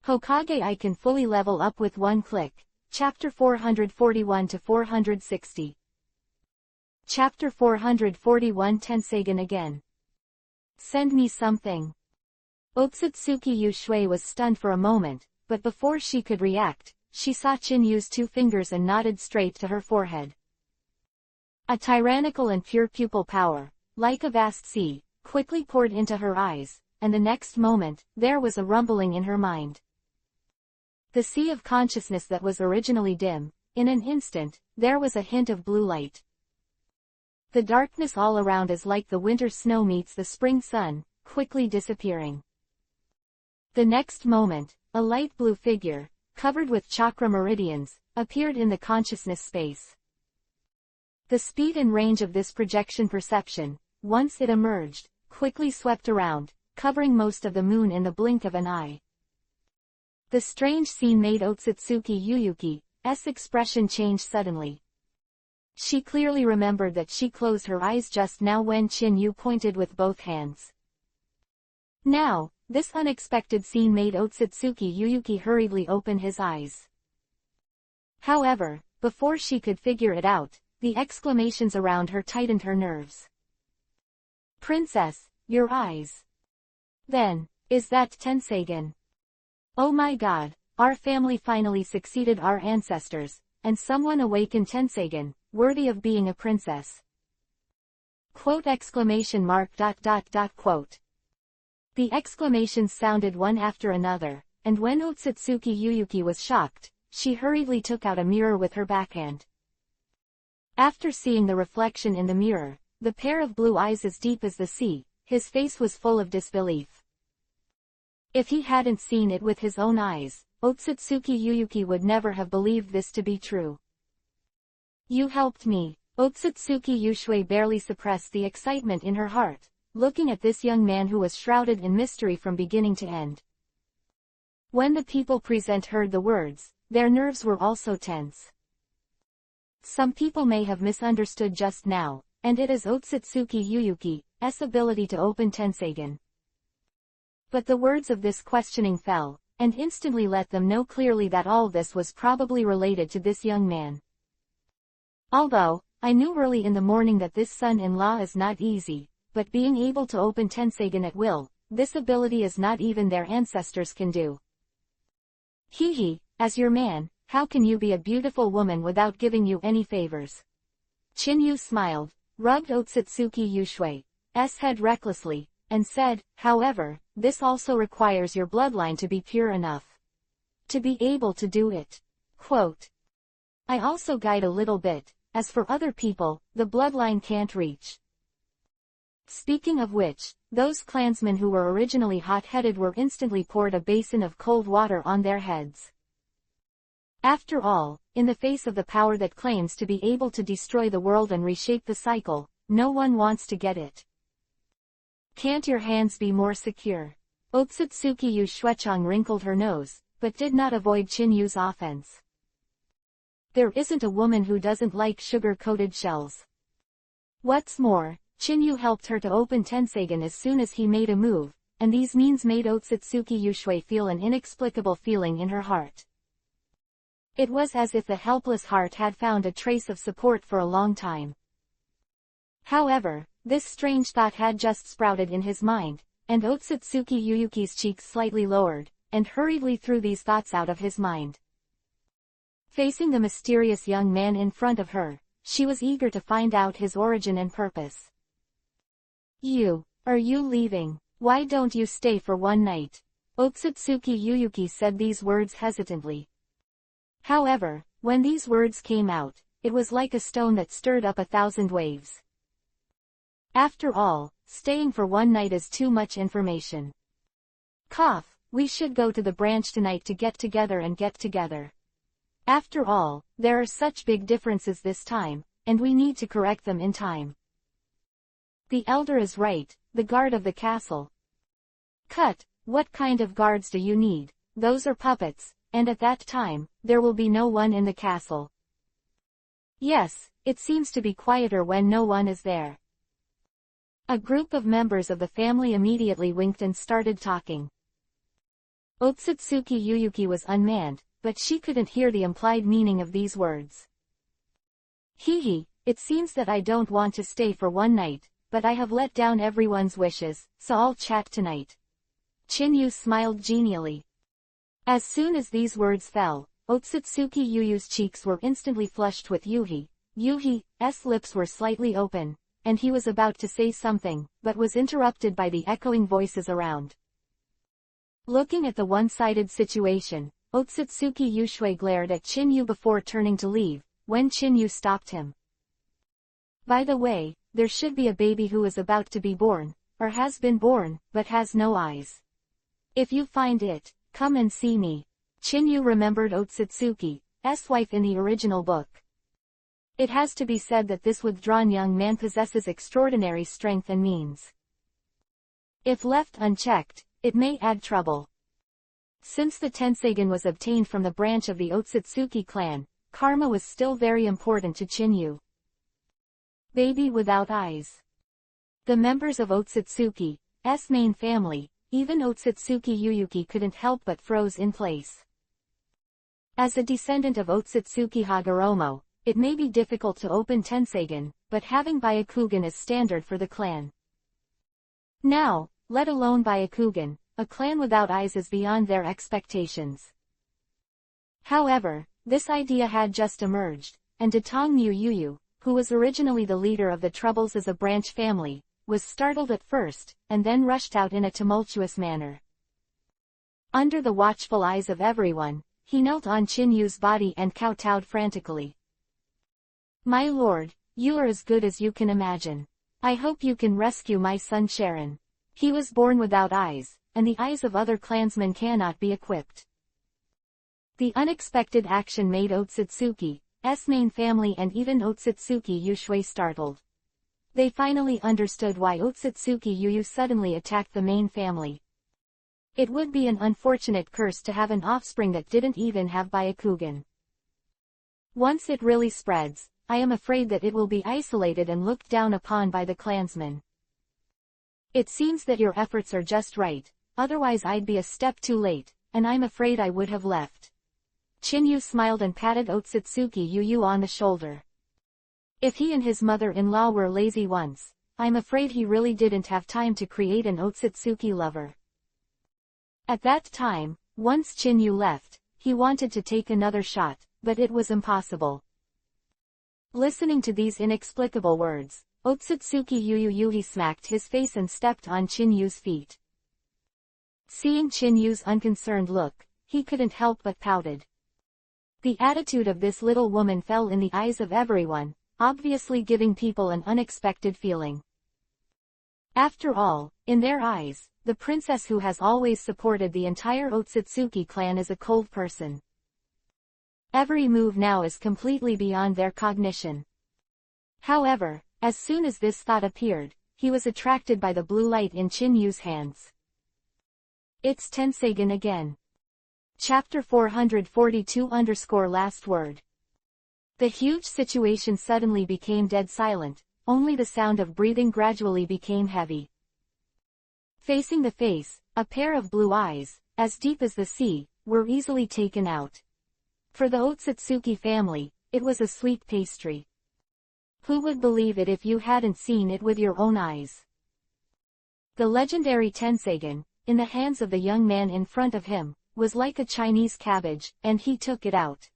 Hokage I can fully level up with one click. Chapter 441 to 460. Chapter 441 Tenseigen again. Send me something. Otsutsuki Yushui was stunned for a moment, but before she could react, she saw Chinyu's 2 fingers and nodded straight to her forehead. A tyrannical and pure pupil power, like a vast sea, quickly poured into her eyes, and the next moment, there was a rumbling in her mind. The sea of consciousness that was originally dim, in an instant, there was a hint of blue light. The darkness all around is like the winter snow meets the spring sun, quickly disappearing. The next moment, a light blue figure, covered with chakra meridians, appeared in the consciousness space. The speed and range of this projection perception, once it emerged, quickly swept around, covering most of the moon in the blink of an eye. The strange scene made Otsutsuki Yuyuki's expression change suddenly. She clearly remembered that she closed her eyes just now when Chinyu pointed with both hands. Now, this unexpected scene made Otsutsuki Yuyuki hurriedly open his eyes. However, before she could figure it out, the exclamations around her tightened her nerves. "Princess, your eyes. Then, is that Tenseigen? Oh my god, our family finally succeeded our ancestors, and someone awakened Tenseigen, worthy of being a princess." Quote exclamation mark dot dot dot quote. The exclamations sounded one after another, and when Otsutsuki Yuyuki was shocked, she hurriedly took out a mirror with her backhand. After seeing the reflection in the mirror, the pair of blue eyes as deep as the sea, his face was full of disbelief. If he hadn't seen it with his own eyes, Otsutsuki Yuyuki would never have believed this to be true. "You helped me." Otsutsuki Yushui barely suppressed the excitement in her heart, looking at this young man who was shrouded in mystery from beginning to end. When the people present heard the words, their nerves were also tense. Some people may have misunderstood just now, and it is Otsutsuki Yuyuki's ability to open Tenseigen. But the words of this questioning fell, and instantly let them know clearly that all this was probably related to this young man. "Although, I knew early in the morning that this son-in-law is not easy, but being able to open Tenseigen at will, this ability is not even their ancestors can do. Hehe, as your man, how can you be a beautiful woman without giving you any favors?" Chinyu smiled, rubbed Otsutsuki Yushui's head recklessly, and said, "However, this also requires your bloodline to be pure enough to be able to do it." Quote, "I also guide a little bit, as for other people, the bloodline can't reach." Speaking of which, those clansmen who were originally hot-headed were instantly poured a basin of cold water on their heads. After all, in the face of the power that claims to be able to destroy the world and reshape the cycle, no one wants to get it. "Can't your hands be more secure?" Otsutsuki Yushuichang wrinkled her nose, but did not avoid Chinyu's offense. "There isn't a woman who doesn't like sugar-coated shells." What's more, Chinyu helped her to open Tenseigen as soon as he made a move, and these means made Otsutsuki Yushui feel an inexplicable feeling in her heart. It was as if the helpless heart had found a trace of support for a long time. However, this strange thought had just sprouted in his mind, and Otsutsuki Yuyuki's cheeks slightly lowered, and hurriedly threw these thoughts out of his mind. Facing the mysterious young man in front of her, she was eager to find out his origin and purpose. Are you leaving? Why don't you stay for one night?" Otsutsuki Yuyuki said these words hesitantly. However, when these words came out, it was like a stone that stirred up 1,000 waves. After all, staying for one night is too much information. We should go to the branch tonight to get together. After all, there are such big differences this time, and we need to correct them in time. The elder is right, the guard of the castle. What kind of guards do you need? Those are puppets, and at that time, there will be no one in the castle. Yes, it seems to be quieter when no one is there. A group of members of the family immediately winked and started talking. Otsutsuki Yuyuki was unmanned, but she couldn't hear the implied meaning of these words. Hee, it seems that I don't want to stay for one night, but I have let down everyone's wishes, so I'll chat tonight. Chinyu smiled genially. As soon as these words fell, Otsutsuki Yuyu's cheeks were instantly flushed with Yuhi. Yuhi's lips were slightly open, and he was about to say something, but was interrupted by the echoing voices around. Looking at the one-sided situation, Otsutsuki Yushui glared at Chinyu before turning to leave, when Chinyu stopped him. By the way, there should be a baby who is about to be born, or has been born, but has no eyes. If you find it, come and see me. Chinyu remembered Otsutsuki's wife in the original book. It has to be said that this withdrawn young man possesses extraordinary strength and means. If left unchecked, it may add trouble. Since the Tenseigan was obtained from the branch of the Otsutsuki clan, karma was still very important to Chinyu. Baby without eyes. The members of Otsutsuki's main family, even Otsutsuki Yuyuki, couldn't help but froze in place. As a descendant of Otsutsuki Hagoromo, it may be difficult to open Tenseigan, but having Byakugan is standard for the clan. Now, let alone Byakugan, a clan without eyes is beyond their expectations. However, this idea had just emerged, and Datongmu Yuyu, who was originally the leader of the Troubles as a branch family, was startled at first, and then rushed out in a tumultuous manner. Under the watchful eyes of everyone, he knelt on Chinyu's body and kowtowed frantically. My lord, you are as good as you can imagine. I hope you can rescue my son Sharon. He was born without eyes, and the eyes of other clansmen cannot be equipped. The unexpected action made Otsutsuki's main family and even Otsutsuki Yushui startled. They finally understood why Otsutsuki Yuyu suddenly attacked the main family. It would be an unfortunate curse to have an offspring that didn't even have Byakugan. Once it really spreads, I am afraid that it will be isolated and looked down upon by the clansmen. It seems that your efforts are just right, otherwise I'd be a step too late, and I'm afraid I would have left. Chinyu smiled and patted Otsutsuki Yuyu on the shoulder. If he and his mother-in-law were lazy once, I'm afraid he really didn't have time to create an Otsutsuki lover. At that time, once Chinyu left, he wanted to take another shot, but it was impossible. Listening to these inexplicable words, Otsutsuki Yuyu smacked his face and stepped on Chinyu's feet. Seeing Chinyu's unconcerned look, he couldn't help but pouted. The attitude of this little woman fell in the eyes of everyone, obviously giving people an unexpected feeling. After all, in their eyes, the princess who has always supported the entire Otsutsuki clan is a cold person. Every move now is completely beyond their cognition. However, as soon as this thought appeared, he was attracted by the blue light in Chinyu's hands. It's Tenseigan again. Chapter 442-last word. The huge situation suddenly became dead silent, only the sound of breathing gradually became heavy. Facing the face, a pair of blue eyes, as deep as the sea, were easily taken out. For the Otsutsuki family, it was a sweet pastry. Who would believe it if you hadn't seen it with your own eyes? The legendary Tenseigan, in the hands of the young man in front of him, was like a Chinese cabbage, and he took it out.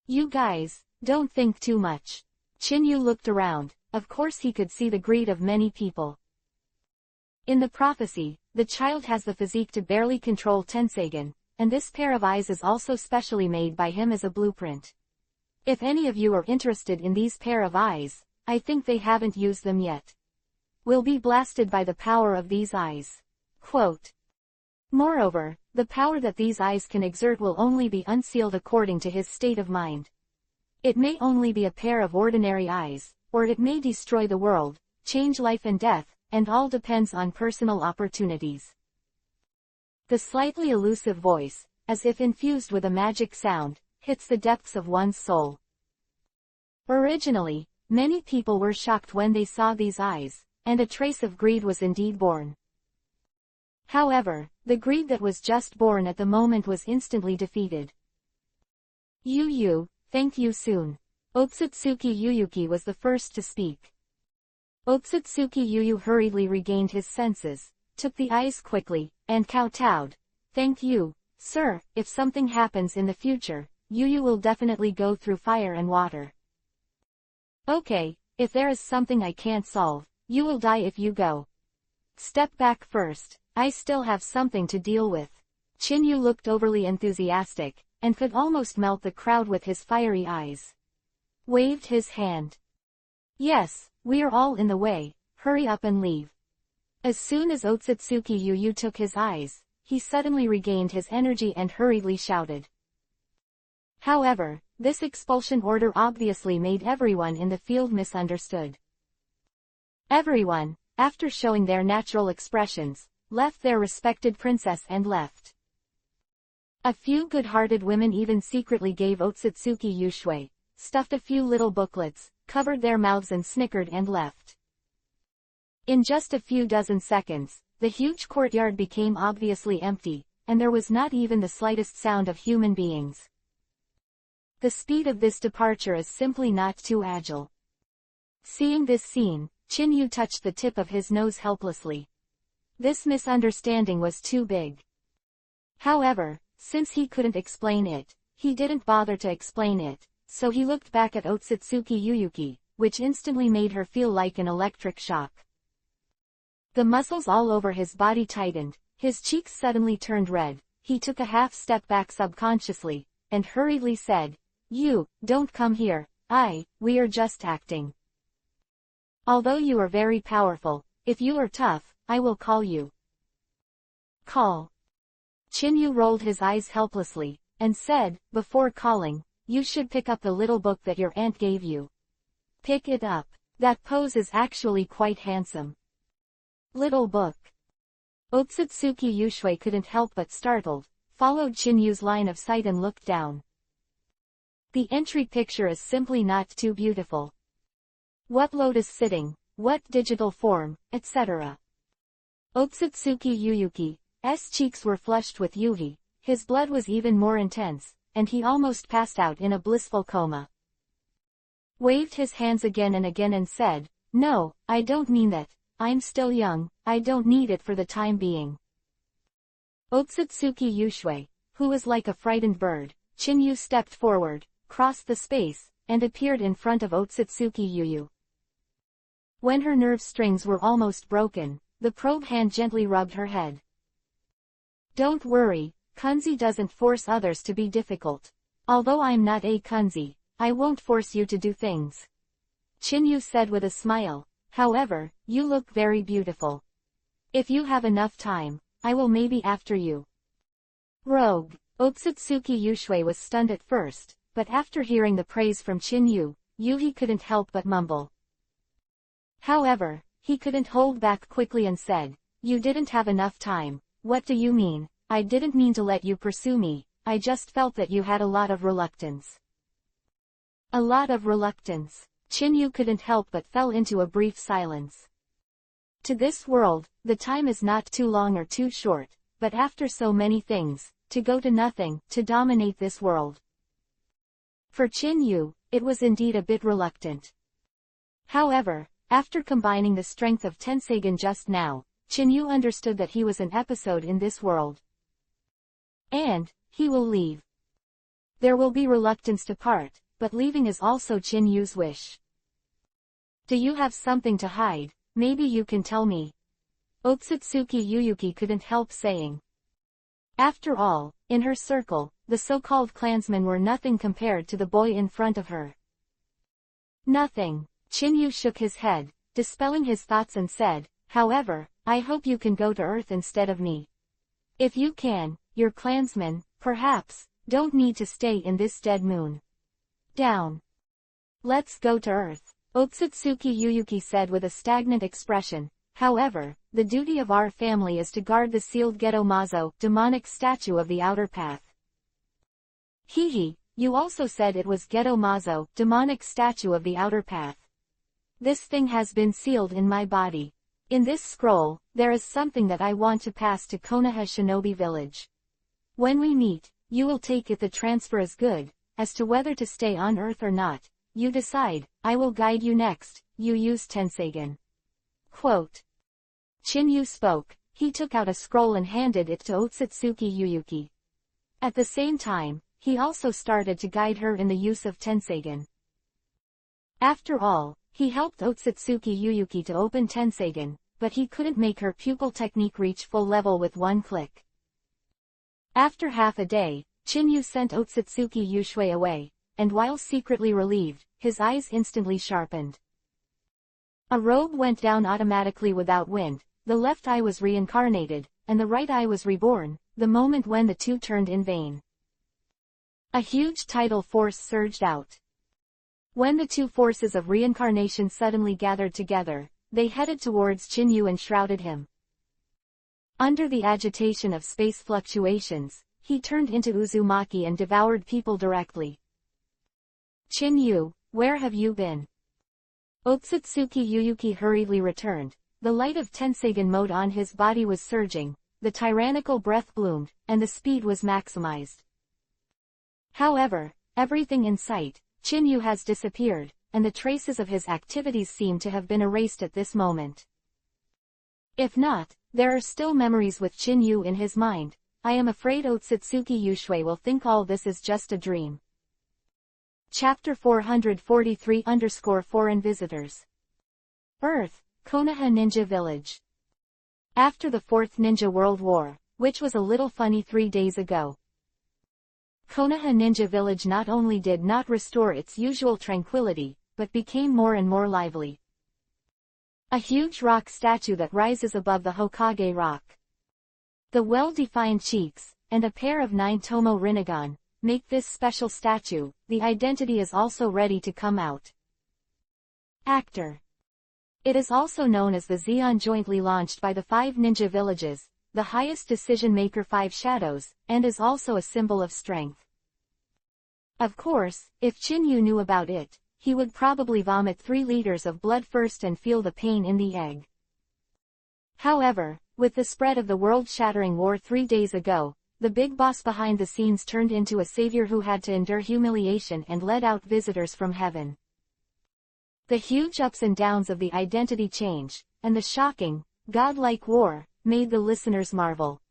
You guys, don't think too much. Chinyu looked around, of course he could see the greed of many people. In the prophecy, the child has the physique to barely control Tenseigan, and this pair of eyes is also specially made by him as a blueprint. If any of you are interested in these pair of eyes, I think they haven't used them yet. Will be blasted by the power of these eyes. Quote. Moreover, the power that these eyes can exert will only be unsealed according to his state of mind. It may only be a pair of ordinary eyes, or it may destroy the world, change life and death, and all depends on personal opportunities. The slightly elusive voice, as if infused with a magic sound, hits the depths of one's soul. Originally, many people were shocked when they saw these eyes, and a trace of greed was indeed born. However, The greed that was just born at the moment was instantly defeated. Thank you soon. Otsutsuki Yuyuki was the first to speak. Otsutsuki Yuyu hurriedly regained his senses, took the eyes quickly, and kowtowed. Thank you, sir. If something happens in the future, Yuyu will definitely go through fire and water. Okay, if there is something I can't solve, you will die if you go. Step back first, I still have something to deal with. Chinyu looked overly enthusiastic, and could almost melt the crowd with his fiery eyes. Waved his hand. Yes, we are all in the way, hurry up and leave. As soon as Otsutsuki Yuyu took his eyes, he suddenly regained his energy and hurriedly shouted. However, this expulsion order obviously made everyone in the field misunderstood. Everyone, after showing their natural expressions, left their respected princess and left. A few good-hearted women even secretly gave Otsutsuki Yushui, stuffed a few little booklets, covered their mouths and snickered and left. In just a few dozen seconds, the huge courtyard became obviously empty, and there was not even the slightest sound of human beings. The speed of this departure is simply not too agile. Seeing this scene, Chinyu touched the tip of his nose helplessly. This misunderstanding was too big. However, since he couldn't explain it, he didn't bother to explain it, so he looked back at Otsutsuki Yuyuki, which instantly made her feel like an electric shock. The muscles all over his body tightened, his cheeks suddenly turned red, he took a half step back subconsciously, and hurriedly said, "You, don't come here, we are just acting. Although you are very powerful, if you are tough, I will call you." Call. Chinyu rolled his eyes helplessly, and said, before calling, "You should pick up the little book that your aunt gave you. Pick it up. That pose is actually quite handsome." Little book. Otsutsuki Yushui couldn't help but startled, followed Chinyu's line of sight and looked down. The entry picture is simply not too beautiful. What lotus sitting, what digital form, etc. Otsutsuki Yuyuki's cheeks were flushed with yuhi, his blood was even more intense, and he almost passed out in a blissful coma. Waved his hands again and said, "No, I don't mean that. I'm still young, I don't need it for the time being." Otsutsuki Yushui, who was like a frightened bird, Chinyu stepped forward, crossed the space, and appeared in front of Otsutsuki Yuyu. When her nerve strings were almost broken, the probe hand gently rubbed her head. "Don't worry, Kunzi doesn't force others to be difficult. Although I'm not a Kunzi, I won't force you to do things," Chinyu said with a smile. "However, you look very beautiful. If you have enough time, I will maybe after you." Rogue. Otsutsuki Yushui was stunned at first, but after hearing the praise from Chinyu, Yuhi couldn't help but mumble. However, he couldn't hold back quickly and said, "You didn't have enough time. What do you mean? I didn't mean to let you pursue me, I just felt that you had a lot of reluctance." A lot of reluctance. Chinyu couldn't help but fell into a brief silence. To this world, the time is not too long or too short, but after so many things, to go to nothing, to dominate this world. For Chinyu, it was indeed a bit reluctant. However, after combining the strength of Tensagen just now, Chinyu understood that he was an episode in this world. And, he will leave. There will be reluctance to part, but leaving is also Chinyu's wish. "Do you have something to hide? Maybe you can tell me." Otsutsuki Yuyuki couldn't help saying. After all, in her circle, the so-called clansmen were nothing compared to the boy in front of her. "Nothing." Chinyu shook his head, dispelling his thoughts and said, "However, I hope you can go to Earth instead of me. If you can, your clansmen, perhaps, don't need to stay in this dead moon. Down. Let's go to Earth," Otsutsuki Yuyuki said with a stagnant expression. "However, the duty of our family is to guard the sealed Geto Mazo, demonic statue of the outer path." "Hehe, you also said it was Geto Mazo, demonic statue of the outer path. This thing has been sealed in my body. In this scroll, there is something that I want to pass to Konoha Shinobi Village. When we meet, you will take it the transfer is good, as to whether to stay on Earth or not, you decide, I will guide you next, you use Tensegan. Quote. Chinyu spoke, he took out a scroll and handed it to Otsutsuki Yuyuki. At the same time, he also started to guide her in the use of Tensegan. After all, he helped Otsutsuki Yuyuki to open Tensegan, but he couldn't make her pupil technique reach full level with one click. After half a day, Chinyu sent Otsutsuki Yushui away, and while secretly relieved, his eyes instantly sharpened. A robe went down automatically without wind, the left eye was reincarnated, and the right eye was reborn, the moment when the two turned in vain. A huge tidal force surged out. When the two forces of reincarnation suddenly gathered together, they headed towards Chinyu and shrouded him. Under the agitation of space fluctuations, he turned into Uzumaki and devoured people directly. Chinyu, where have you been? Otsutsuki Yuyuki hurriedly returned. The light of Tensegan mode on his body was surging, the tyrannical breath bloomed, and the speed was maximized. However, everything in sight, Chinyu has disappeared, and the traces of his activities seem to have been erased at this moment. If not, there are still memories with Chinyu in his mind. I am afraid Otsutsuki Yushui will think all this is just a dream. Chapter 443 Foreign Visitors. Earth, Konoha Ninja Village. After the Fourth Ninja World War, which was a little funny 3 days ago, Konoha Ninja Village not only did not restore its usual tranquility, but became more and more lively. A huge rock statue that rises above the Hokage rock. The well-defined cheeks, and a pair of 9-tomo Rinnegan, make this special statue. The identity is also ready to come out. Actor. It is also known as the Zeon, jointly launched by the 5 ninja villages, the highest decision-maker 5 shadows, and is also a symbol of strength. Of course, if Chinyu knew about it, he would probably vomit 3 liters of blood first and feel the pain in the egg. However, with the spread of the world-shattering war 3 days ago, the big boss behind the scenes turned into a savior who had to endure humiliation and led out visitors from heaven. The huge ups and downs of the identity change, and the shocking, godlike war, made the listeners marvel.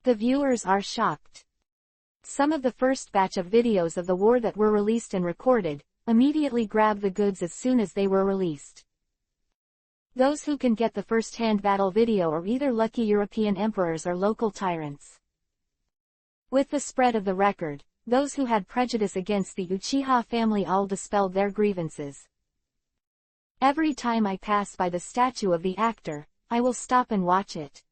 The viewers are shocked. Some of the first batch of videos of the war that were released and recorded, immediately grabbed the goods as soon as they were released. Those who can get the first-hand battle video are either lucky European emperors or local tyrants. With the spread of the record, those who had prejudice against the Uchiha family all dispelled their grievances. Every time I pass by the statue of the actor, I will stop and watch it.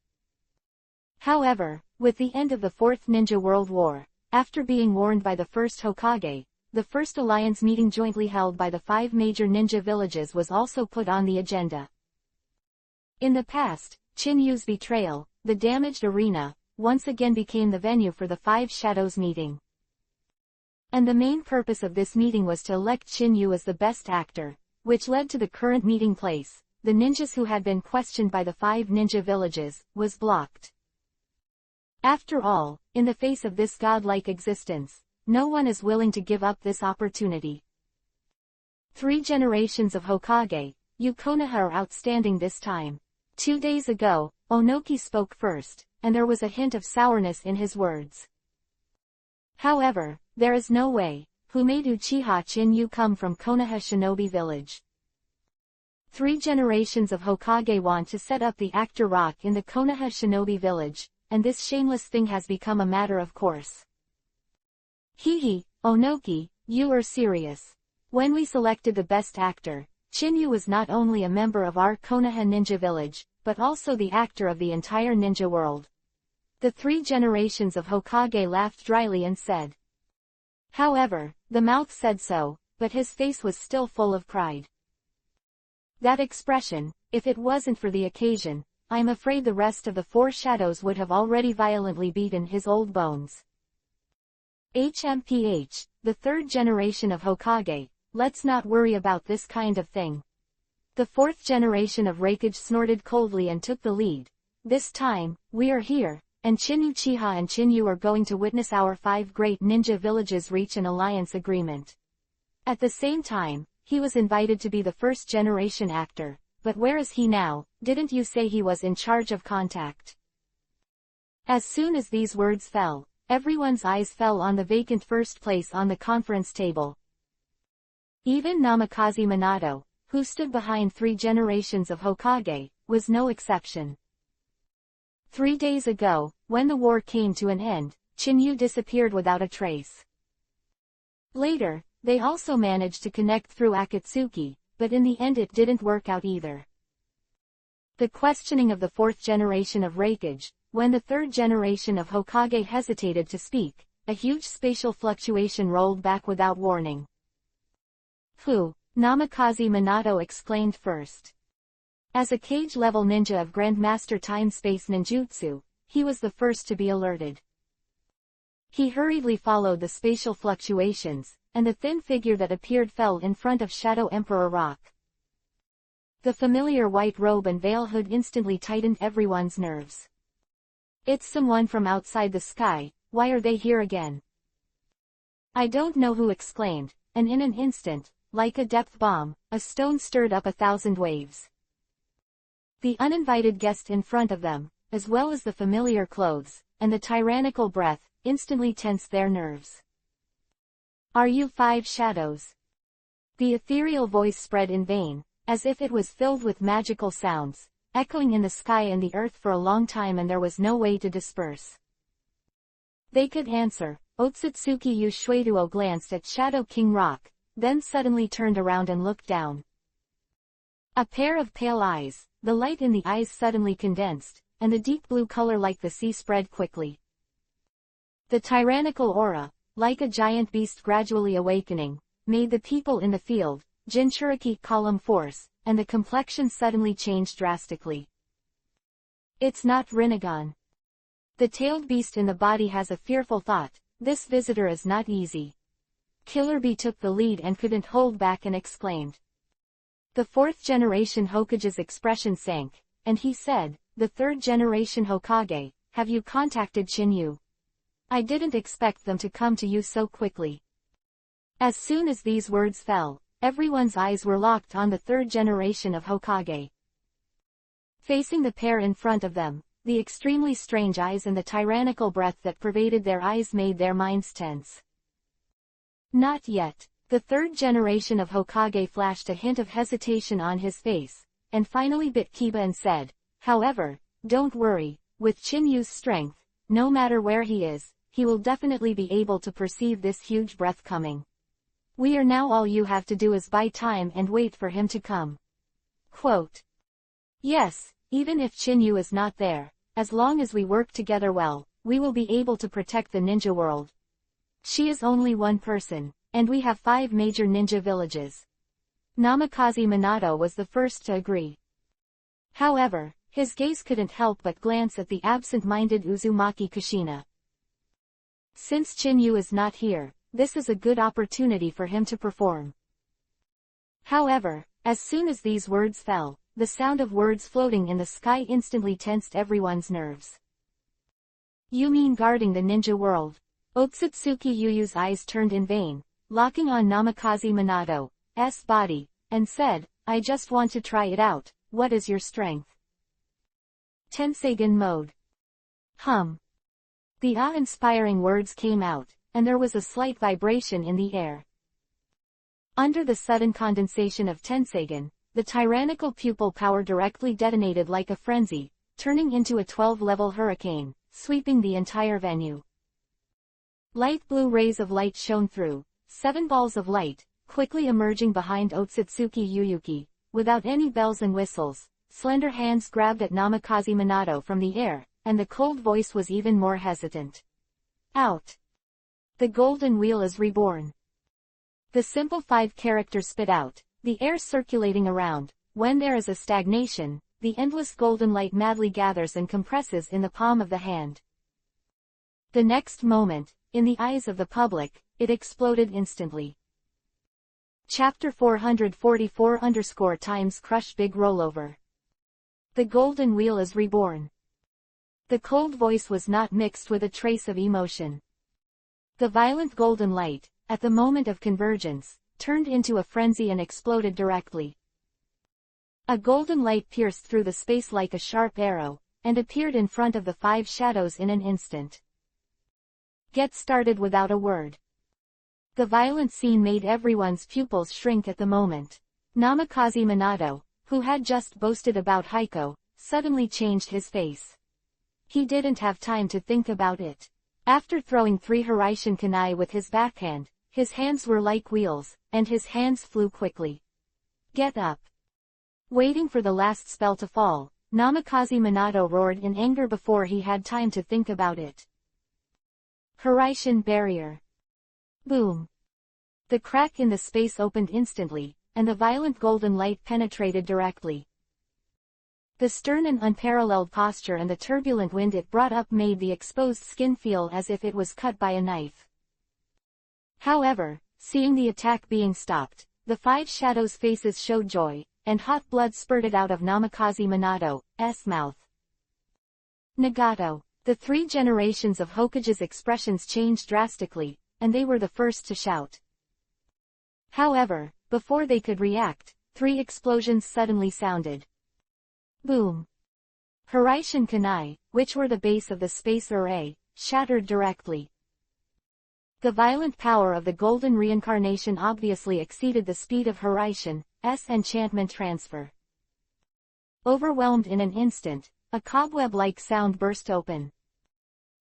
However, with the end of the Fourth Ninja World War, after being warned by the first Hokage, the first alliance meeting jointly held by the 5 major ninja villages was also put on the agenda. In the past, Chinyu's betrayal, the damaged arena, once again became the venue for the 5 shadows meeting. And the main purpose of this meeting was to elect Chinyu as the best actor, which led to the current meeting place. The ninjas who had been questioned by the 5 ninja villages, was blocked. After all, in the face of this godlike existence, no one is willing to give up this opportunity. 3 generations of Hokage, you Konoha are outstanding this time. 2 days ago, Onoki spoke first, and there was a hint of sourness in his words. However, there is no way. Who made Uchiha Chinyu come from Konoha Shinobi Village? 3 generations of Hokage want to set up the actor rock in the Konoha Shinobi Village, and this shameless thing has become a matter of course. Hehe, Onoki, you are serious. When we selected the best actor, Chinyu was not only a member of our Konoha Ninja Village, but also the actor of the entire ninja world. The 3 generations of Hokage laughed dryly and said. However, the mouth said so, but his face was still full of pride. That expression, if it wasn't for the occasion, I'm afraid the rest of the 4 shadows would have already violently beaten his old bones. HMPH, the 3rd generation of Hokage, let's not worry about this kind of thing. The fourth generation of Reikage snorted coldly and took the lead. This time, we are here, and Chinyu Chiha and Chinyu are going to witness our 5 great ninja villages reach an alliance agreement. At the same time, he was invited to be the first generation actor, but where is he now? Didn't you say he was in charge of contact? As soon as these words fell, everyone's eyes fell on the vacant first place on the conference table. Even Namikaze Minato, who stood behind 3 generations of Hokage, was no exception. 3 days ago, when the war came to an end, Chinyu disappeared without a trace. Later, they also managed to connect through Akatsuki, but in the end it didn't work out either. The questioning of the 4th generation of Reikage, when the 3rd generation of Hokage hesitated to speak, a huge spatial fluctuation rolled back without warning. Who? Namikaze Minato exclaimed first. As a cage-level ninja of Grandmaster Time-Space Ninjutsu, he was the first to be alerted. He hurriedly followed the spatial fluctuations, and the thin figure that appeared fell in front of Shadow Emperor Rock. The familiar white robe and veil hood instantly tightened everyone's nerves. It's someone from outside the sky, why are they here again? I don't know who exclaimed, and in an instant, like a depth bomb, a stone stirred up 1,000 waves. The uninvited guest in front of them, as well as the familiar clothes, and the tyrannical breath, instantly tensed their nerves. Are you 5 shadows? The ethereal voice spread in vain, as if it was filled with magical sounds, echoing in the sky and the earth for a long time, and there was no way to disperse. They could answer. Otsutsuki Yu Shueduo glanced at Shadow King Rock, then suddenly turned around and looked down. A pair of pale eyes, the light in the eyes suddenly condensed, and the deep blue color like the sea spread quickly. The tyrannical aura, like a giant beast gradually awakening, made the people in the field, Jinchuriki column force, and the complexion suddenly changed drastically. It's not Rinnegan. The tailed beast in the body has a fearful thought, this visitor is not easy. Killer Bee took the lead and couldn't hold back and exclaimed. The 4th generation Hokage's expression sank, and he said, the 3rd generation Hokage, have you contacted Chinyu? I didn't expect them to come to you so quickly. As soon as these words fell, everyone's eyes were locked on the 3rd generation of Hokage. Facing the pair in front of them, the extremely strange eyes and the tyrannical breath that pervaded their eyes made their minds tense. Not yet. The 3rd generation of Hokage flashed a hint of hesitation on his face, and finally bit Kiba and said, however, don't worry, with Chinyu's strength, no matter where he is, he will definitely be able to perceive this huge breath coming. We are now, all you have to do is buy time and wait for him to come. Quote. Yes, even if Chinyu is not there, as long as we work together well, we will be able to protect the ninja world. She is only one person, and we have 5 major ninja villages. Namikaze Minato was the first to agree. However, his gaze couldn't help but glance at the absent-minded Uzumaki Kushina. Since Chinyu is not here, this is a good opportunity for him to perform. However, as soon as these words fell, the sound of words floating in the sky instantly tensed everyone's nerves. You mean guarding the ninja world? Otsutsuki Yuyu's eyes turned in vain, locking on Namikaze Minato's body, and said, I just want to try it out. What is your strength? Tenseigen mode. The awe-inspiring words came out, and there was a slight vibration in the air. Under the sudden condensation of Tenseigen, the tyrannical pupil power directly detonated like a frenzy, turning into a 12-level hurricane, sweeping the entire venue. Light blue rays of light shone through, 7 balls of light, quickly emerging behind Otsutsuki Yuyuki, without any bells and whistles. Slender hands grabbed at Namikaze Minato from the air, and the cold voice was even more hesitant. Out. The golden wheel is reborn. The simple 5 characters spit out, the air circulating around. When there is a stagnation, the endless golden light madly gathers and compresses in the palm of the hand. The next moment, in the eyes of the public, it exploded instantly. Chapter 444 times Crush Big Rollover. The golden wheel is reborn. The cold voice was not mixed with a trace of emotion. The violent golden light, at the moment of convergence, turned into a frenzy and exploded directly. A golden light pierced through the space like a sharp arrow, and appeared in front of the 5 shadows in an instant. Get started without a word. The violent scene made everyone's pupils shrink at the moment. Namikaze Minato, who had just boasted about Heiko, suddenly changed his face. He didn't have time to think about it. After throwing 3 Hiraishin Kunai with his backhand, his hands were like wheels, and his hands flew quickly. Get up. Waiting for the last spell to fall, Namikaze Minato roared in anger before he had time to think about it. Hiraishin Barrier. Boom. The crack in the space opened instantly, and the violent golden light penetrated directly. The stern and unparalleled posture and the turbulent wind it brought up made the exposed skin feel as if it was cut by a knife. However, seeing the attack being stopped, the 5 shadows' faces showed joy, and hot blood spurted out of Namikaze Minato's mouth. Nagato. The 3 generations of Hokage's expressions changed drastically, and they were the first to shout. However, before they could react, 3 explosions suddenly sounded. Boom. Hiraishin Kunai, which were the base of the space array, shattered directly. The violent power of the golden reincarnation obviously exceeded the speed of Hiraishin's enchantment transfer. Overwhelmed in an instant, a cobweb-like sound burst open.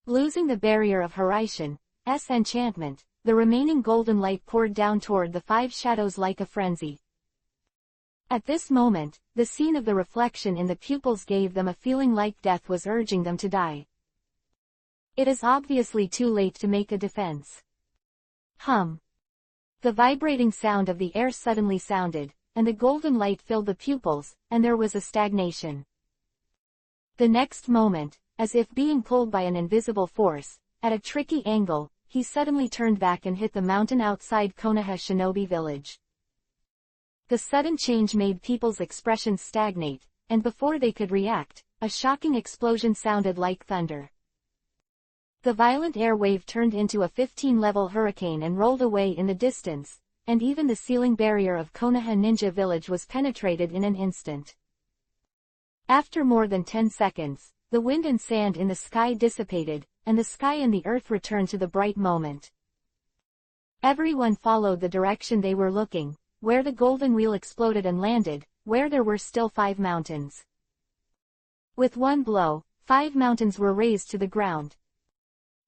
Losing the barrier of Hiraishin's enchantment, the remaining golden light poured down toward the 5 shadows like a frenzy. At this moment, the scene of the reflection in the pupils gave them a feeling like death was urging them to die. It is obviously too late to make a defense. Hum. The vibrating sound of the air suddenly sounded, and the golden light filled the pupils, and there was a stagnation. The next moment, as if being pulled by an invisible force, at a tricky angle, he suddenly turned back and hit the mountain outside Konoha Shinobi Village. The sudden change made people's expressions stagnate, and before they could react, a shocking explosion sounded like thunder. The violent air wave turned into a 15-level hurricane and rolled away in the distance, and even the ceiling barrier of Konoha Ninja Village was penetrated in an instant. After more than 10 seconds, the wind and sand in the sky dissipated, and the sky and the earth returned to the bright moment. Everyone followed the direction they were looking, where the golden wheel exploded and landed, where there were still 5 mountains. With one blow, 5 mountains were razed to the ground.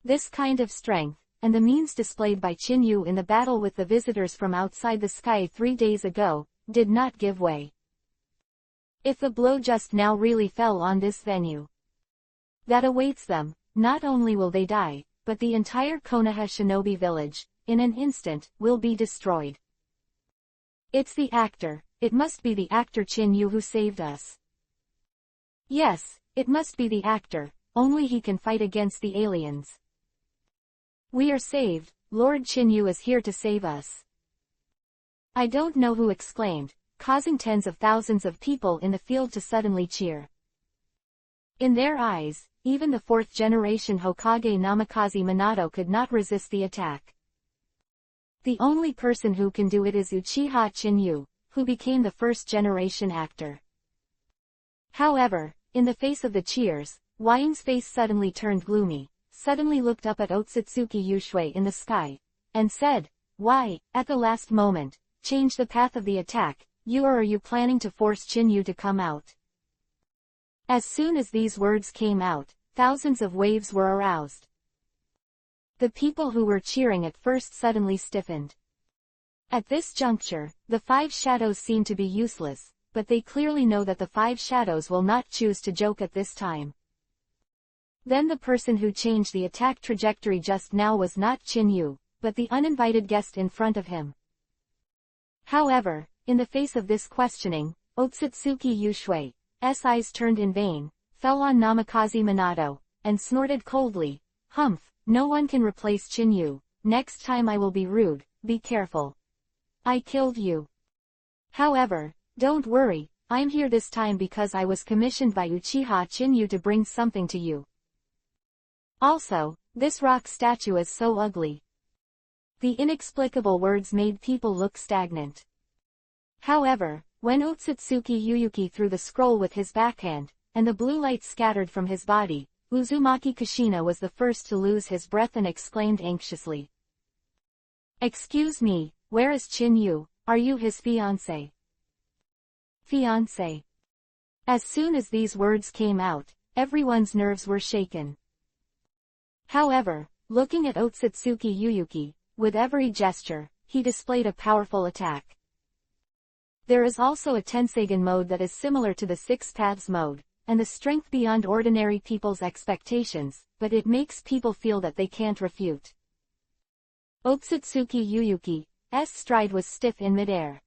This kind of strength, and the means displayed by Chinyu in the battle with the visitors from outside the sky 3 days ago, did not give way. If the blow just now really fell on this venue that awaits them, not only will they die, but the entire Konoha Shinobi Village, in an instant, will be destroyed. It's the actor, it must be the actor Chinyu who saved us. Yes, it must be the actor, only he can fight against the aliens. We are saved, Lord Chinyu is here to save us. I don't know who exclaimed, causing tens of thousands of people in the field to suddenly cheer. In their eyes, even the 4th generation Hokage Namikaze Minato could not resist the attack. The only person who can do it is Uchiha Chinyu, who became the 1st generation actor. However, in the face of the cheers, Wayne's face suddenly turned gloomy, suddenly looked up at Otsutsuki Yushui in the sky, and said, "Why, at the last moment, change the path of the attack, are you planning to force Chinyu to come out?" As soon as these words came out, thousands of waves were aroused. The people who were cheering at first suddenly stiffened. At this juncture, the 5 shadows seem to be useless, but they clearly know that the 5 shadows will not choose to joke at this time. Then the person who changed the attack trajectory just now was not Chinyu, but the uninvited guest in front of him. However, in the face of this questioning, Otsutsuki Yushui's eyes turned in vain, fell on Namikaze Minato, and snorted coldly, "Humph, no one can replace Chinyu, next time I will be rude, be careful." I killed you. However, don't worry, I'm here this time because I was commissioned by Uchiha Chinyu to bring something to you. Also, this rock statue is so ugly. The inexplicable words made people look stagnant. However, when Otsutsuki Yuyuki threw the scroll with his backhand, and the blue light scattered from his body, Uzumaki Kushina was the first to lose his breath and exclaimed anxiously. Excuse me, where is Chinyu? Are you his fiancé? Fiancé. As soon as these words came out, everyone's nerves were shaken. However, looking at Otsutsuki Yuyuki, with every gesture, he displayed a powerful attack. There is also a Tenseigan mode that is similar to the Six Paths mode, and the strength beyond ordinary people's expectations, but it makes people feel that they can't refute. Otsutsuki Yuyuki's stride was stiff in midair.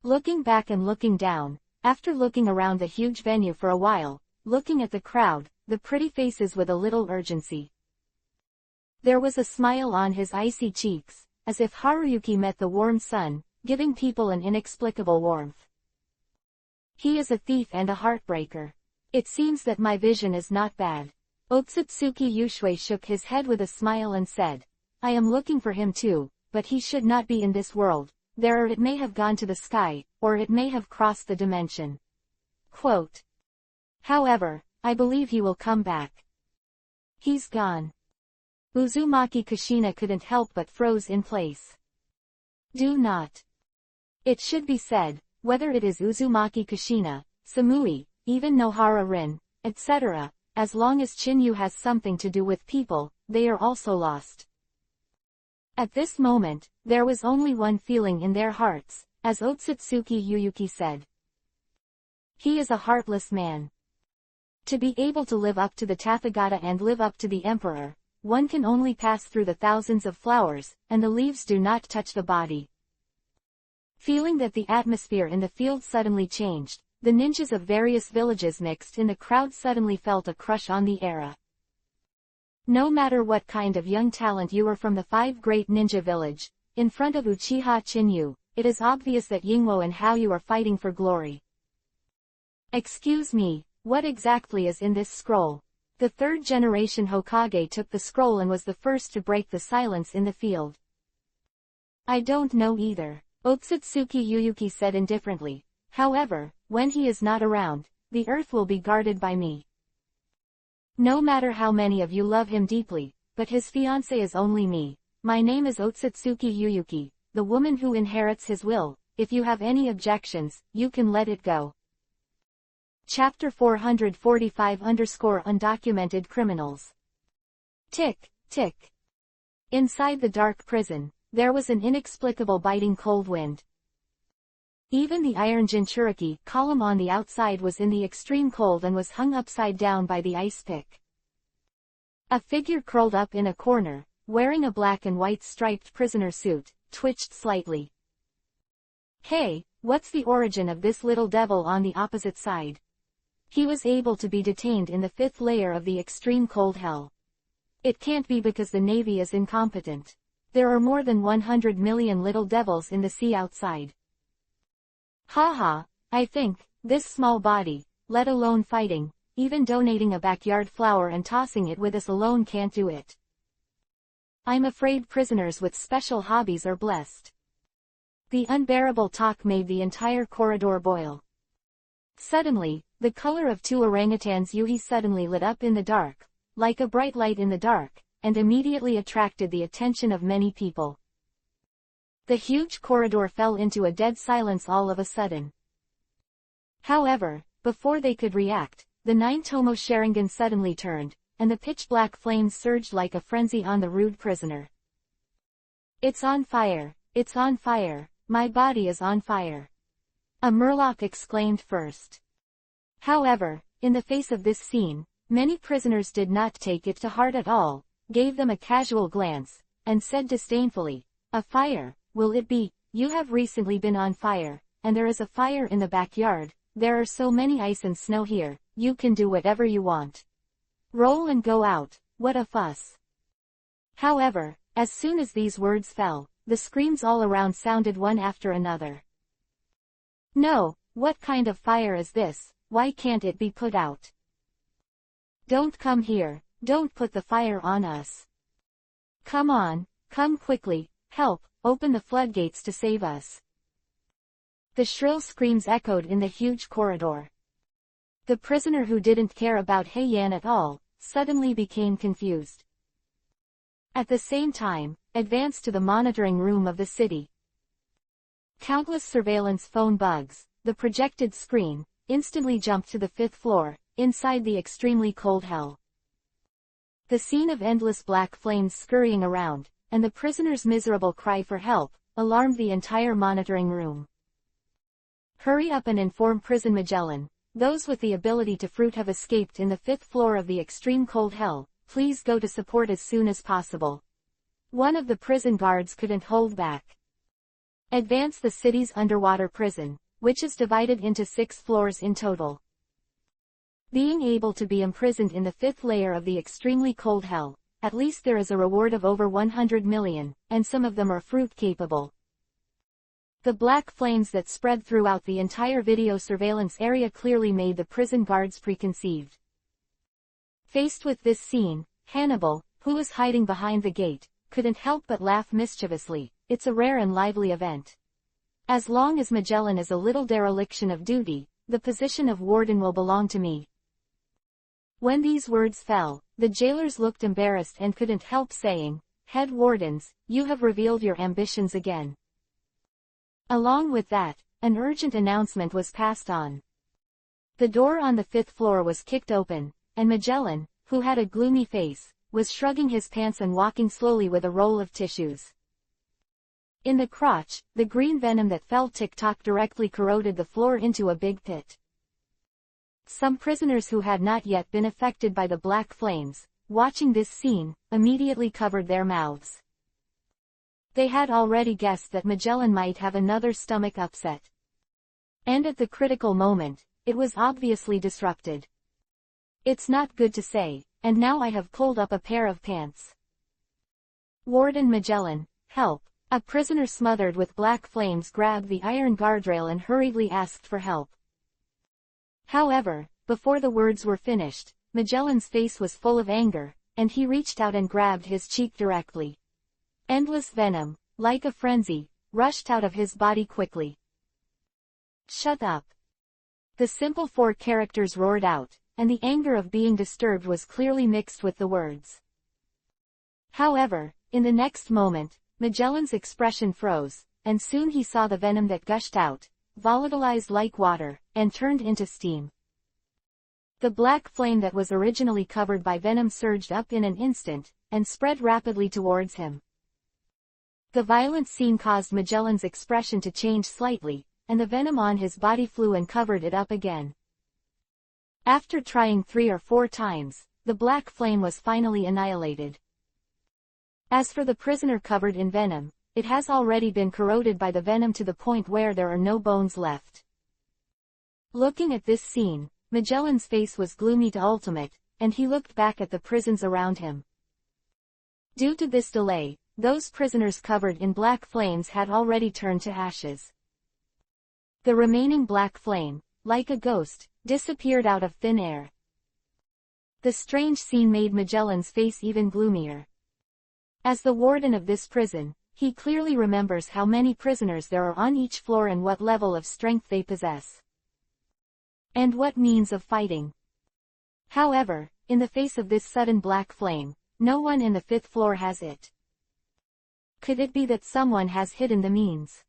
Looking back and looking down, after looking around the huge venue for a while, looking at the crowd, the pretty faces with a little urgency. There was a smile on his icy cheeks, as if Haruyuki met the warm sun, giving people an inexplicable warmth. He is a thief and a heartbreaker. It seems that my vision is not bad. Otsutsuki Yushui shook his head with a smile and said, I am looking for him too, but he should not be in this world. There or it may have gone to the sky, or it may have crossed the dimension. Quote. However, I believe he will come back. He's gone. Uzumaki Kushina couldn't help but froze in place. Do not. It should be said, whether it is Uzumaki Kushina, Samui, even Nohara Rin, etc., as long as Chinyu has something to do with people, they are also lost. At this moment, there was only one feeling in their hearts, as Otsutsuki Yuyuki said. He is a heartless man. To be able to live up to the Tathagata and live up to the Emperor, one can only pass through the thousands of flowers, and the leaves do not touch the body. Feeling that the atmosphere in the field suddenly changed, the ninjas of various villages mixed in the crowd suddenly felt a crush on the era. No matter what kind of young talent you are from the Five Great Ninja Village, in front of Uchiha Chinyu, it is obvious that Yingwo and Hao you are fighting for glory. Excuse me, what exactly is in this scroll? The third-generation Hokage took the scroll and was the first to break the silence in the field. I don't know either, Otsutsuki Yuyuki said indifferently. However, when he is not around, the earth will be guarded by me. No matter how many of you love him deeply, but his fiancé is only me. My name is Otsutsuki Yuyuki, the woman who inherits his will. If you have any objections, you can let it go. Chapter 445-Undocumented Criminals. Tick, tick. Inside the dark prison, there was an inexplicable biting cold wind. Even the iron Jinchuriki column on the outside was in the extreme cold and was hung upside down by the ice pick. A figure curled up in a corner, wearing a black and white striped prisoner suit, twitched slightly. Hey, what's the origin of this little devil on the opposite side? He was able to be detained in the fifth layer of the extreme cold hell. It can't be because the Navy is incompetent. There are more than 100 million little devils in the sea outside. Haha, I think, this small body, let alone fighting, even donating a backyard flower and tossing it with us alone can't do it. I'm afraid prisoners with special hobbies are blessed. The unbearable talk made the entire corridor boil. Suddenly, the color of two orangutans' yuhi suddenly lit up in the dark, like a bright light in the dark, and immediately attracted the attention of many people. The huge corridor fell into a dead silence all of a sudden. However, before they could react, the 9-tomo Sharingan suddenly turned, and the pitch-black flames surged like a frenzy on the rude prisoner. It's on fire, it's on fire, my body is on fire. A Murloc exclaimed first. However, in the face of this scene, many prisoners did not take it to heart at all, gave them a casual glance, and said disdainfully, a fire, will it be? You have recently been on fire, and there is a fire in the backyard, there are so many ice and snow here, you can do whatever you want. Roll and go out, what a fuss. However, as soon as these words fell, the screams all around sounded one after another. No, what kind of fire is this? Why can't it be put out? Don't come here, don't put the fire on us. Come on, come quickly, help, open the floodgates to save us. The shrill screams echoed in the huge corridor. The prisoner, who didn't care about Hei-Yan at all, suddenly became confused. At the same time, advanced to the monitoring room of the city. Countless surveillance phone bugs, the projected screen, instantly jumped to the 5th floor, inside the extremely cold hell. The scene of endless black flames scurrying around, and the prisoner's miserable cry for help, alarmed the entire monitoring room. Hurry up and inform Prison Magellan. Those with the ability to fruit have escaped in the 5th floor of the extreme cold hell. Please go to support as soon as possible. One of the prison guards couldn't hold back. Advance the city's underwater prison, which is divided into 6 floors in total. Being able to be imprisoned in the 5th layer of the extremely cold hell, at least there is a reward of over 100 million, and some of them are fruit capable. The black flames that spread throughout the entire video surveillance area clearly made the prison guards preconceived. Faced with this scene, Hannibal, who was hiding behind the gate, couldn't help but laugh mischievously. It's a rare and lively event. As long as Magellan is a little dereliction of duty, the position of warden will belong to me. When these words fell, the jailers looked embarrassed and couldn't help saying, "Head wardens, you have revealed your ambitions again." Along with that, an urgent announcement was passed on. The door on the 5th floor was kicked open, and Magellan, who had a gloomy face, was shrugging his pants and walking slowly with a roll of tissues. In the crotch, the green venom that fell tick-tock directly corroded the floor into a big pit. Some prisoners who had not yet been affected by the black flames, watching this scene, immediately covered their mouths. They had already guessed that Magellan might have another stomach upset. And at the critical moment, it was obviously disrupted. It's not good to say, and now I have pulled up a pair of pants. Warden Magellan, help. A prisoner smothered with black flames grabbed the iron guardrail and hurriedly asked for help. However, before the words were finished, Magellan's face was full of anger, and he reached out and grabbed his cheek directly. Endless venom, like a frenzy, rushed out of his body quickly. Shut up. The simple 4 characters roared out, and the anger of being disturbed was clearly mixed with the words. However, in the next moment, Magellan's expression froze, and soon he saw the venom that gushed out, volatilized like water, and turned into steam. The black flame that was originally covered by venom surged up in an instant, and spread rapidly towards him. The violent scene caused Magellan's expression to change slightly, and the venom on his body flew and covered it up again. After trying 3 or 4 times, the black flame was finally annihilated. As for the prisoner covered in venom, it has already been corroded by the venom to the point where there are no bones left. Looking at this scene, Magellan's face was gloomy to ultimate, and he looked back at the prisons around him. Due to this delay, those prisoners covered in black flames had already turned to ashes. The remaining black flame, like a ghost, disappeared out of thin air. The strange scene made Magellan's face even gloomier. As the warden of this prison, he clearly remembers how many prisoners there are on each floor and what level of strength they possess. And what means of fighting. However, in the face of this sudden black flame, no one in the 5th floor has it. Could it be that someone has hidden the means?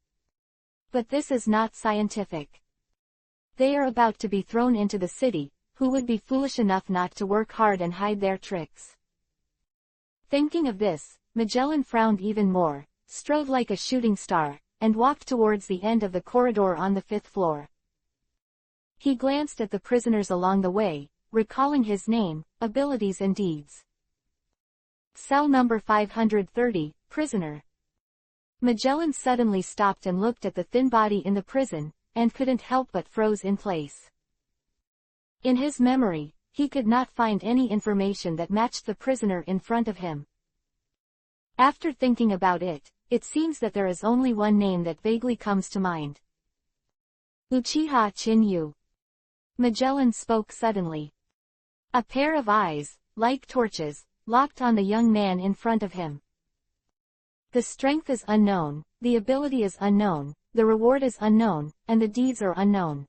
But this is not scientific. They are about to be thrown into the city, who would be foolish enough not to work hard and hide their tricks. Thinking of this, Magellan frowned even more, strode like a shooting star, and walked towards the end of the corridor on the 5th floor. He glanced at the prisoners along the way, recalling his name, abilities and deeds. Cell number 530, prisoner. Magellan suddenly stopped and looked at the thin body in the prison, and couldn't help but froze in place. In his memory, he could not find any information that matched the prisoner in front of him. After thinking about it, it seems that there is only one name that vaguely comes to mind. Uchiha Chin-yu. Magellan spoke suddenly. A pair of eyes, like torches, locked on the young man in front of him. The strength is unknown, the ability is unknown, the reward is unknown, and the deeds are unknown.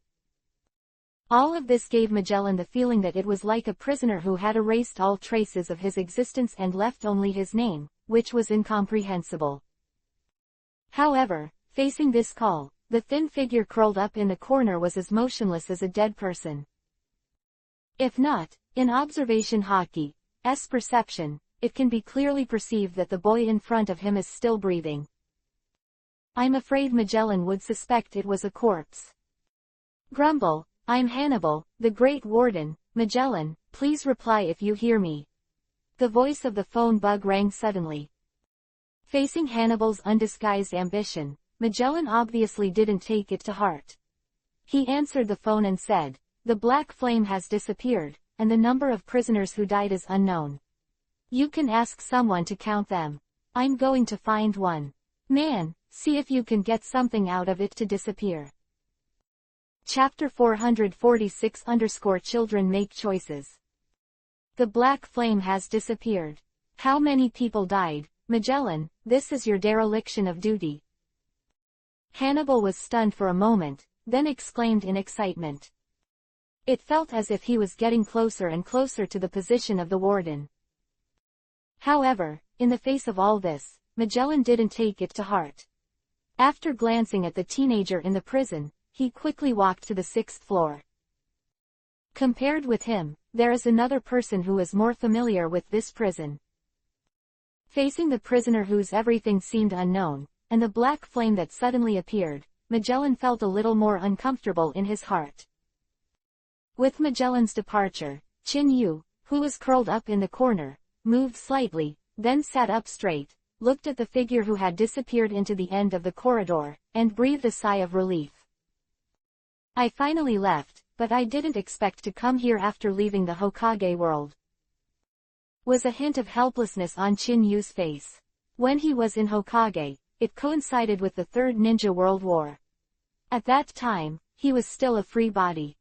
All of this gave Magellan the feeling that it was like a prisoner who had erased all traces of his existence and left only his name, which was incomprehensible. However, facing this call, the thin figure curled up in the corner was as motionless as a dead person. If not, in observation Haki's perception, it can be clearly perceived that the boy in front of him is still breathing. I'm afraid Magellan would suspect it was a corpse. Grumble, I'm Hannibal, the Great Warden. Magellan, please reply if you hear me. The voice of the phone bug rang suddenly. Facing Hannibal's undisguised ambition, Magellan obviously didn't take it to heart. He answered the phone and said, "The black flame has disappeared, and the number of prisoners who died is unknown. You can ask someone to count them. I'm going to find one. Man, see if you can get something out of it to disappear." Chapter 446-Children Make Choices. The black flame has disappeared. How many people died? Magellan, this is your dereliction of duty. Hannibal was stunned for a moment, then exclaimed in excitement. It felt as if he was getting closer and closer to the position of the warden. However, in the face of all this, Magellan didn't take it to heart. After glancing at the teenager in the prison, he quickly walked to the 6th floor. Compared with him, there is another person who is more familiar with this prison. Facing the prisoner whose everything seemed unknown, and the black flame that suddenly appeared, Magellan felt a little more uncomfortable in his heart. With Magellan's departure, Chin-yu, who was curled up in the corner, moved slightly, then sat up straight, looked at the figure who had disappeared into the end of the corridor, and breathed a sigh of relief. I finally left, but I didn't expect to come here after leaving the Hokage world. Was a hint of helplessness on Chin-yu's face. When he was in Hokage, it coincided with the Third Ninja World War. At that time, he was still a free body.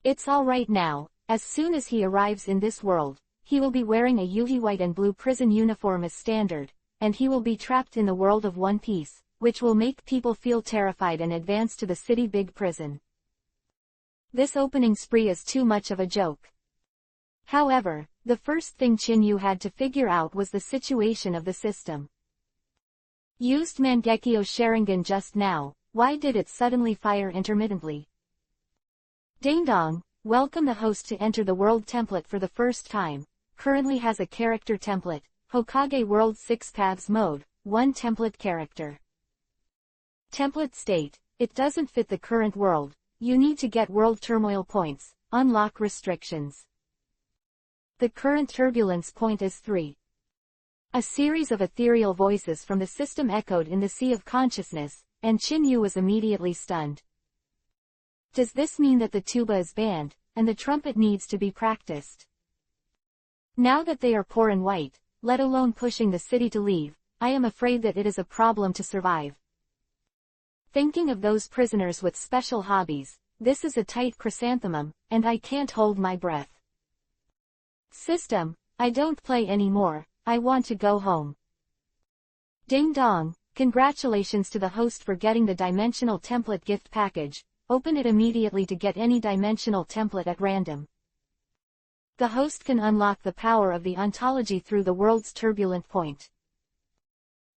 It's all right now, as soon as he arrives in this world, he will be wearing a Yuhi white and blue prison uniform as standard, and he will be trapped in the world of One Piece, which will make people feel terrified and advance to the city big prison. This opening spree is too much of a joke. However, the first thing Chin-yu had to figure out was the situation of the system. Used Mangekyo Sharingan just now, why did it suddenly fire intermittently? Ding dong, welcome the host to enter the world template for the first time, currently has a character template, Hokage World 6 Paths Mode, 1 template character. Template state, it doesn't fit the current world, you need to get world turmoil points, unlock restrictions. The current turbulence point is 3. A series of ethereal voices from the system echoed in the sea of consciousness, and Chin-yu was immediately stunned. Does this mean that the tuba is banned, and the trumpet needs to be practiced? Now that they are poor and white, let alone pushing the city to leave, I am afraid that it is a problem to survive. Thinking of those prisoners with special hobbies, this is a tight chrysanthemum, and I can't hold my breath. System, I don't play anymore, I want to go home. Ding dong, congratulations to the host for getting the dimensional template gift package, open it immediately to get any dimensional template at random. The host can unlock the power of the ontology through the world's turbulent point.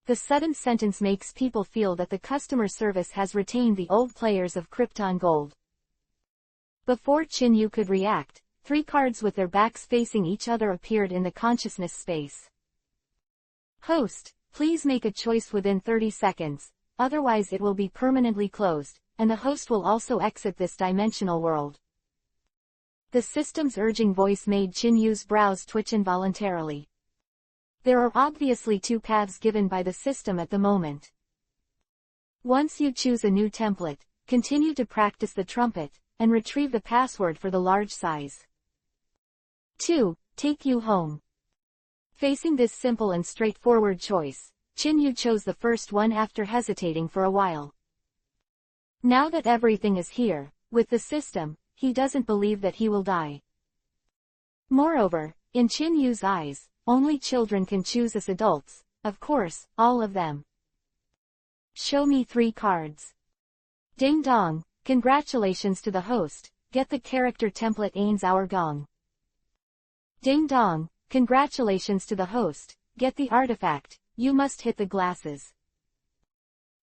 The sudden sentence makes people feel that the customer service has retained the old players of Krypton Gold. Before Chin-yu could react, 3 cards with their backs facing each other appeared in the consciousness space. Host, please make a choice within 30 seconds, otherwise it will be permanently closed, and the host will also exit this dimensional world. The system's urging voice made Chin-yu's brows twitch involuntarily. There are obviously 2 paths given by the system at the moment. Once you choose a new template, continue to practice the trumpet, and retrieve the password for the large size. 2. Take you home. Facing this simple and straightforward choice, Chin-yu chose the first one after hesitating for a while. Now that everything is here, with the system, he doesn't believe that he will die. Moreover, in Chin-yu's eyes, only children can choose as adults, of course, all of them. Show me 3 cards. Ding dong, congratulations to the host, get the character template Ains Our Gong. Ding dong, congratulations to the host, get the artifact, you must hit the glasses.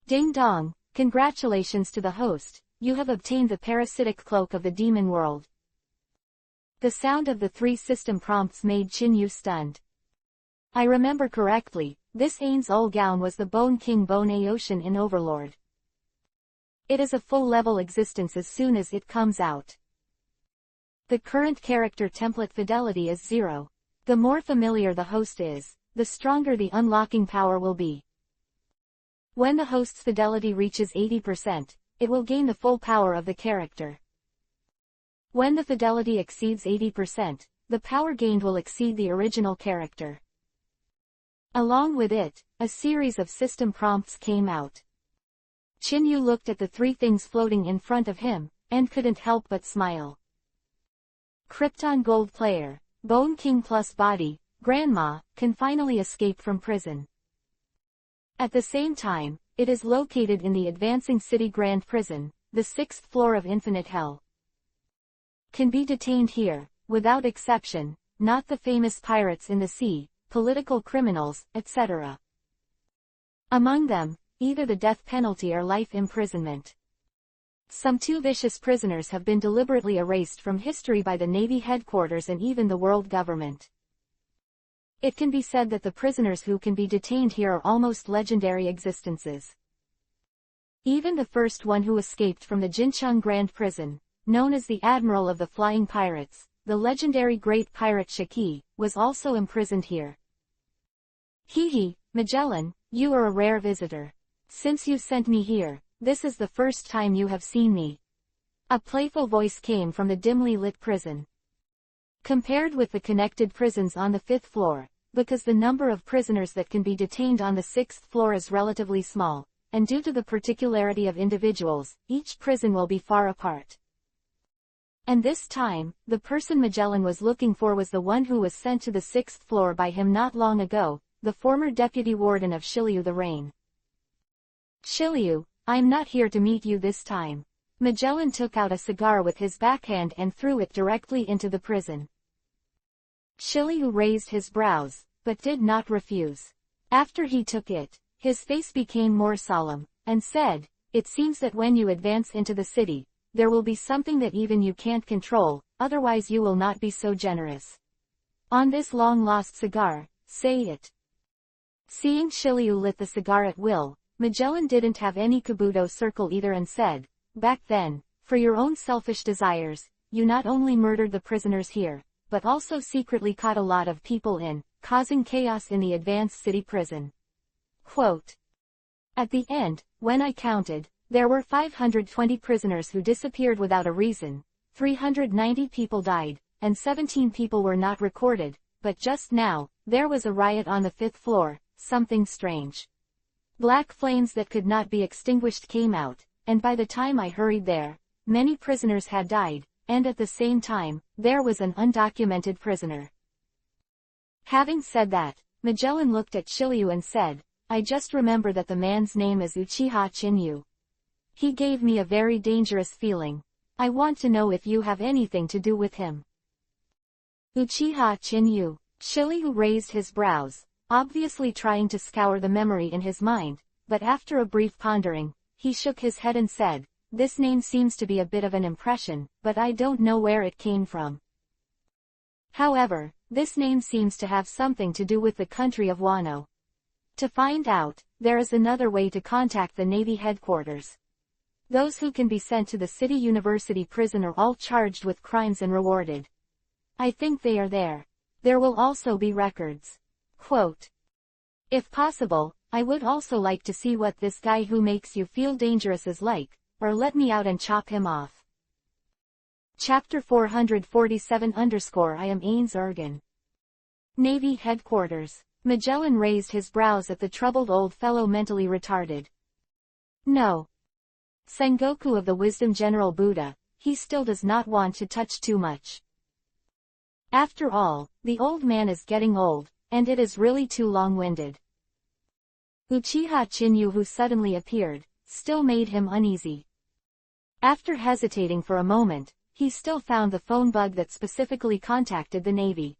Ding dong, congratulations to the host, you have obtained the parasitic cloak of the demon world. The sound of the 3 system prompts made Chin-yu stunned. I remember correctly, this Ains Ul Gown was the Bone King Bone Aoshan in Overlord. It is a full-level existence as soon as it comes out. The current character template fidelity is 0. The more familiar the host is, the stronger the unlocking power will be. When the host's fidelity reaches 80%, it will gain the full power of the character. When the fidelity exceeds 80%, the power gained will exceed the original character. Along with it, a series of system prompts came out. Chin-yu looked at the 3 things floating in front of him, and couldn't help but smile. Krypton Gold Player, Bone King plus Body, Grandma, can finally escape from prison. At the same time, it is located in the Advancing City Grand Prison, the 6th floor of Infinite Hell. Can be detained here, without exception, not the famous pirates in the sea, political criminals, etc. Among them, either the death penalty or life imprisonment. Some 2 vicious prisoners have been deliberately erased from history by the Navy headquarters and even the world government. It can be said that the prisoners who can be detained here are almost legendary existences. Even the first one who escaped from the Jincheng Grand Prison, known as the Admiral of the Flying Pirates, the legendary Great Pirate Shiki, was also imprisoned here. Hee, Magellan, you are a rare visitor. Since you sent me here, this is the first time you have seen me. A playful voice came from the dimly lit prison. Compared with the connected prisons on the 5th floor, because the number of prisoners that can be detained on the 6th floor is relatively small, and due to the particularity of individuals, each prison will be far apart. And this time, the person Magellan was looking for was the one who was sent to the 6th floor by him not long ago, the former deputy warden of Shiryu the Rain. Shiryu, I'm not here to meet you this time. Magellan took out a cigar with his backhand and threw it directly into the prison. Shiryu raised his brows, but did not refuse. After he took it, his face became more solemn, and said, "It seems that when you advance into the city, there will be something that even you can't control, otherwise you will not be so generous. On this long-lost cigar, say it." Seeing Shiryu lit the cigar at will, Magellan didn't have any kabuto circle either and said, "Back then, for your own selfish desires, you not only murdered the prisoners here, but also secretly caught a lot of people in, causing chaos in the Advanced City Prison." Quote. At the end, when I counted, there were 520 prisoners who disappeared without a reason, 390 people died, and 17 people were not recorded, but just now, there was a riot on the 5th floor, something strange. Black flames that could not be extinguished came out, and by the time I hurried there, many prisoners had died, and at the same time, there was an undocumented prisoner. Having said that, Magellan looked at Shiryu and said, "I just remember that the man's name is Uchiha Chin-yu. He gave me a very dangerous feeling. I want to know if you have anything to do with him." Uchiha Chin-yu. Shiryu raised his brows, obviously trying to scour the memory in his mind, but after a brief pondering, he shook his head and said, "This name seems to be a bit of an impression, but I don't know where it came from. However, this name seems to have something to do with the country of Wano. To find out, there is another way to contact the Navy headquarters. Those who can be sent to the City University prison are all charged with crimes and rewarded. I think they are there. There will also be records." Quote. "If possible, I would also like to see what this guy who makes you feel dangerous is like, or let me out and chop him off." Chapter 447 _ I am Ains Ergen. Navy Headquarters. Magellan raised his brows at the troubled old fellow, mentally retarded. No. Sengoku of the Wisdom General Buddha, he still does not want to touch too much. After all, the old man is getting old, and it is really too long-winded. Uchiha Chinyu, who suddenly appeared, still made him uneasy. After hesitating for a moment, he still found the phone bug that specifically contacted the Navy.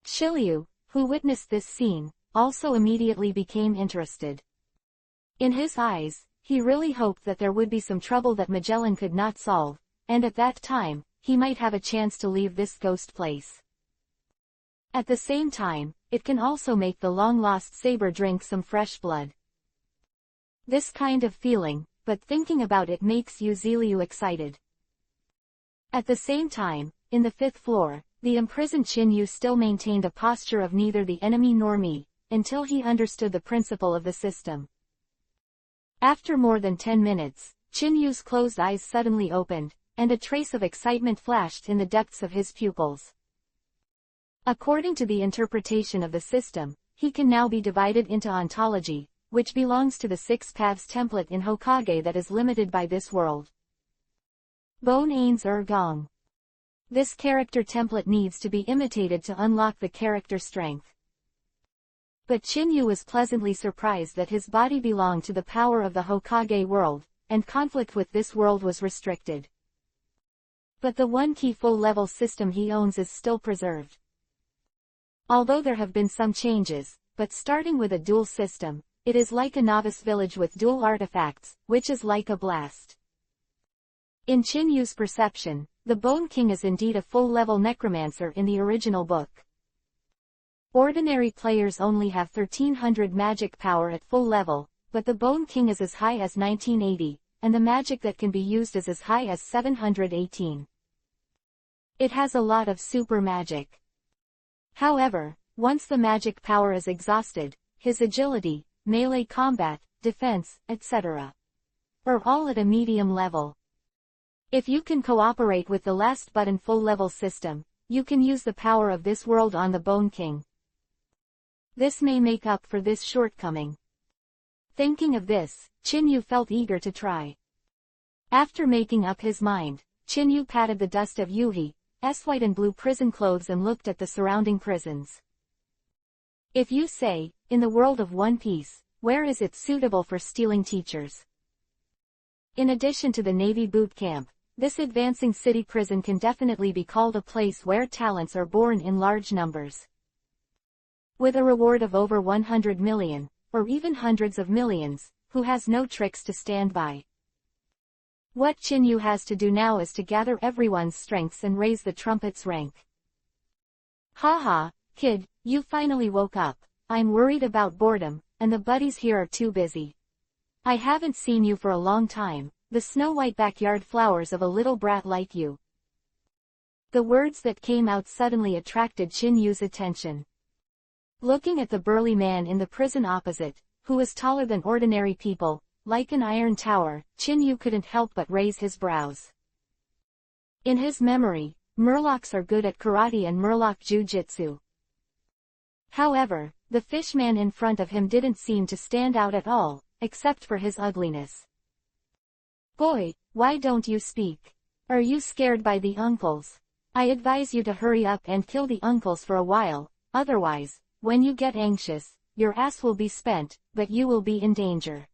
Shiryu, who witnessed this scene, also immediately became interested. In his eyes, he really hoped that there would be some trouble that Magellan could not solve, and at that time, he might have a chance to leave this ghost place. At the same time, it can also make the long-lost saber drink some fresh blood. This kind of feeling, but thinking about it makes Yuzeliu excited. At the same time, in the 5th floor, the imprisoned Chinyu still maintained a posture of neither the enemy nor me, until he understood the principle of the system. After more than 10 minutes, Chinyu's closed eyes suddenly opened, and a trace of excitement flashed in the depths of his pupils. According to the interpretation of the system, he can now be divided into ontology, which belongs to the 6 paths template in Hokage that is limited by this world. Bon Ains Gong. This character template needs to be imitated to unlock the character strength. But Chinyu was pleasantly surprised that his body belonged to the power of the Hokage world, and conflict with this world was restricted. But the one key full-level system he owns is still preserved. Although there have been some changes, but starting with a dual system, it is like a novice village with dual artifacts, which is like a blast. In Chinyu's perception, the Bone King is indeed a full-level necromancer in the original book. Ordinary players only have 1300 magic power at full level, but the Bone King is as high as 1980, and the magic that can be used is as high as 718. It has a lot of super magic. However, once the magic power is exhausted, his agility, melee combat, defense, etc. are all at a medium level. If you can cooperate with the last button full-level system, you can use the power of this world on the Bone King. This may make up for this shortcoming. Thinking of this, Chinyu felt eager to try. After making up his mind, Chinyu patted the dust of Yuhi's white and blue prison clothes and looked at the surrounding prisons. If you say, in the world of One Piece, where is it suitable for stealing teachers? In addition to the Navy boot camp, this advancing city prison can definitely be called a place where talents are born in large numbers. With a reward of over 100 million, or even hundreds of millions, who has no tricks to stand by? What Chinyu has to do now is to gather everyone's strengths and raise the trumpet's rank. Haha, kid, you finally woke up. I'm worried about boredom, and the buddies here are too busy. I haven't seen you for a long time, the snow-white backyard flowers of a little brat like you. The words that came out suddenly attracted Chinyu's attention. Looking at the burly man in the prison opposite, who was taller than ordinary people, like an iron tower, Chinyu couldn't help but raise his brows. In his memory, Murlocs are good at karate and Murloc jujitsu. However, the fish man in front of him didn't seem to stand out at all, except for his ugliness. Boy, why don't you speak? Are you scared by the uncles? I advise you to hurry up and kill the uncles for a while, otherwise, when you get anxious, your ass will be spent, but you will be in danger.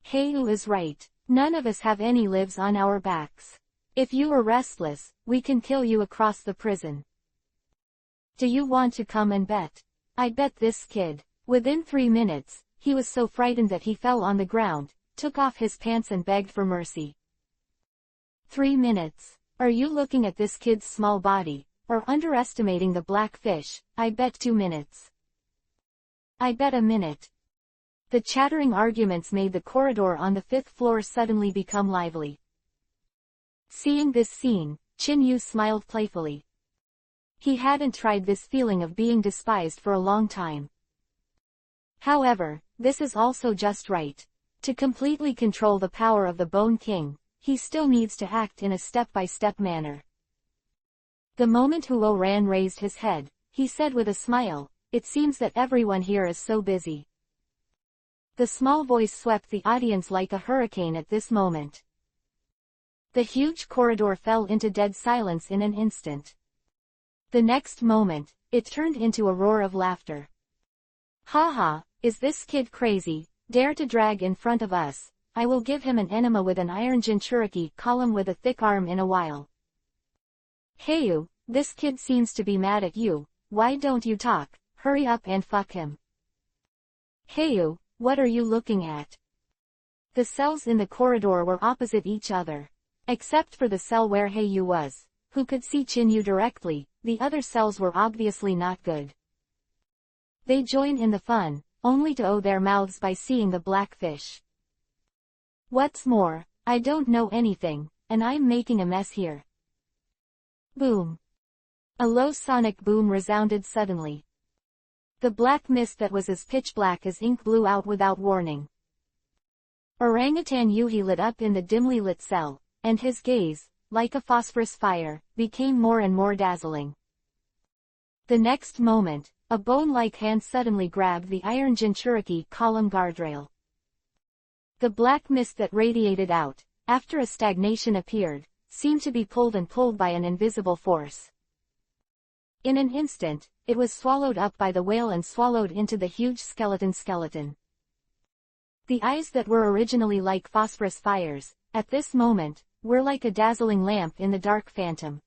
Heiu is right. None of us have any lives on our backs. If you are restless, we can kill you across the prison. Do you want to come and bet? I bet this kid. Within 3 minutes, he was so frightened that he fell on the ground, took off his pants and begged for mercy. 3 minutes. Are you looking at this kid's small body, or underestimating the black fish? I bet 2 minutes. I bet a minute. The chattering arguments made the corridor on the 5th floor suddenly become lively. Seeing this scene, Chinyu smiled playfully. He hadn't tried this feeling of being despised for a long time. However, this is also just right. To completely control the power of the Bone King, he still needs to act in a step-by-step manner. The moment Huo Ran raised his head, he said with a smile, it seems that everyone here is so busy. The small voice swept the audience like a hurricane at this moment. The huge corridor fell into dead silence in an instant. The next moment, it turned into a roar of laughter. "Ha ha, is this kid crazy? Dare to drag in front of us? I will give him an enema with an iron jinchuriki column with a thick arm in a while. Hey you, this kid seems to be mad at you, why don't you talk? Hurry up and fuck him. Hey you, what are you looking at?" The cells in the corridor were opposite each other. Except for the cell where Heiyu was, who could see Chinyu directly, the other cells were obviously not good. They join in the fun, only to owe their mouths by seeing the black fish. "What's more, I don't know anything, and I'm making a mess here." Boom. A low sonic boom resounded suddenly. The black mist that was as pitch black as ink blew out without warning. Orangutan Yuhi lit up in the dimly lit cell, and his gaze, like a phosphorus fire, became more and more dazzling. The next moment, a bone-like hand suddenly grabbed the iron jinchuriki column guardrail. The black mist that radiated out, after a stagnation appeared, seemed to be pulled and pulled by an invisible force. In an instant, it was swallowed up by the whale and swallowed into the huge skeleton. The eyes that were originally like phosphorus fires, at this moment, were like a dazzling lamp in the dark phantom.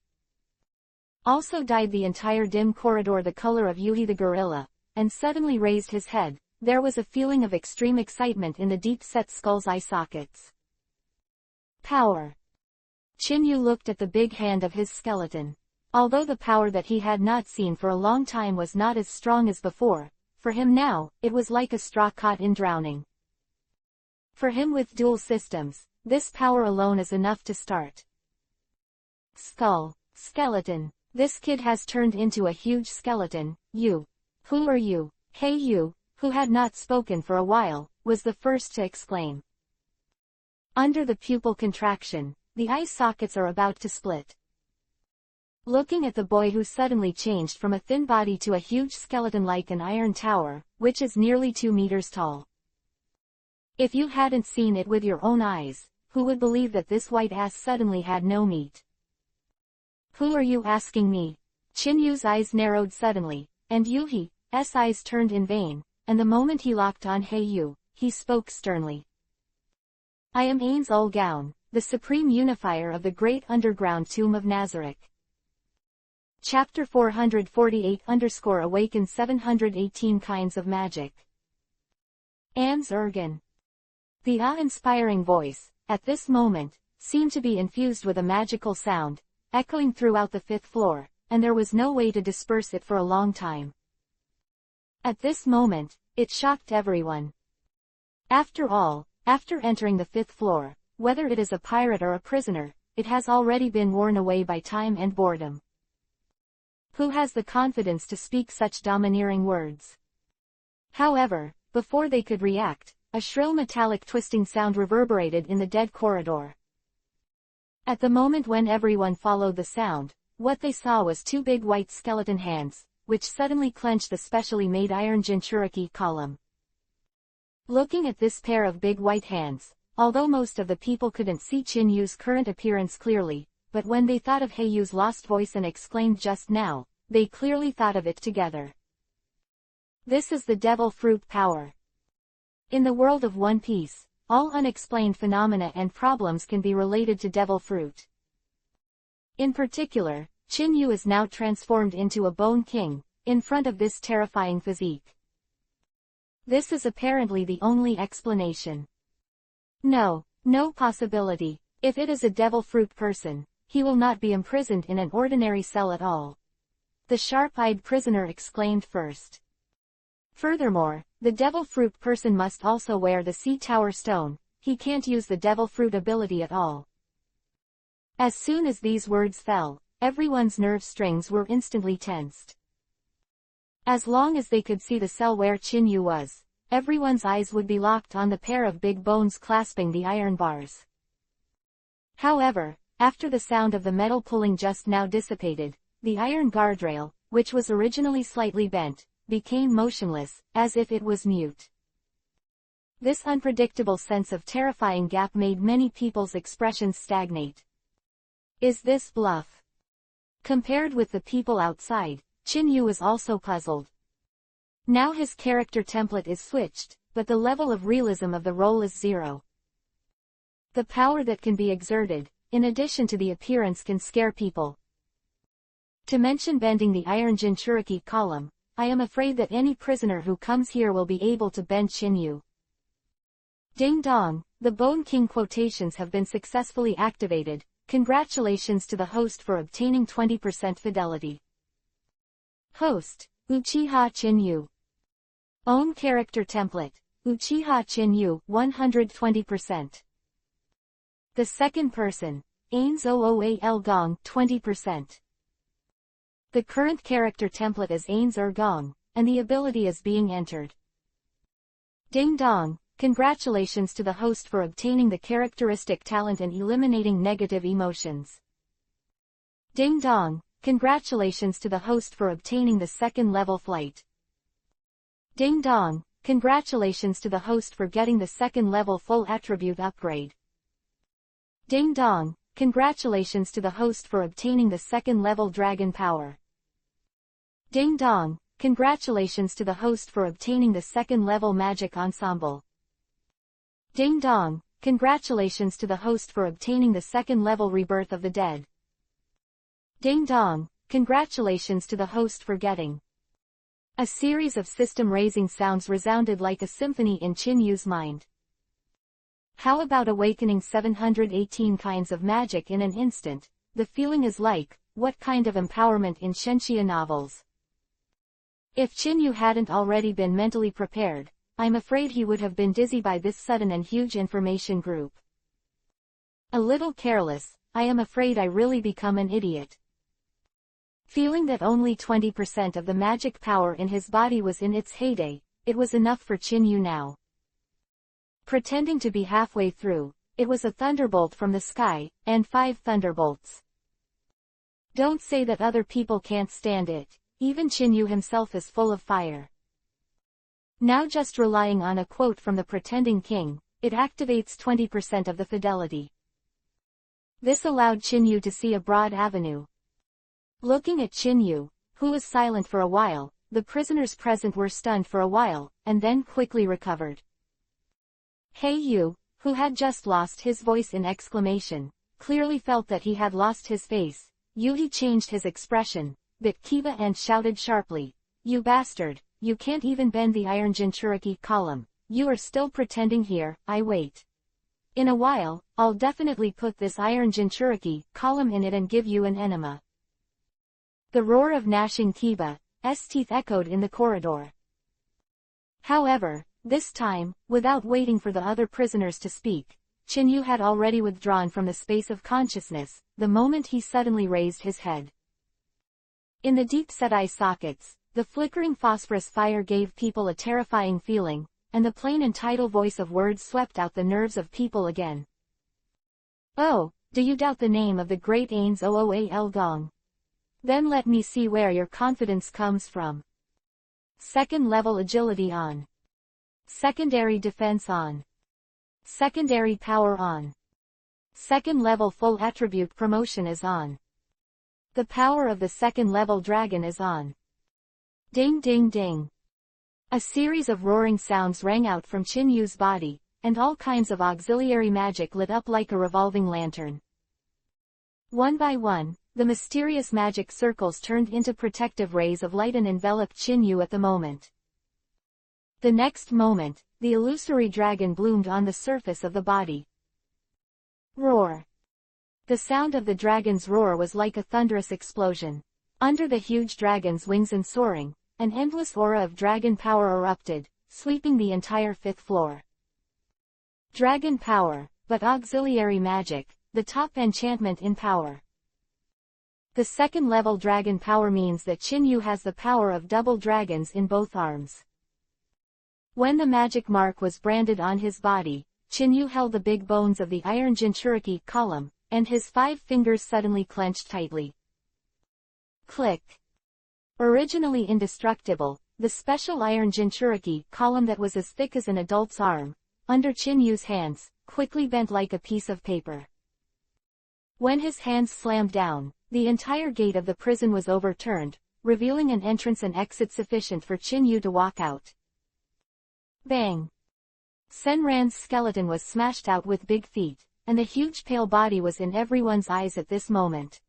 Also dyed the entire dim corridor the color of Yuhi the gorilla, and suddenly raised his head. There was a feeling of extreme excitement in the deep-set skull's eye sockets. Power. Chinyu looked at the big hand of his skeleton. Although the power that he had not seen for a long time was not as strong as before, for him now, it was like a straw caught in drowning. For him with dual systems, this power alone is enough to start. Skull. Skeleton. This kid has turned into a huge skeleton. You. Who are you? Hey you, who had not spoken for a while, was the first to exclaim. Under the pupil contraction, the eye sockets are about to split. Looking at the boy who suddenly changed from a thin body to a huge skeleton like an iron tower, which is nearly 2 meters tall. If you hadn't seen it with your own eyes, who would believe that this white ass suddenly had no meat? Who are you asking me? Chinyu's eyes narrowed suddenly, and Yuhi's eyes turned in vain, and the moment he locked on Heiyu, he spoke sternly. "I am Ains Ul-Gaon, the supreme unifier of the great underground tomb of Nazarick." Chapter 448-Awaken 718 Kinds of Magic. Ans Ergen. The awe-inspiring voice, at this moment, seemed to be infused with a magical sound, echoing throughout the 5th floor, and there was no way to disperse it for a long time. At this moment, it shocked everyone. After all, after entering the 5th floor, whether it is a pirate or a prisoner, it has already been worn away by time and boredom. Who has the confidence to speak such domineering words? However, before they could react, a shrill metallic twisting sound reverberated in the dead corridor. At the moment when everyone followed the sound, what they saw was 2 big white skeleton hands, which suddenly clenched the specially made iron jinchuriki column. Looking at this pair of big white hands, although most of the people couldn't see Chinyu's current appearance clearly, but when they thought of Heiyu's lost voice and exclaimed just now, they clearly thought of it together. This is the devil fruit power. In the world of One Piece, all unexplained phenomena and problems can be related to devil fruit. In particular, Chinyu is now transformed into a Bone King, in front of this terrifying physique. This is apparently the only explanation. No possibility. If it is a devil fruit person, he will not be imprisoned in an ordinary cell at all. The sharp-eyed prisoner exclaimed first. Furthermore, the devil fruit person must also wear the Sea Tower Stone, he can't use the devil fruit ability at all. As soon as these words fell, everyone's nerve strings were instantly tensed. As long as they could see the cell where Chinyu was, everyone's eyes would be locked on the pair of big bones clasping the iron bars. However, after the sound of the metal pulling just now dissipated, the iron guardrail, which was originally slightly bent, became motionless, as if it was mute. This unpredictable sense of terrifying gap made many people's expressions stagnate. Is this bluff? Compared with the people outside, Chin-Yu was also puzzled. Now his character template is switched, but the level of realism of the role is zero. The power that can be exerted, in addition to the appearance, can scare people. To mention bending the iron Jinchuriki column, I am afraid that any prisoner who comes here will be able to bend Chin-Yu. Ding dong, the Bone King quotations have been successfully activated. Congratulations to the host for obtaining 20% fidelity. Host, Uchiha Chin-Yu. Own character template, Uchiha Chin-Yu, 120%. The second person, Ains Ooal Gong, 20%. The current character template is Ains Gong, and the ability is being entered. Ding dong, congratulations to the host for obtaining the characteristic talent and eliminating negative emotions. Ding dong, congratulations to the host for obtaining the second level flight. Ding dong, congratulations to the host for getting the second level full attribute upgrade. Ding dong, congratulations to the host for obtaining the second level dragon power. Ding dong, congratulations to the host for obtaining the second level magic ensemble. Ding dong, congratulations to the host for obtaining the second level rebirth of the dead. Ding dong, congratulations to the host for getting. A series of system-raising sounds resounded like a symphony in Chin-Yu's mind. How about awakening 718 kinds of magic in an instant? The feeling is like, what kind of empowerment in Shenxia novels? If Chin-Yu hadn't already been mentally prepared, I'm afraid he would have been dizzy by this sudden and huge information group. A little careless, I am afraid I really become an idiot. Feeling that only 20% of the magic power in his body was in its heyday, it was enough for Chin-Yu now. Pretending to be halfway through, it was a thunderbolt from the sky, and 5 thunderbolts. Don't say that other people can't stand it, even Chin-Yu himself is full of fire. Now just relying on a quote from the pretending king, it activates 20% of the fidelity. This allowed Chin-Yu to see a broad avenue. Looking at Chin-Yu, who was silent for a while, the prisoners present were stunned for a while, and then quickly recovered. Hey Yu, who had just lost his voice in exclamation, clearly felt that he had lost his face. Yuhi changed his expression, bit Kiba and shouted sharply, "You bastard, you can't even bend the iron Jinchuriki column, you are still pretending here, I wait. In a while, I'll definitely put this iron Jinchuriki column in it and give you an enema." The roar of gnashing Kiba's teeth echoed in the corridor. However, this time, without waiting for the other prisoners to speak, Chin-Yu had already withdrawn from the space of consciousness, the moment he suddenly raised his head. In the deep-set eye sockets, the flickering phosphorus fire gave people a terrifying feeling, and the plain and tidal voice of words swept out the nerves of people again. "Oh, do you doubt the name of the great Ains Ooal Gong? Then let me see where your confidence comes from. Second level agility on. Secondary defense on. Secondary power on. Second level full attribute promotion is on. The power of the second level dragon is on. Ding ding ding." A series of roaring sounds rang out from Chin-Yu's body, and all kinds of auxiliary magic lit up like a revolving lantern. One by one, the mysterious magic circles turned into protective rays of light and enveloped Chin-Yu at the moment. The next moment, the illusory dragon bloomed on the surface of the body. Roar. The sound of the dragon's roar was like a thunderous explosion. Under the huge dragon's wings and soaring, an endless aura of dragon power erupted, sweeping the entire 5th floor. Dragon power, but auxiliary magic, the top enchantment in power. The second level dragon power means that Chin-Yu has the power of double dragons in both arms. When the magic mark was branded on his body, Chin-Yu held the big bones of the iron Jinchuriki column, and his 5 fingers suddenly clenched tightly. Click. Originally indestructible, the special iron jinchuriki column that was as thick as an adult's arm, under Chin-Yu's hands, quickly bent like a piece of paper. When his hands slammed down, the entire gate of the prison was overturned, revealing an entrance and exit sufficient for Chin-Yu to walk out. Bang! Senran's skeleton was smashed out with big feet, and the huge pale body was in everyone's eyes at this moment.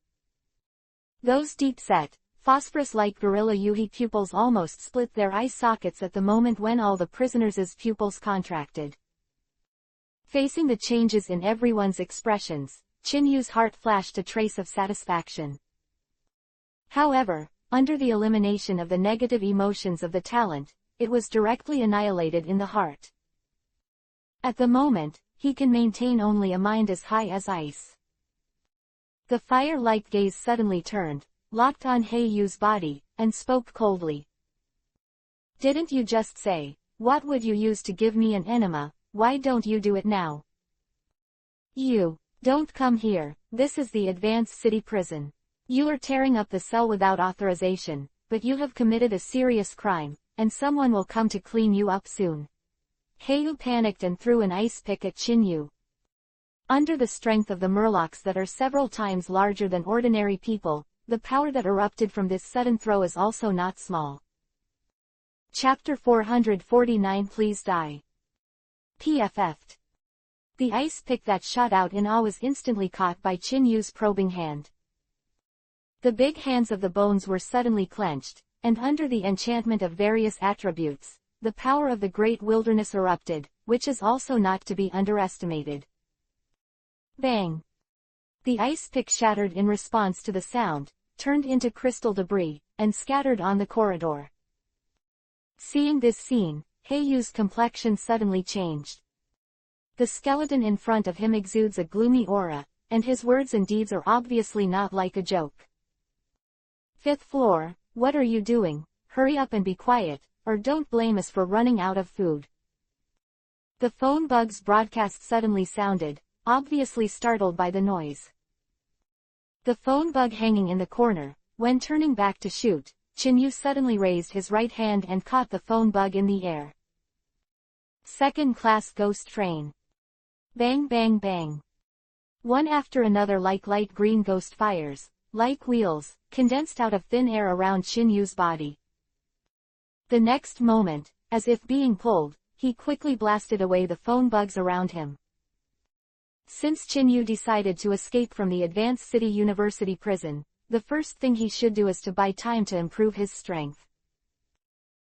Those deep-set, phosphorus-like gorilla Yuhi pupils almost split their eye sockets at the moment when all the prisoners' pupils contracted. Facing the changes in everyone's expressions, Chin-Yu's heart flashed a trace of satisfaction. However, under the elimination of the negative emotions of the talent, it was directly annihilated in the heart. At the moment, he can maintain only a mind as high as ice. The fire-like gaze suddenly turned, locked on Heiyu's body, and spoke coldly. "Didn't you just say, what would you use to give me an enema? Why don't you do it now?" "You, don't come here, this is the advanced city prison. You are tearing up the cell without authorization, but you have committed a serious crime, and someone will come to clean you up soon." Heiyu panicked and threw an ice pick at Chin-Yu. Under the strength of the murlocs that are several times larger than ordinary people, the power that erupted from this sudden throw is also not small. Chapter 449 Please Die. PFF'd. The ice pick that shot out in awe was instantly caught by Chin-Yu's probing hand. The big hands of the bones were suddenly clenched, and under the enchantment of various attributes, the power of the great wilderness erupted, which is also not to be underestimated. Bang! The ice pick shattered in response to the sound, turned into crystal debris, and scattered on the corridor. Seeing this scene, Heiyu's complexion suddenly changed. The skeleton in front of him exudes a gloomy aura, and his words and deeds are obviously not like a joke. "Fifth floor, what are you doing? Hurry up and be quiet, or don't blame us for running out of food." The phone bug's broadcast suddenly sounded, obviously startled by the noise. The phone bug hanging in the corner, when turning back to shoot, Chin-Yu suddenly raised his right hand and caught the phone bug in the air. Second-class ghost train. Bang bang bang. One after another like light green ghost fires, like wheels, condensed out of thin air around Chin-Yu's body. The next moment, as if being pulled, he quickly blasted away the phone bugs around him. Since Chin-Yu decided to escape from the Advanced City University prison, the first thing he should do is to buy time to improve his strength.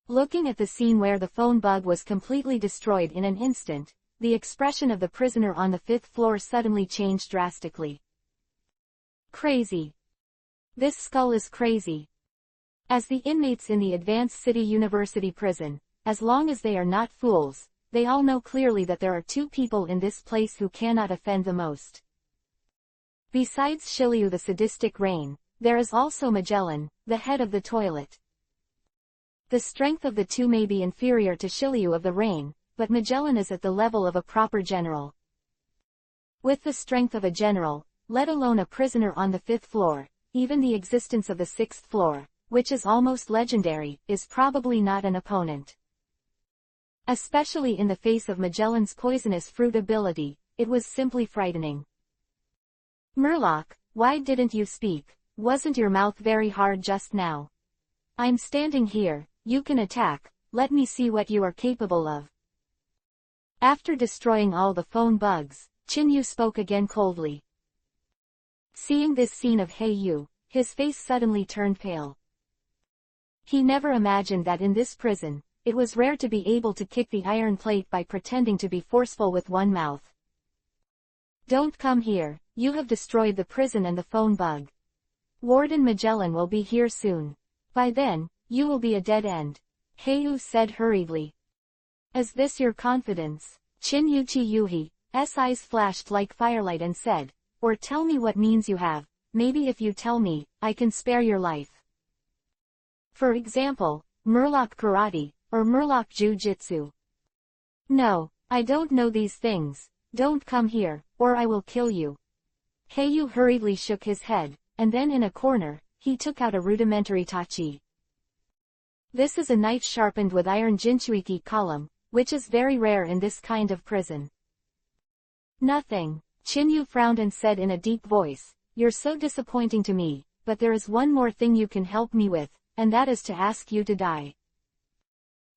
Looking at the scene where the phone bug was completely destroyed in an instant, the expression of the prisoner on the 5th floor suddenly changed drastically. Crazy. This skull is crazy. As the inmates in the Advanced City University prison, as long as they are not fools, they all know clearly that there are two people in this place who cannot offend the most. Besides Shiryu the sadistic Rain, there is also Magellan, the head of the toilet. The strength of the two may be inferior to Shiryu of the Rain, but Magellan is at the level of a proper general. With the strength of a general, let alone a prisoner on the 5th floor, even the existence of the 6th floor, which is almost legendary, is probably not an opponent. Especially in the face of Magellan's poisonous fruit ability, it was simply frightening. "Murloc, why didn't you speak? Wasn't your mouth very hard just now? I'm standing here, you can attack, let me see what you are capable of." After destroying all the phone bugs, Chin-Yu spoke again coldly. Seeing this scene of Heiyu, his face suddenly turned pale. He never imagined that in this prison, it was rare to be able to kick the iron plate by pretending to be forceful with one mouth. "Don't come here, you have destroyed the prison and the phone bug. Warden Magellan will be here soon. By then, you will be a dead end," Heiyu said hurriedly. "Is this your confidence?" Chin-Yu Chiyuhi's eyes flashed like firelight and said, "Or tell me what means you have, maybe if you tell me, I can spare your life. For example, Murloc Karate, or Murloc Jiu-Jitsu." "No, I don't know these things, don't come here, or I will kill you." Heiyu hurriedly shook his head, and then in a corner, he took out a rudimentary tachi. This is a knife sharpened with iron jinchuiki column, which is very rare in this kind of prison. Nothing. Chinyu frowned and said in a deep voice, "You're so disappointing to me, but there is one more thing you can help me with, and that is to ask you to die."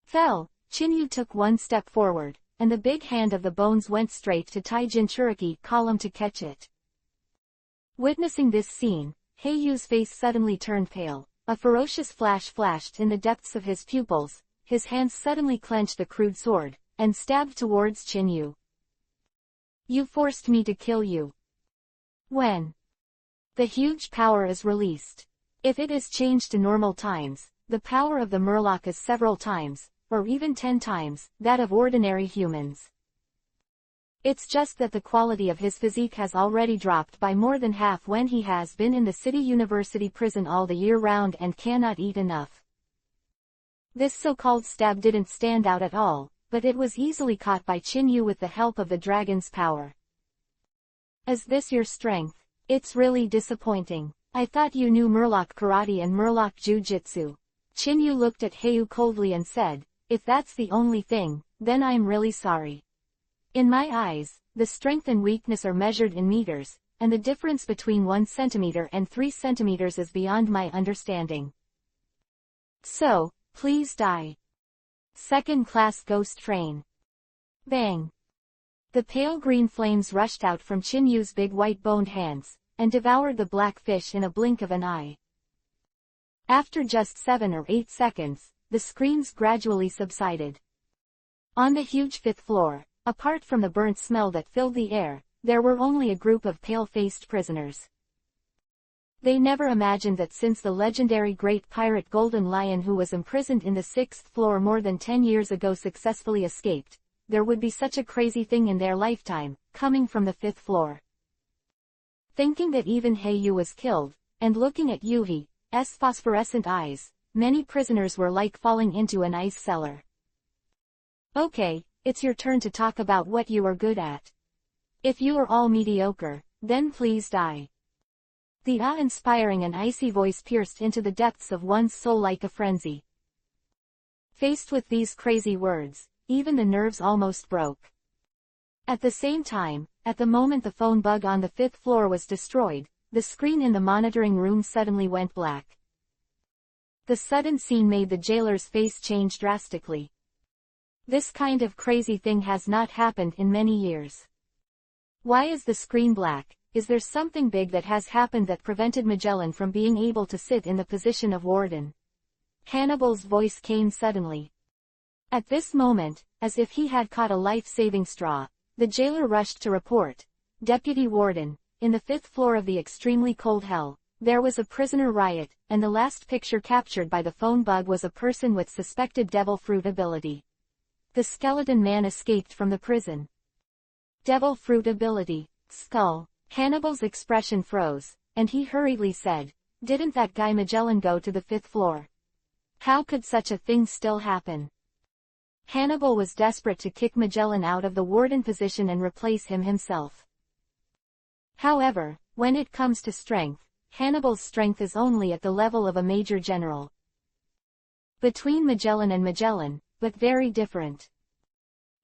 Fell. Chinyu took one step forward, and the big hand of the bones went straight to Tai Jinchuriki column to catch it. Witnessing this scene, Heiyu's face suddenly turned pale. A ferocious flash flashed in the depths of his pupils, his hands suddenly clenched the crude sword, and stabbed towards Chinyu. "You forced me to kill you." When the huge power is released, if it is changed to normal times, the power of the Murloc is several times, or even 10 times, that of ordinary humans. It's just that the quality of his physique has already dropped by more than half when he has been in the city university prison all the year round and cannot eat enough. This so-called stab didn't stand out at all, but it was easily caught by Chinyu with the help of the dragon's power. "Is this your strength? It's really disappointing. I thought you knew Murloc karate and Murloc jujitsu." Chinyu looked at Heiyu coldly and said, "If that's the only thing, then I'm really sorry. In my eyes, the strength and weakness are measured in meters, and the difference between 1 centimeter and 3 centimeters is beyond my understanding. So, please die." Second-class ghost train. Bang! The pale green flames rushed out from Chinyu's big white-boned hands, and devoured the black fish in a blink of an eye. After just 7 or 8 seconds, the screams gradually subsided. On the huge 5th floor, apart from the burnt smell that filled the air, there were only a group of pale-faced prisoners. They never imagined that since the legendary great pirate Golden Lion who was imprisoned in the 6th floor more than 10 years ago successfully escaped, there would be such a crazy thing in their lifetime, coming from the 5th floor. Thinking that even Heiyu was killed, and looking at Yuhi's phosphorescent eyes, many prisoners were like falling into an ice cellar. "Okay, it's your turn to talk about what you are good at. If you are all mediocre, then please die." The awe-inspiring and icy voice pierced into the depths of one's soul like a frenzy. Faced with these crazy words, even the nerves almost broke. At the same time, at the moment the phone bug on the 5th floor was destroyed, the screen in the monitoring room suddenly went black. The sudden scene made the jailer's face change drastically. This kind of crazy thing has not happened in many years. Why is the screen black? Is there something big that has happened that prevented Magellan from being able to sit in the position of warden? Hannibal's voice came suddenly. At this moment, as if he had caught a life-saving straw, the jailer rushed to report, "Deputy Warden, in the 5th floor of the extremely cold hell, there was a prisoner riot, and the last picture captured by the phone bug was a person with suspected devil fruit ability. The skeleton man escaped from the prison." Devil fruit ability. Skull. Hannibal's expression froze, and he hurriedly said, "Didn't that guy Magellan go to the 5th floor? How could such a thing still happen?" Hannibal was desperate to kick Magellan out of the warden position and replace him himself. However, when it comes to strength, Hannibal's strength is only at the level of a major general. Between Magellan and Magellan, but very different.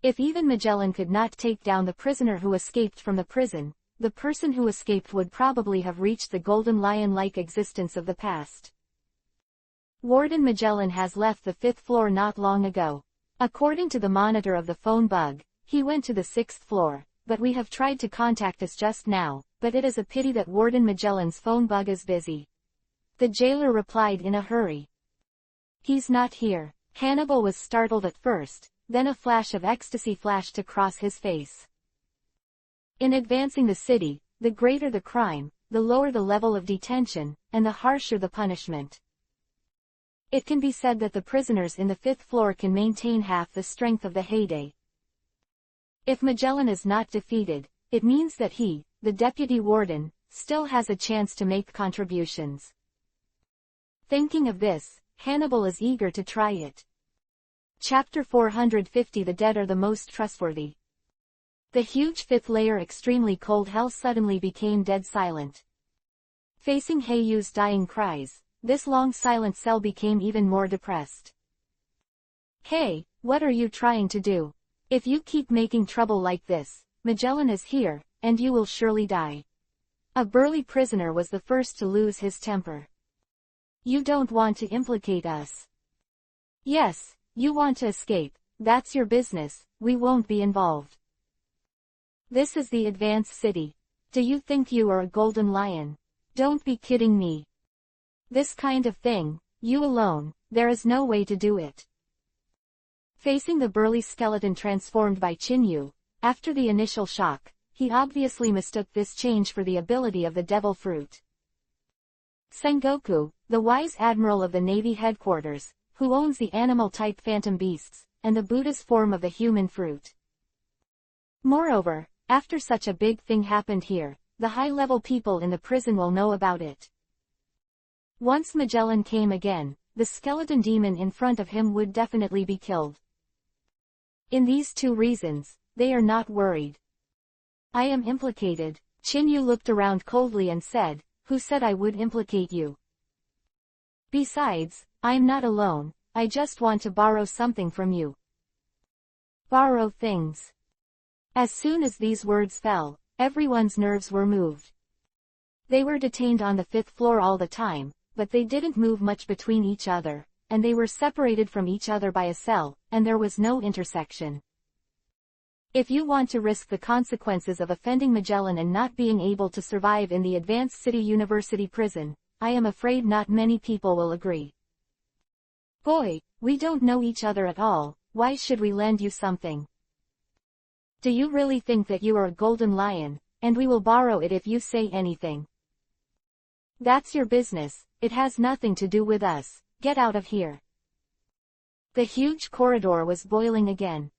If even Magellan could not take down the prisoner who escaped from the prison, the person who escaped would probably have reached the Golden Lion-like existence of the past. Warden Magellan has left the 5th floor not long ago. According to the monitor of the phone bug, he went to the 6th floor, but we have tried to contact us just now, but it is a pity that Warden Magellan's phone bug is busy. The jailer replied in a hurry. "He's not here." Hannibal was startled at first, then a flash of ecstasy flashed across his face. In advancing the city, the greater the crime, the lower the level of detention, and the harsher the punishment. It can be said that the prisoners in the 5th floor can maintain half the strength of the heyday. If Magellan is not defeated, it means that he, the deputy warden, still has a chance to make contributions. Thinking of this, Hannibal is eager to try it. Chapter 450 The Dead Are the Most Trustworthy. The huge 5th layer extremely cold hell suddenly became dead silent. Facing Heiyu's dying cries, this long silent cell became even more depressed. Hey, what are you trying to do? If you keep making trouble like this, Magellan is here, and you will surely die. A burly prisoner was the first to lose his temper. You don't want to implicate us. Yes, you want to escape, that's your business, we won't be involved. This is the advanced city. Do you think you are a golden lion? Don't be kidding me. This kind of thing, you alone, there is no way to do it. Facing the burly skeleton transformed by Chinyu, after the initial shock, he obviously mistook this change for the ability of the devil fruit. Sengoku, the wise admiral of the Navy headquarters, who owns the animal-type phantom beasts, and the Buddha's form of the human fruit. Moreover, after such a big thing happened here, the high-level people in the prison will know about it. Once Magellan came again, the skeleton demon in front of him would definitely be killed. In these two reasons, they are not worried. I am implicated, Chinyu looked around coldly and said, who said I would implicate you? Besides, I'm not alone, I just want to borrow something from you. Borrow things. As soon as these words fell, everyone's nerves were moved. They were detained on the 5th floor all the time, but they didn't move much between each other, and they were separated from each other by a cell, and there was no intersection. If you want to risk the consequences of offending Magellan and not being able to survive in the Advanced City University prison, I am afraid not many people will agree. Boy, we don't know each other at all, why should we lend you something? Do you really think that you are a golden lion, and we will borrow it if you say anything? That's your business, it has nothing to do with us, get out of here. The huge corridor was boiling again.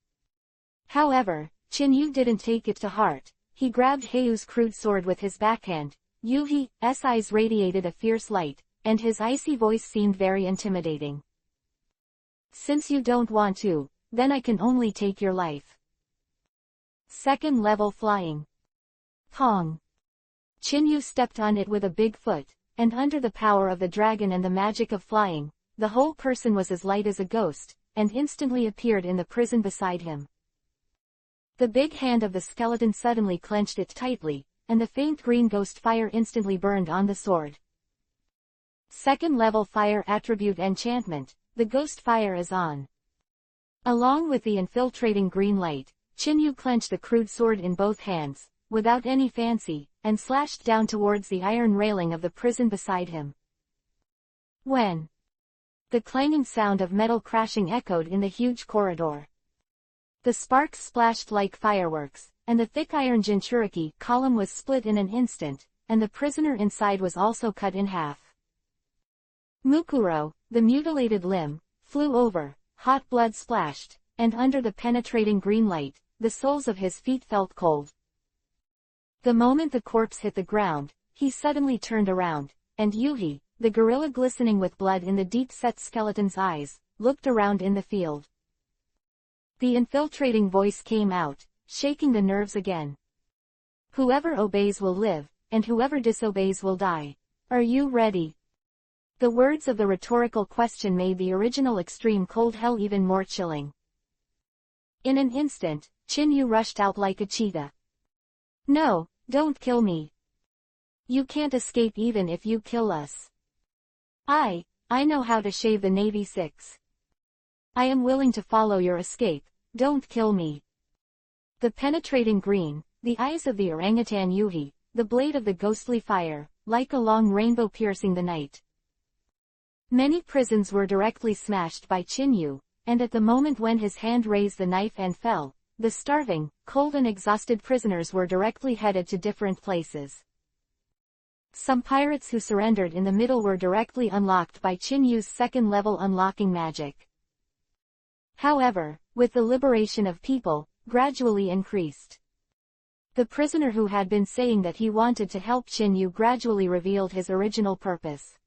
However, Chinyu didn't take it to heart. He grabbed Heiu's crude sword with his backhand. Yuhi's eyes radiated a fierce light, and his icy voice seemed very intimidating. Since you don't want to, then I can only take your life. Second level flying. Pong. Chinyu stepped on it with a big foot, and under the power of the dragon and the magic of flying, the whole person was as light as a ghost, and instantly appeared in the prison beside him. The big hand of the skeleton suddenly clenched it tightly, and the faint green ghost fire instantly burned on the sword. Second level fire attribute enchantment, the ghost fire is on. Along with the infiltrating green light, Chinyu clenched the crude sword in both hands, without any fancy, and slashed down towards the iron railing of the prison beside him. When the clanging sound of metal crashing echoed in the huge corridor. The sparks splashed like fireworks, and the thick iron Jinchuriki column was split in an instant, and the prisoner inside was also cut in half. Mukuro, the mutilated limb, flew over, hot blood splashed, and under the penetrating green light, the soles of his feet felt cold. The moment the corpse hit the ground, he suddenly turned around, and Yuhi, the gorilla glistening with blood in the deep-set skeleton's eyes, looked around in the field. The infiltrating voice came out, shaking the nerves again. Whoever obeys will live, and whoever disobeys will die. Are you ready? The words of the rhetorical question made the original extreme cold hell even more chilling. In an instant, Chinyu rushed out like a cheetah. No, don't kill me. You can't escape even if you kill us. I know how to shave the Navy 6. I am willing to follow your escape, don't kill me. The penetrating green, the eyes of the orangutan Yuhi, the blade of the ghostly fire, like a long rainbow piercing the night. Many prisons were directly smashed by Chinyu, and at the moment when his hand raised the knife and fell, the starving, cold and exhausted prisoners were directly headed to different places. Some pirates who surrendered in the middle were directly unlocked by Chinyu's second-level unlocking magic. However, with the liberation of people, gradually increased. The prisoner who had been saying that he wanted to help Chinyu gradually revealed his original purpose.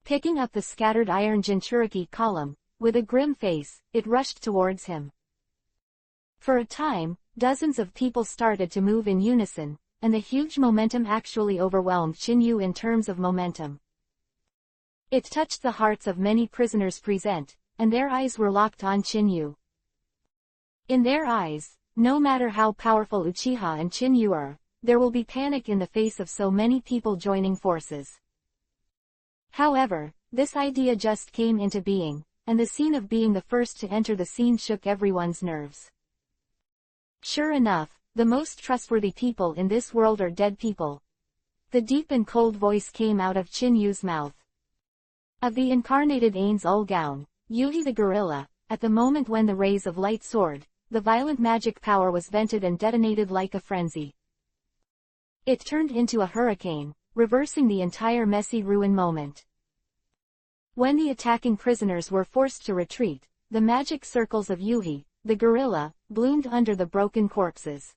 Picking up the scattered iron Jinchuriki column, with a grim face, it rushed towards him. For a time, dozens of people started to move in unison, and the huge momentum actually overwhelmed Chinyu in terms of momentum. It touched the hearts of many prisoners present, and their eyes were locked on Chinyu. In their eyes, no matter how powerful Uchiha and Chinyu are, there will be panic in the face of so many people joining forces. However, this idea just came into being, and the scene of being the first to enter the scene shook everyone's nerves. Sure enough, the most trustworthy people in this world are dead people. The deep and cold voice came out of Chinyu's mouth. Of the incarnated Ain's Ulgaon, Yuhi the gorilla, at the moment when the rays of light soared, the violent magic power was vented and detonated like a frenzy. It turned into a hurricane, reversing the entire messy ruin moment. When the attacking prisoners were forced to retreat, the magic circles of Yuhi, the gorilla, bloomed under the broken corpses.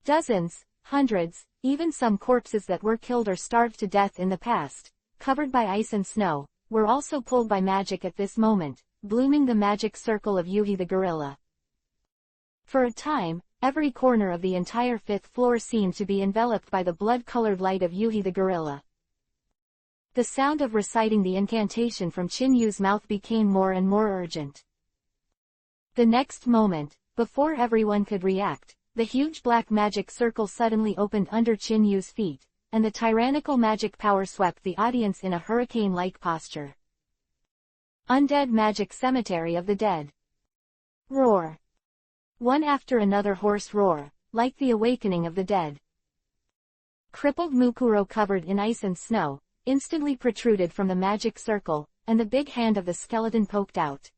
Dozens, hundreds, even some corpses that were killed or starved to death in the past, covered by ice and snow, were also pulled by magic at this moment, blooming the magic circle of Yuhi the gorilla. For a time, every corner of the entire fifth floor seemed to be enveloped by the blood-colored light of Yuhi the gorilla. The sound of reciting the incantation from Chinyu's mouth became more and more urgent. The next moment, before everyone could react, the huge black magic circle suddenly opened under Chinyu's feet, and the tyrannical magic power swept the audience in a hurricane-like posture. Undead Magic Cemetery of the Dead. Roar. One after another hoarse roar, like the awakening of the dead. Crippled Mukuro covered in ice and snow, instantly protruded from the magic circle, and the big hand of the skeleton poked out.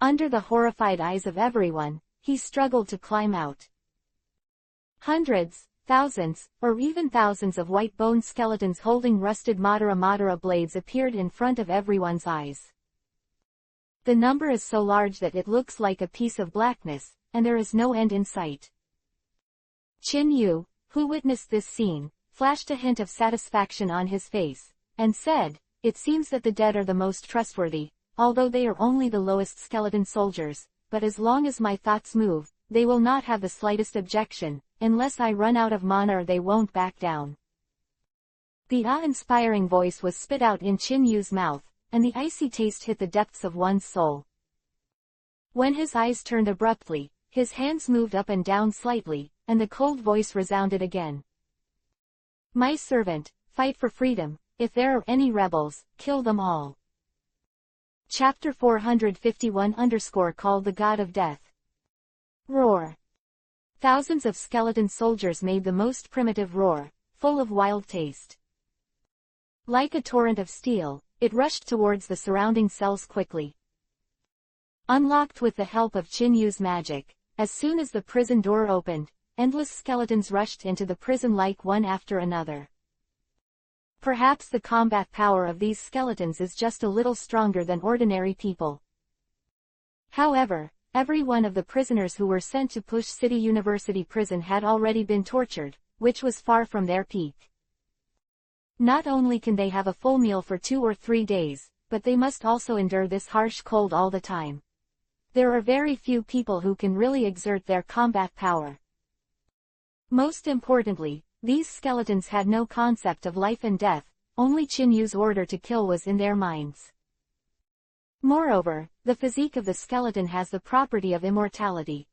Under the horrified eyes of everyone, he struggled to climb out. Hundreds, thousands, or even thousands of white-boned skeletons holding rusted Madara blades appeared in front of everyone's eyes. The number is so large that it looks like a piece of blackness, and there is no end in sight. Chinyu, who witnessed this scene, flashed a hint of satisfaction on his face, and said, "It seems that the dead are the most trustworthy, although they are only the lowest skeleton soldiers, but as long as my thoughts move, they will not have the slightest objection, unless I run out of mana or they won't back down." The awe-inspiring voice was spit out in Chinyu's mouth, and the icy taste hit the depths of one's soul. When his eyes turned abruptly, his hands moved up and down slightly, and the cold voice resounded again. "My servant, fight for freedom. If there are any rebels, kill them all." Chapter 451 called the God of Death. Roar. Thousands of skeleton soldiers made the most primitive roar, full of wild taste. Like a torrent of steel, it rushed towards the surrounding cells quickly. Unlocked with the help of Chinyu's magic, as soon as the prison door opened, endless skeletons rushed into the prison like one after another. Perhaps the combat power of these skeletons is just a little stronger than ordinary people. However, every one of the prisoners who were sent to Push City University Prison had already been tortured, which was far from their peak. Not only can they have a full meal for 2 or 3 days, but they must also endure this harsh cold all the time. There are very few people who can really exert their combat power. Most importantly, these skeletons had no concept of life and death, only Chinyu's order to kill was in their minds. Moreover, the physique of the skeleton has the property of immortality.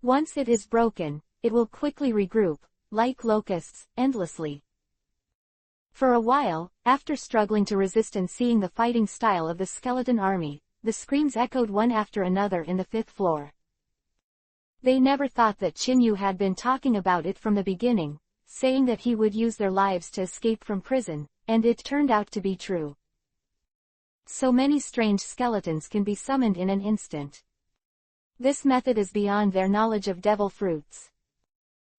Once it is broken, it will quickly regroup, like locusts, endlessly. For a while, after struggling to resist and seeing the fighting style of the skeleton army, the screams echoed one after another in the 5th floor. They never thought that Chinyu had been talking about it from the beginning, saying that he would use their lives to escape from prison, and it turned out to be true. So many strange skeletons can be summoned in an instant. This method is beyond their knowledge of devil fruits.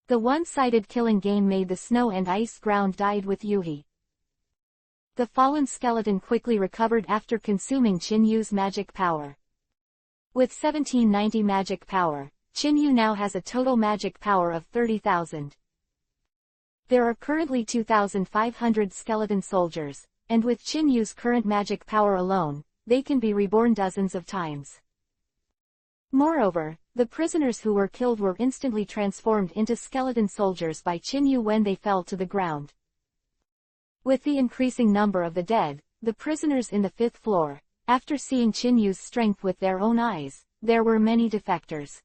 The one-sided killing game made the snow and ice ground dyed with Yuhi. The fallen skeleton quickly recovered after consuming Chinyu's magic power. With 1790 magic power, Chinyu now has a total magic power of 30,000. There are currently 2,500 skeleton soldiers, and with Chinyu's current magic power alone, they can be reborn dozens of times. Moreover, the prisoners who were killed were instantly transformed into skeleton soldiers by Chinyu when they fell to the ground. With the increasing number of the dead, the prisoners in the 5th floor, after seeing Qin Yu's strength with their own eyes, there were many defectors.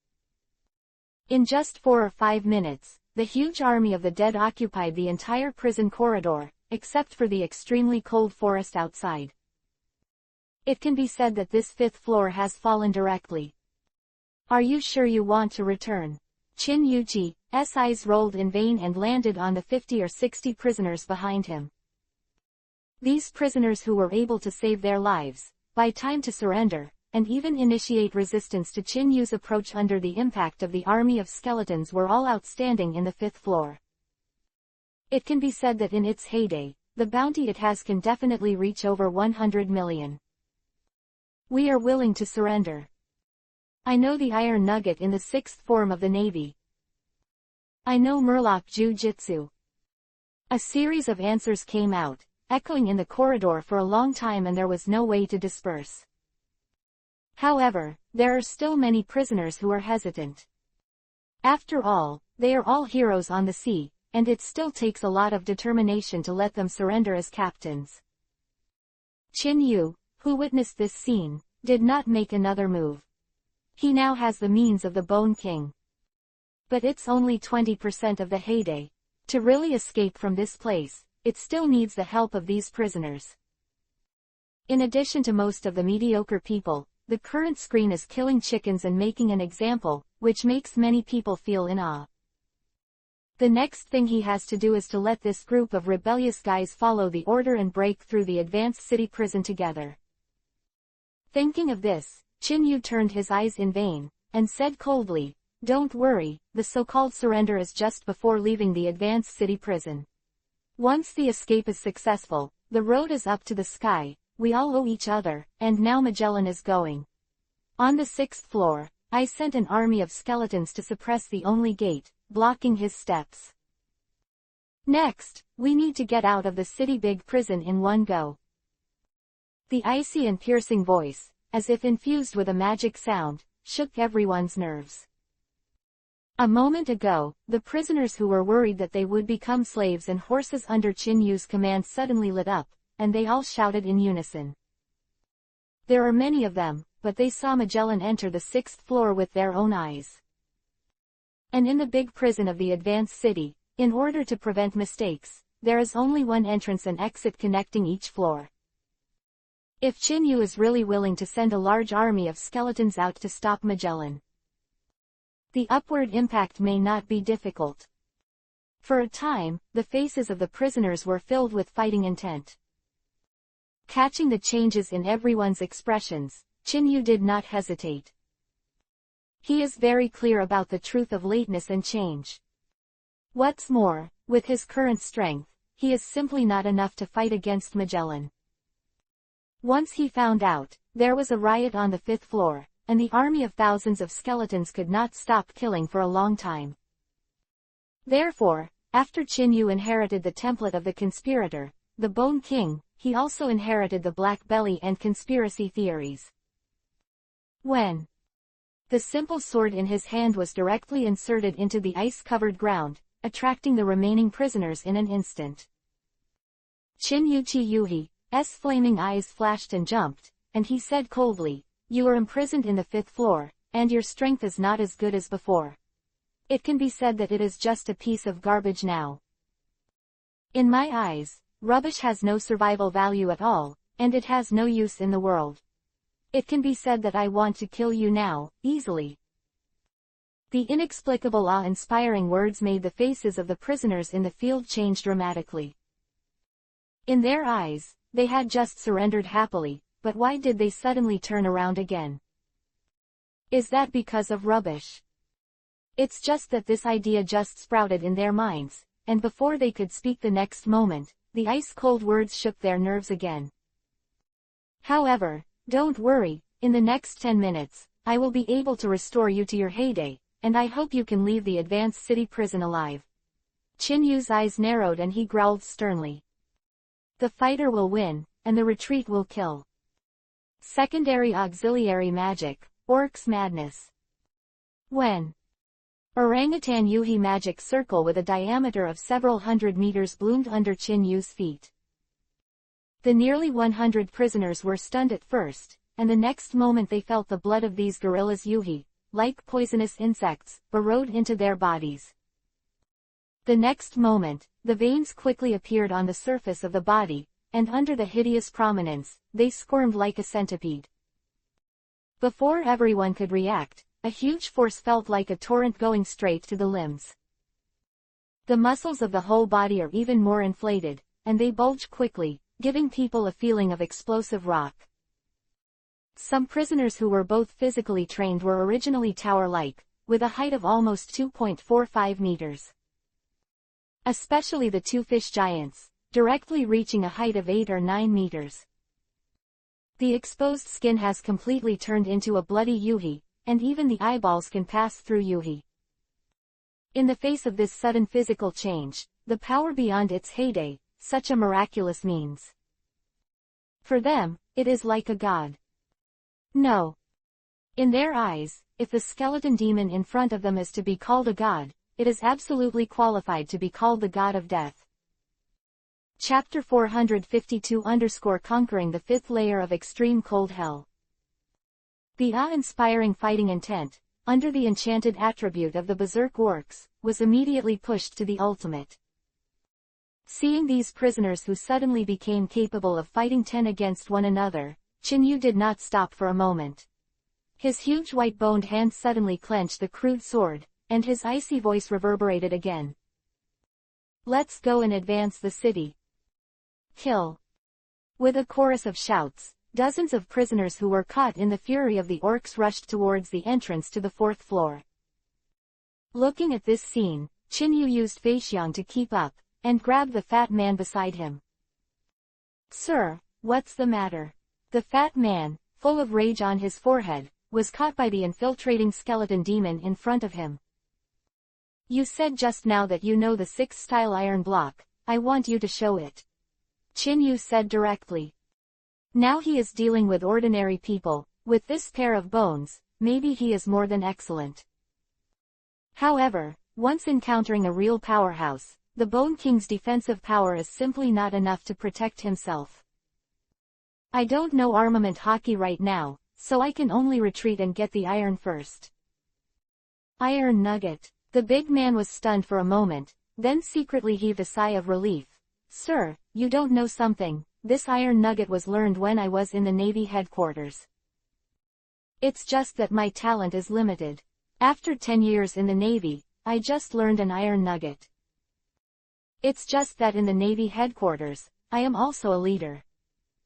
In just 4 or 5 minutes, the huge army of the dead occupied the entire prison corridor, except for the extremely cold forest outside. It can be said that this 5th floor has fallen directly. Are you sure you want to return? Qin Yuji's eyes rolled in vain and landed on the 50 or 60 prisoners behind him. These prisoners who were able to save their lives, buy time to surrender, and even initiate resistance to Qin Yu's approach under the impact of the army of skeletons were all outstanding in the 5th floor. It can be said that in its heyday, the bounty it has can definitely reach over 100 million. We are willing to surrender. I know the iron nugget in the 6th form of the Navy. I know Murloc Jiu-Jitsu. A series of answers came out, echoing in the corridor for a long time, and there was no way to disperse. However, there are still many prisoners who are hesitant. After all, they are all heroes on the sea, and it still takes a lot of determination to let them surrender as captains. Qin Yu, who witnessed this scene, did not make another move. He now has the means of the Bone King. But it's only 20% of the heyday. To really escape from this place, it still needs the help of these prisoners. In addition to most of the mediocre people, the current screen is killing chickens and making an example, which makes many people feel in awe. The next thing he has to do is to let this group of rebellious guys follow the order and break through the advanced city prison together. Thinking of this, Qin Yu turned his eyes in vain, and said coldly, "Don't worry, the so-called surrender is just before leaving the advanced city prison. Once the escape is successful, the road is up to the sky, we all owe each other, and now Magellan is going. On the 6th floor, I sent an army of skeletons to suppress the only gate, blocking his steps. Next, we need to get out of the city big prison in one go." The icy and piercing voice, as if infused with a magic sound, shook everyone's nerves. A moment ago, the prisoners who were worried that they would become slaves and horses under Qin Yu's command suddenly lit up, and they all shouted in unison. There are many of them, but they saw Magellan enter the 6th floor with their own eyes. And in the big prison of the advanced city, in order to prevent mistakes, there is only one entrance and exit connecting each floor. If Qin Yu is really willing to send a large army of skeletons out to stop Magellan, the upward impact may not be difficult. For a time, the faces of the prisoners were filled with fighting intent. Catching the changes in everyone's expressions, Qin Yu did not hesitate. He is very clear about the truth of lateness and change. What's more, with his current strength, he is simply not enough to fight against Magellan. Once he found out, there was a riot on the 5th floor, and the army of thousands of skeletons could not stop killing for a long time. Therefore, after Qin Yu inherited the template of the conspirator, the Bone King, he also inherited the black belly and conspiracy theories. When the simple sword in his hand was directly inserted into the ice-covered ground, attracting the remaining prisoners in an instant. Qin Yuji's flaming eyes flashed and jumped, and he said coldly, "You are imprisoned in the 5th floor, and your strength is not as good as before. It can be said that it is just a piece of garbage now. In my eyes, rubbish has no survival value at all, and it has no use in the world. It can be said that I want to kill you now, easily." The inexplicable awe-inspiring words made the faces of the prisoners in the field change dramatically. In their eyes, they had just surrendered happily, but why did they suddenly turn around again? Is that because of rubbish? It's just that this idea just sprouted in their minds, and before they could speak the next moment, the ice-cold words shook their nerves again. However, don't worry, in the next 10 minutes, I will be able to restore you to your heyday, and I hope you can leave the advanced city prison alive. Qin Yu's eyes narrowed and he growled sternly. The fighter will win, and the retreat will kill. Secondary auxiliary magic, Orc's madness. When Orangutan Yuhi magic circle with a diameter of several hundred meters bloomed under Qin Yu's feet. The nearly 100 prisoners were stunned at first, and the next moment they felt the blood of these gorillas yuhi, like poisonous insects, burrowed into their bodies. The next moment, the veins quickly appeared on the surface of the body, and under the hideous prominence, they squirmed like a centipede. Before everyone could react, a huge force felt like a torrent going straight to the limbs. The muscles of the whole body are even more inflated, and they bulge quickly, giving people a feeling of explosive rock. Some prisoners who were both physically trained were originally tower-like, with a height of almost 2.45 meters. Especially the two fish giants, directly reaching a height of 8 or 9 meters. The exposed skin has completely turned into a bloody yuhi, and even the eyeballs can pass through yuhi. In the face of this sudden physical change, the power beyond its heyday, such a miraculous means. For them, it is like a god. No. In their eyes, if the skeleton demon in front of them is to be called a god, it is absolutely qualified to be called the god of death. Chapter 452 Conquering the fifth layer of extreme cold hell. The awe-inspiring fighting intent, under the enchanted attribute of the berserk orcs, was immediately pushed to the ultimate. Seeing these prisoners who suddenly became capable of fighting 10 against one another, Chinyu did not stop for a moment. His huge white-boned hand suddenly clenched the crude sword, and his icy voice reverberated again. Let's go and advance the city. Kill. With a chorus of shouts, dozens of prisoners who were caught in the fury of the orcs rushed towards the entrance to the fourth floor. Looking at this scene, Chinyu used Feixiang to keep up, and grabbed the fat man beside him. Sir, what's the matter? The fat man, full of rage on his forehead, was caught by the infiltrating skeleton demon in front of him. You said just now that you know the 6th-style iron block, I want you to show it. Chinyu said directly. Now he is dealing with ordinary people, with this pair of bones, maybe he is more than excellent. However, once encountering a real powerhouse, the Bone King's defensive power is simply not enough to protect himself. I don't know armament hockey right now, so I can only retreat and get the iron first. Iron nugget. The big man was stunned for a moment, then secretly heaved a sigh of relief. Sir, you don't know something, this iron nugget was learned when I was in the Navy headquarters. It's just that my talent is limited. After 10 years in the Navy, I just learned an iron nugget. It's just that in the Navy headquarters, I am also a leader.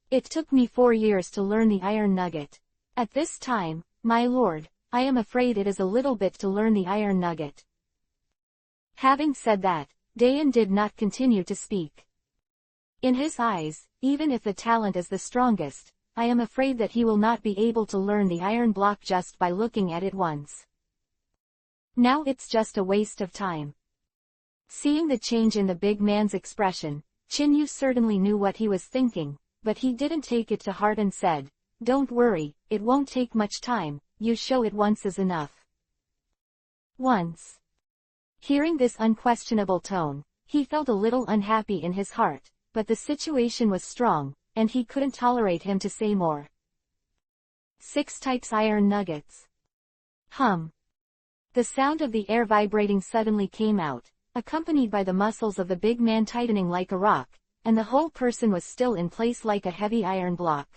It took me 4 years to learn the iron nugget. At this time, my lord, I am afraid it is a little bit to learn the iron nugget. Having said that, Dayan did not continue to speak. In his eyes, even if the talent is the strongest, I am afraid that he will not be able to learn the iron block just by looking at it once. Now it's just a waste of time. Seeing the change in the big man's expression, Chinyu certainly knew what he was thinking, but he didn't take it to heart and said, Don't worry, it won't take much time, you show it once is enough. Once. Hearing this unquestionable tone, he felt a little unhappy in his heart, but the situation was strong, and he couldn't tolerate him to say more. 6 types iron nuggets. Hum. The sound of the air vibrating suddenly came out, accompanied by the muscles of the big man tightening like a rock, and the whole person was still in place like a heavy iron block.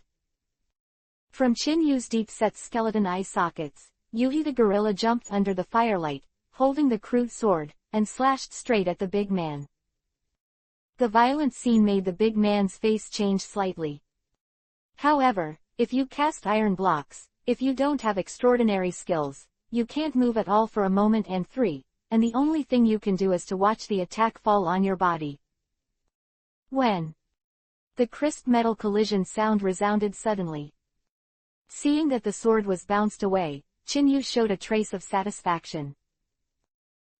From Chinyu's deep-set skeleton eye sockets, Yuhi the gorilla jumped under the firelight, holding the crude sword, and slashed straight at the big man. The violent scene made the big man's face change slightly. However, if you cast iron blocks, if you don't have extraordinary skills, you can't move at all for a moment and 3, and the only thing you can do is to watch the attack fall on your body. When the crisp metal collision sound resounded suddenly. Seeing that the sword was bounced away, Chinyu showed a trace of satisfaction.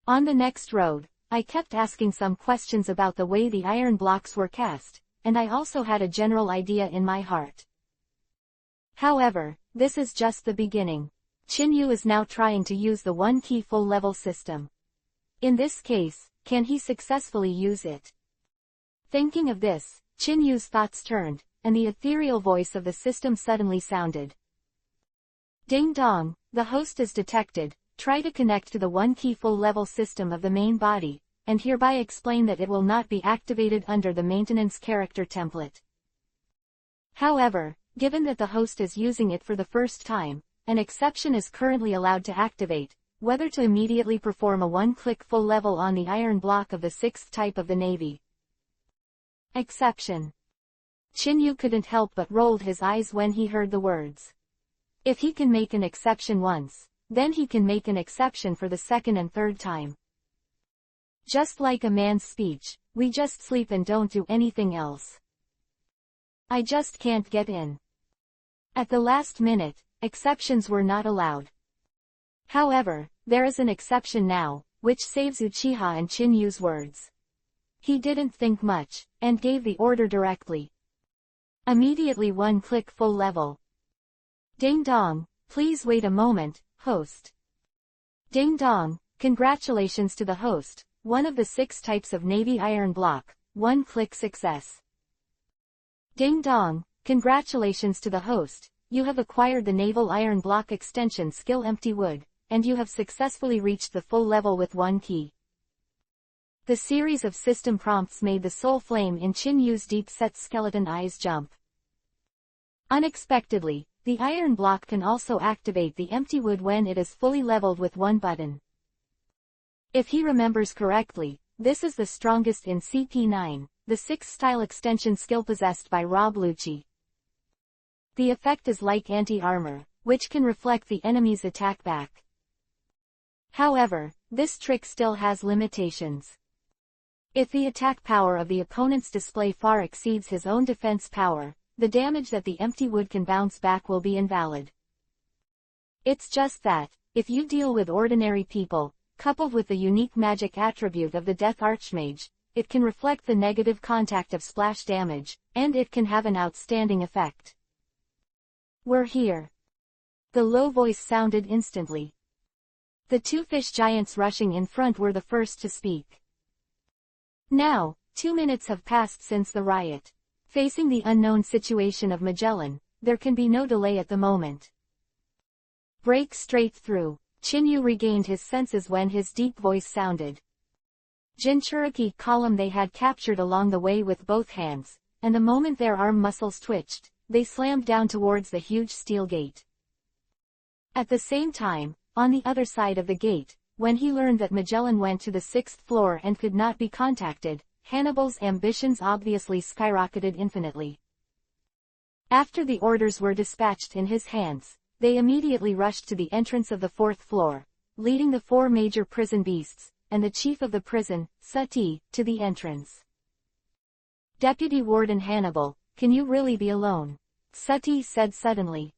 On the next road, I kept asking some questions about the way the iron blocks were cast, and I also had a general idea in my heart. However, this is just the beginning. Chinyu is now trying to use the one-key full-level system. In this case, can he successfully use it? Thinking of this, Chinyu's thoughts turned, and the ethereal voice of the system suddenly sounded. Ding dong, the host is detected. Try to connect to the 1-key full-level system of the main body, and hereby explain that it will not be activated under the maintenance character template. However, given that the host is using it for the first time, an exception is currently allowed to activate, whether to immediately perform a 1-click full level on the iron block of the 6th type of the Navy. Exception. Chinyu couldn't help but rolled his eyes when he heard the words. If he can make an exception once, then he can make an exception for the second and third time. Just like a man's speech, we just sleep and don't do anything else. I just can't get in. At the last minute, exceptions were not allowed. However, there is an exception now, which saves Uchiha and Chinyu's words. He didn't think much, and gave the order directly. Immediately 1-click full level. Ding dong, please wait a moment, host. Ding dong, congratulations to the host, one of the 6 types of Navy iron block, 1-click success. Ding dong, congratulations to the host, you have acquired the Naval Iron Block Extension skill Empty Wood, and you have successfully reached the full level with 1 key. The series of system prompts made the soul flame in Chinyu's deep-set skeleton eyes jump. Unexpectedly, the iron block can also activate the empty wood when it is fully leveled with 1 button. If he remembers correctly, this is the strongest in CP9, the 6th style extension skill possessed by Rob Lucci. The effect is like anti-armor, which can reflect the enemy's attack back. However, this trick still has limitations. If the attack power of the opponent's display far exceeds his own defense power, the damage that the empty wood can bounce back will be invalid. It's just that, if you deal with ordinary people, coupled with the unique magic attribute of the Death Archmage, it can reflect the negative contact of splash damage, and it can have an outstanding effect. We're here. The low voice sounded instantly. The 2 fish giants rushing in front were the first to speak. Now, 2 minutes have passed since the riot. Facing the unknown situation of Magellan, there can be no delay at the moment. Break straight through. Chinyu regained his senses when his deep voice sounded. Jinchuriki column they had captured along the way with both hands, and the moment their arm muscles twitched, they slammed down towards the huge steel gate. At the same time, on the other side of the gate, when he learned that Magellan went to the 6th floor and could not be contacted, Hannibal's ambitions obviously skyrocketed infinitely. After the orders were dispatched in his hands, they immediately rushed to the entrance of the 4th floor, leading the 4 major prison beasts, and the chief of the prison, Sati, to the entrance. Deputy Warden Hannibal, can you really be alone? Sati said suddenly.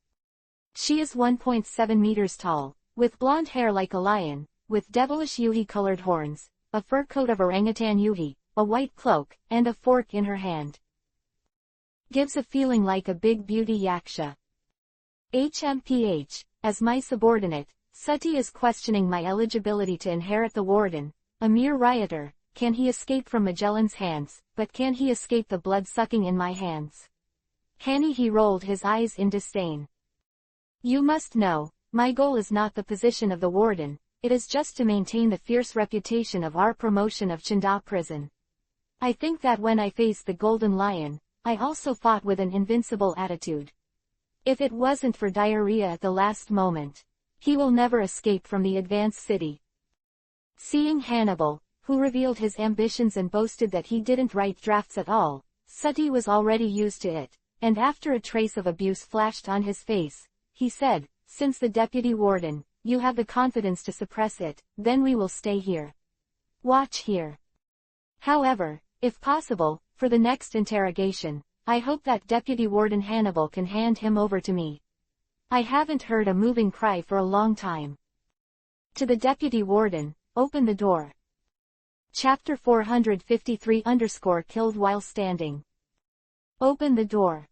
She is 1.7 meters tall, with blonde hair like a lion, with devilish yuhi-colored horns, a fur coat of orangutan yuhi, a white cloak, and a fork in her hand. Gives a feeling like a big beauty yaksha. HMPH, as my subordinate, Sati is questioning my eligibility to inherit the warden, a mere rioter. Can he escape from Magellan's hands, but can he escape the blood-sucking in my hands? He rolled his eyes in disdain. You must know, my goal is not the position of the warden, it is just to maintain the fierce reputation of our promotion of Chinda prison. I think that when I faced the Golden Lion, I also fought with an invincible attitude. If it wasn't for diarrhea at the last moment, he will never escape from the advanced city. Seeing Hannibal, who revealed his ambitions and boasted that he didn't write drafts at all, Sati was already used to it, and after a trace of abuse flashed on his face, he said, since the deputy warden, you have the confidence to suppress it, then we will stay here. Watch here. However, if possible, for the next interrogation, I hope that Deputy Warden Hannibal can hand him over to me. I haven't heard a moving cry for a long time. To the Deputy Warden, open the door. Chapter 453 Killed while standing. Open the door.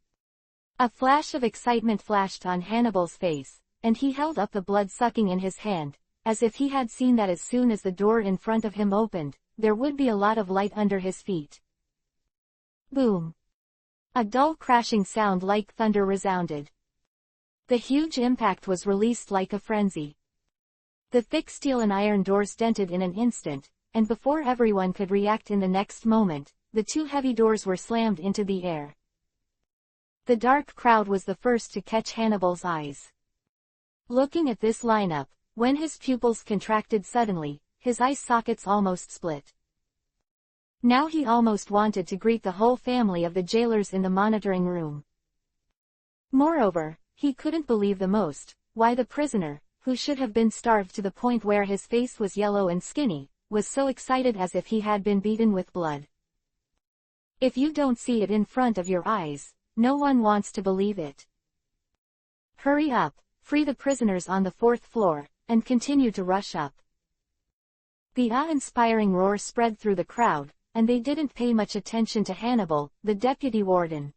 A flash of excitement flashed on Hannibal's face, and he held up the blood-sucking in his hand, as if he had seen that as soon as the door in front of him opened, there would be a lot of light under his feet. Boom. A dull crashing sound like thunder resounded. The huge impact was released like a frenzy. The thick steel and iron doors dented in an instant, and before everyone could react in the next moment, the two heavy doors were slammed into the air. The dark crowd was the first to catch Hannibal's eyes. Looking at this lineup, when his pupils contracted suddenly, his eye sockets almost split. Now he almost wanted to greet the whole family of the jailers in the monitoring room. Moreover, he couldn't believe the most, why the prisoner, who should have been starved to the point where his face was yellow and skinny, was so excited as if he had been beaten with blood. If you don't see it in front of your eyes, no one wants to believe it. Hurry up, free the prisoners on the 4th floor, and continue to rush up. The awe-inspiring roar spread through the crowd, and they didn't pay much attention to Hannibal, the deputy warden.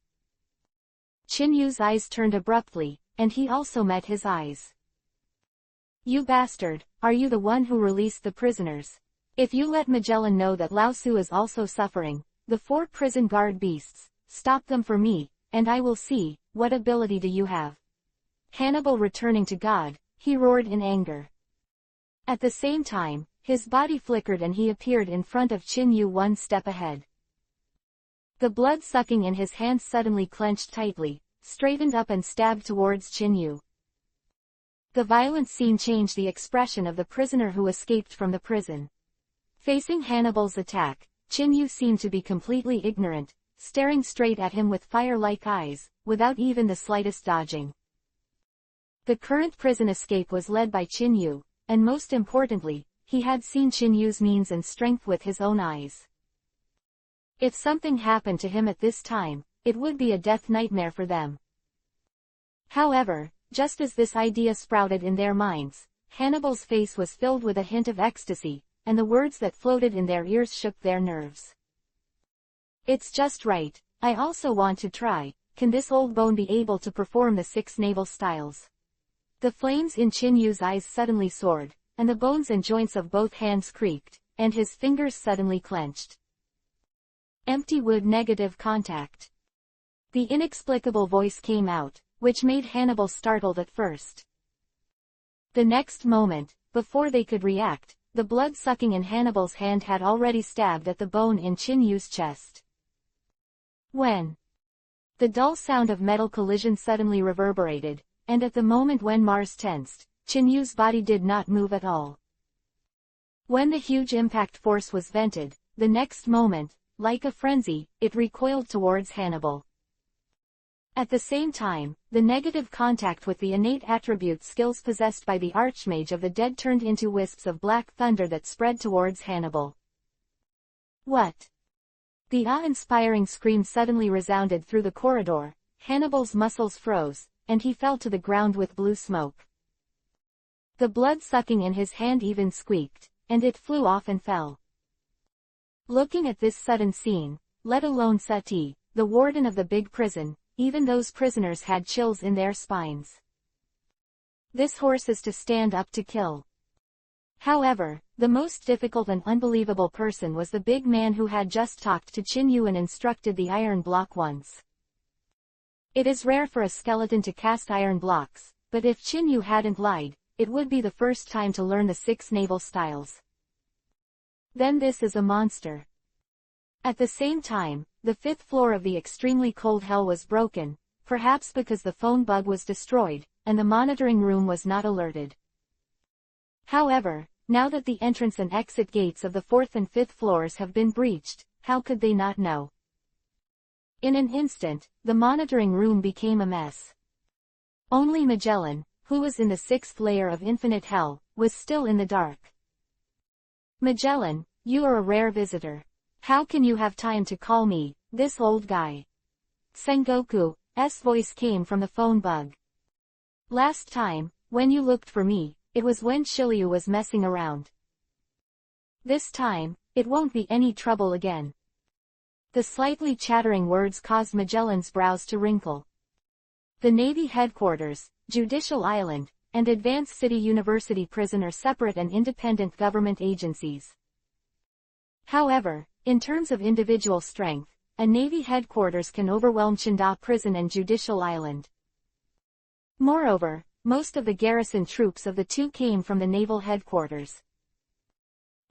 Chinyu's eyes turned abruptly, and he also met his eyes. You bastard, are you the one who released the prisoners? If you let Magellan know that Lao Su is also suffering, the 4 prison guard beasts, stop them for me, and I will see, what ability do you have? Hannibal returning to God, he roared in anger. At the same time, his body flickered and he appeared in front of Chinyu one step ahead. The blood sucking in his hands suddenly clenched tightly, straightened up and stabbed towards Chinyu. The violent scene changed the expression of the prisoner who escaped from the prison. Facing Hannibal's attack, Chinyu seemed to be completely ignorant, staring straight at him with fire-like eyes, without even the slightest dodging. The current prison escape was led by Chinyu, and most importantly, he had seen Chinyu's means and strength with his own eyes. If something happened to him at this time, it would be a death nightmare for them. However, just as this idea sprouted in their minds, Hannibal's face was filled with a hint of ecstasy, and the words that floated in their ears shook their nerves. It's just right, I also want to try. Can this old bone be able to perform the 6 naval styles? The flames in Chinyu's eyes suddenly soared, and the bones and joints of both hands creaked, and his fingers suddenly clenched. Empty wood negative contact. The inexplicable voice came out, which made Hannibal startled at first. The next moment, before they could react, the blood sucking in Hannibal's hand had already stabbed at the bone in Chinyu's chest. When the dull sound of metal collision suddenly reverberated, and at the moment when Mars tensed, Chinyu's body did not move at all. When the huge impact force was vented, the next moment, like a frenzy, it recoiled towards Hannibal. At the same time, the negative contact with the innate attribute skills possessed by the Archmage of the Dead turned into wisps of black thunder that spread towards Hannibal. What? The awe-inspiring scream suddenly resounded through the corridor, Hannibal's muscles froze, and he fell to the ground with blue smoke. The blood sucking in his hand even squeaked, and it flew off and fell. Looking at this sudden scene, let alone Sati, the warden of the big prison, even those prisoners had chills in their spines. This horse is to stand up to kill. However, the most difficult and unbelievable person was the big man who had just talked to Chinyu and instructed the iron block once. It is rare for a skeleton to cast iron blocks, but if Chinyu hadn't lied, it would be the first time to learn the 6 naval styles. Then this is a monster. At the same time, the 5th floor of the extremely cold hell was broken, perhaps because the phone bug was destroyed, and the monitoring room was not alerted. However, now that the entrance and exit gates of the 4th and 5th floors have been breached, how could they not know? In an instant, the monitoring room became a mess. Only Magellan, who was in the 6th layer of infinite hell, was still in the dark. Magellan, you are a rare visitor. How can you have time to call me, this old guy? Sengoku's voice came from the phone bug. Last time, when you looked for me, it was when Shiryu was messing around. This time, it won't be any trouble again. The slightly chattering words caused Magellan's brows to wrinkle. The Navy headquarters, Judicial Island, and Advanced City University Prison are separate and independent government agencies. However, in terms of individual strength, a Navy headquarters can overwhelm Chinda Prison and Judicial Island. Moreover, most of the garrison troops of the two came from the naval headquarters.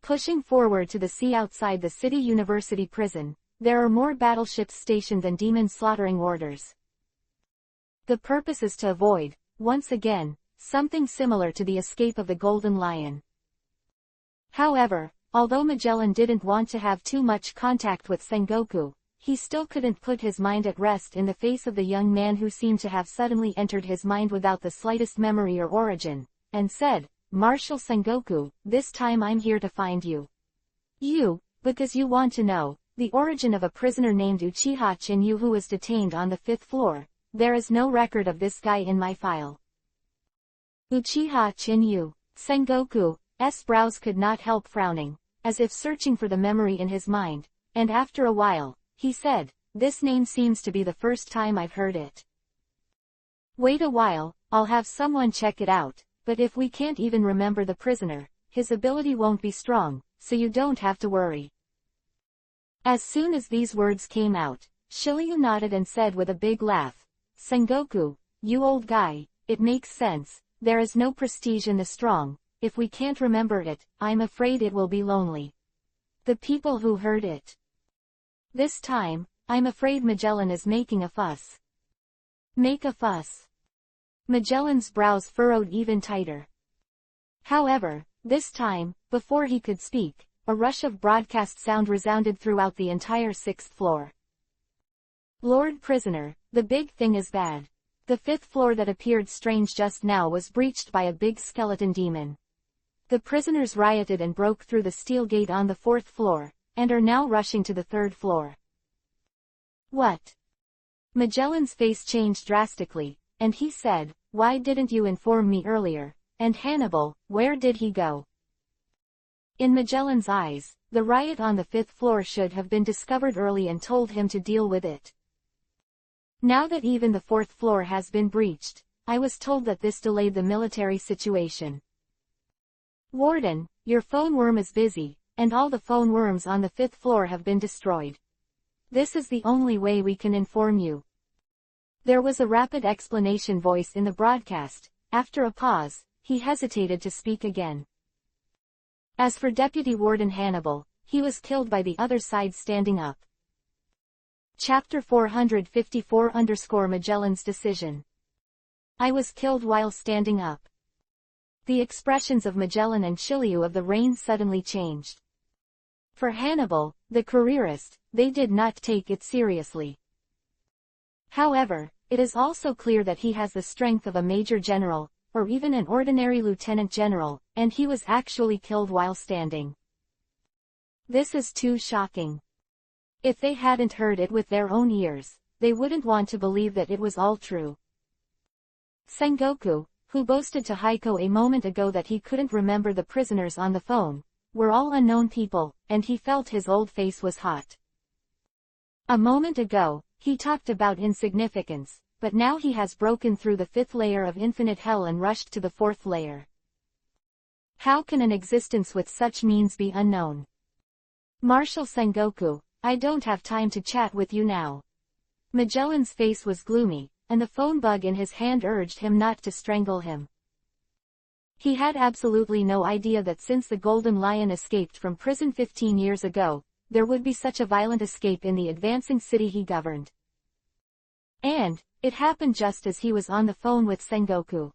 Pushing forward to the sea outside the city University prison, there are more battleships stationed than demon slaughtering orders. The purpose is to avoid, once again, something similar to the escape of the Golden Lion. However, although Magellan didn't want to have too much contact with Sengoku, he still couldn't put his mind at rest in the face of the young man who seemed to have suddenly entered his mind without the slightest memory or origin, and said, "Marshal Sengoku, this time I'm here to find you. Because you want to know the origin of a prisoner named Uchiha Chinyu who was detained on the 5th floor. There is no record of this guy in my file." Uchiha Chinyu. Sengoku's brows could not help frowning, as if searching for the memory in his mind, and after a while, he said, "This name seems to be the first time I've heard it. Wait a while, I'll have someone check it out, but if we can't even remember the prisoner, his ability won't be strong, so you don't have to worry." As soon as these words came out, Shiryu nodded and said with a big laugh, "Sengoku, you old guy, it makes sense, there is no prestige in the strong. If we can't remember it, I'm afraid it will be lonely. The people who heard it. This time, I'm afraid Magellan is making a fuss." Make a fuss. Magellan's brows furrowed even tighter. However, this time, before he could speak, a rush of broadcast sound resounded throughout the entire 6th floor. "Lord Prisoner, the big thing is bad. The 5th floor that appeared strange just now was breached by a big skeleton demon. The prisoners rioted and broke through the steel gate on the 4th floor, and are now rushing to the 3rd floor." What? Magellan's face changed drastically, and he said, "Why didn't you inform me earlier? And Hannibal, where did he go?" In Magellan's eyes, the riot on the 5th floor should have been discovered early and told him to deal with it. Now that even the 4th floor has been breached, I was told that this delayed the military situation. Warden, your phone worm is busy, and all the phone worms on the 5th floor have been destroyed. This is the only way we can inform you." There was a rapid explanation voice in the broadcast. After a pause, he hesitated to speak again. As for Deputy Warden Hannibal, he was killed by the other side standing up. Chapter 454 Magellan's decision. I was killed while standing up. The expressions of Magellan and Shiryu of the Rain suddenly changed. For Hannibal, the careerist, they did not take it seriously. However, it is also clear that he has the strength of a major general, or even an ordinary lieutenant general, and he was actually killed while standing. This is too shocking. If they hadn't heard it with their own ears, they wouldn't want to believe that it was all true. Sengoku, who boasted to Heiko a moment ago that he couldn't remember the prisoners on the phone, were all unknown people, and he felt his old face was hot. A moment ago, he talked about insignificance, but now he has broken through the 5th layer of infinite hell and rushed to the 4th layer. How can an existence with such means be unknown? Marshal Sengoku, I don't have time to chat with you now. Magellan's face was gloomy, and the phone bug in his hand urged him not to strangle him. He had absolutely no idea that since the Golden Lion escaped from prison 15 years ago, there would be such a violent escape in the advancing city he governed. And, it happened just as he was on the phone with Sengoku.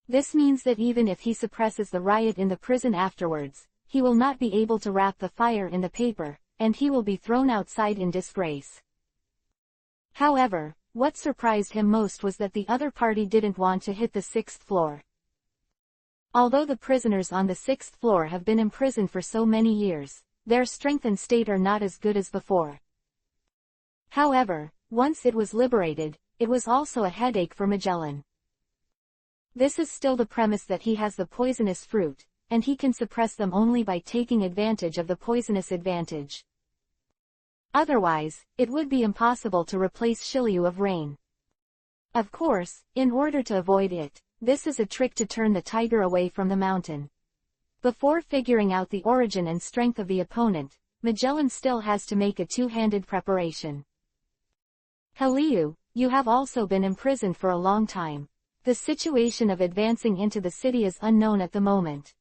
This means that even if he suppresses the riot in the prison afterwards, he will not be able to wrap the fire in the paper, and he will be thrown outside in disgrace. However, what surprised him most was that the other party didn't want to hit the 6th floor. Although the prisoners on the 6th floor have been imprisoned for so many years, their strength and state are not as good as before. However, once it was liberated, it was also a headache for Magellan. This is still the premise that he has the poisonous fruit, and he can suppress them only by taking advantage of the poisonous advantage. Otherwise, it would be impossible to replace Shiryu of Rain. Of course, in order to avoid it, this is a trick to turn the tiger away from the mountain. Before figuring out the origin and strength of the opponent, Magellan still has to make a two-handed preparation. Heliu, you have also been imprisoned for a long time. The situation of advancing into the city is unknown at the moment.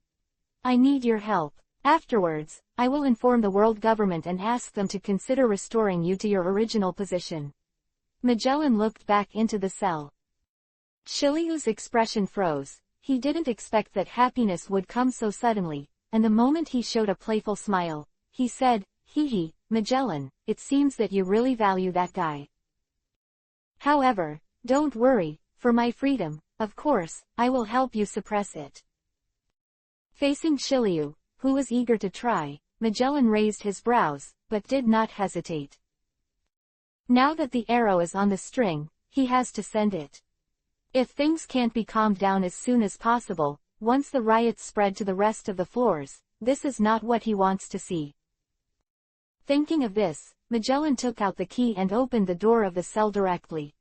I need your help. Afterwards, I will inform the world government and ask them to consider restoring you to your original position. Magellan looked back into the cell. Shiliu's expression froze. He didn't expect that happiness would come so suddenly, and the moment he showed a playful smile, he said, "Hee hee, Magellan, it seems that you really value that guy. However, don't worry, for my freedom, of course, I will help you suppress it." Facing Shiliu, who was eager to try, Magellan raised his brows, but did not hesitate. Now that the arrow is on the string, he has to send it. If things can't be calmed down as soon as possible, once the riots spread to the rest of the floors, this is not what he wants to see. Thinking of this, Magellan took out the key and opened the door of the cell directly.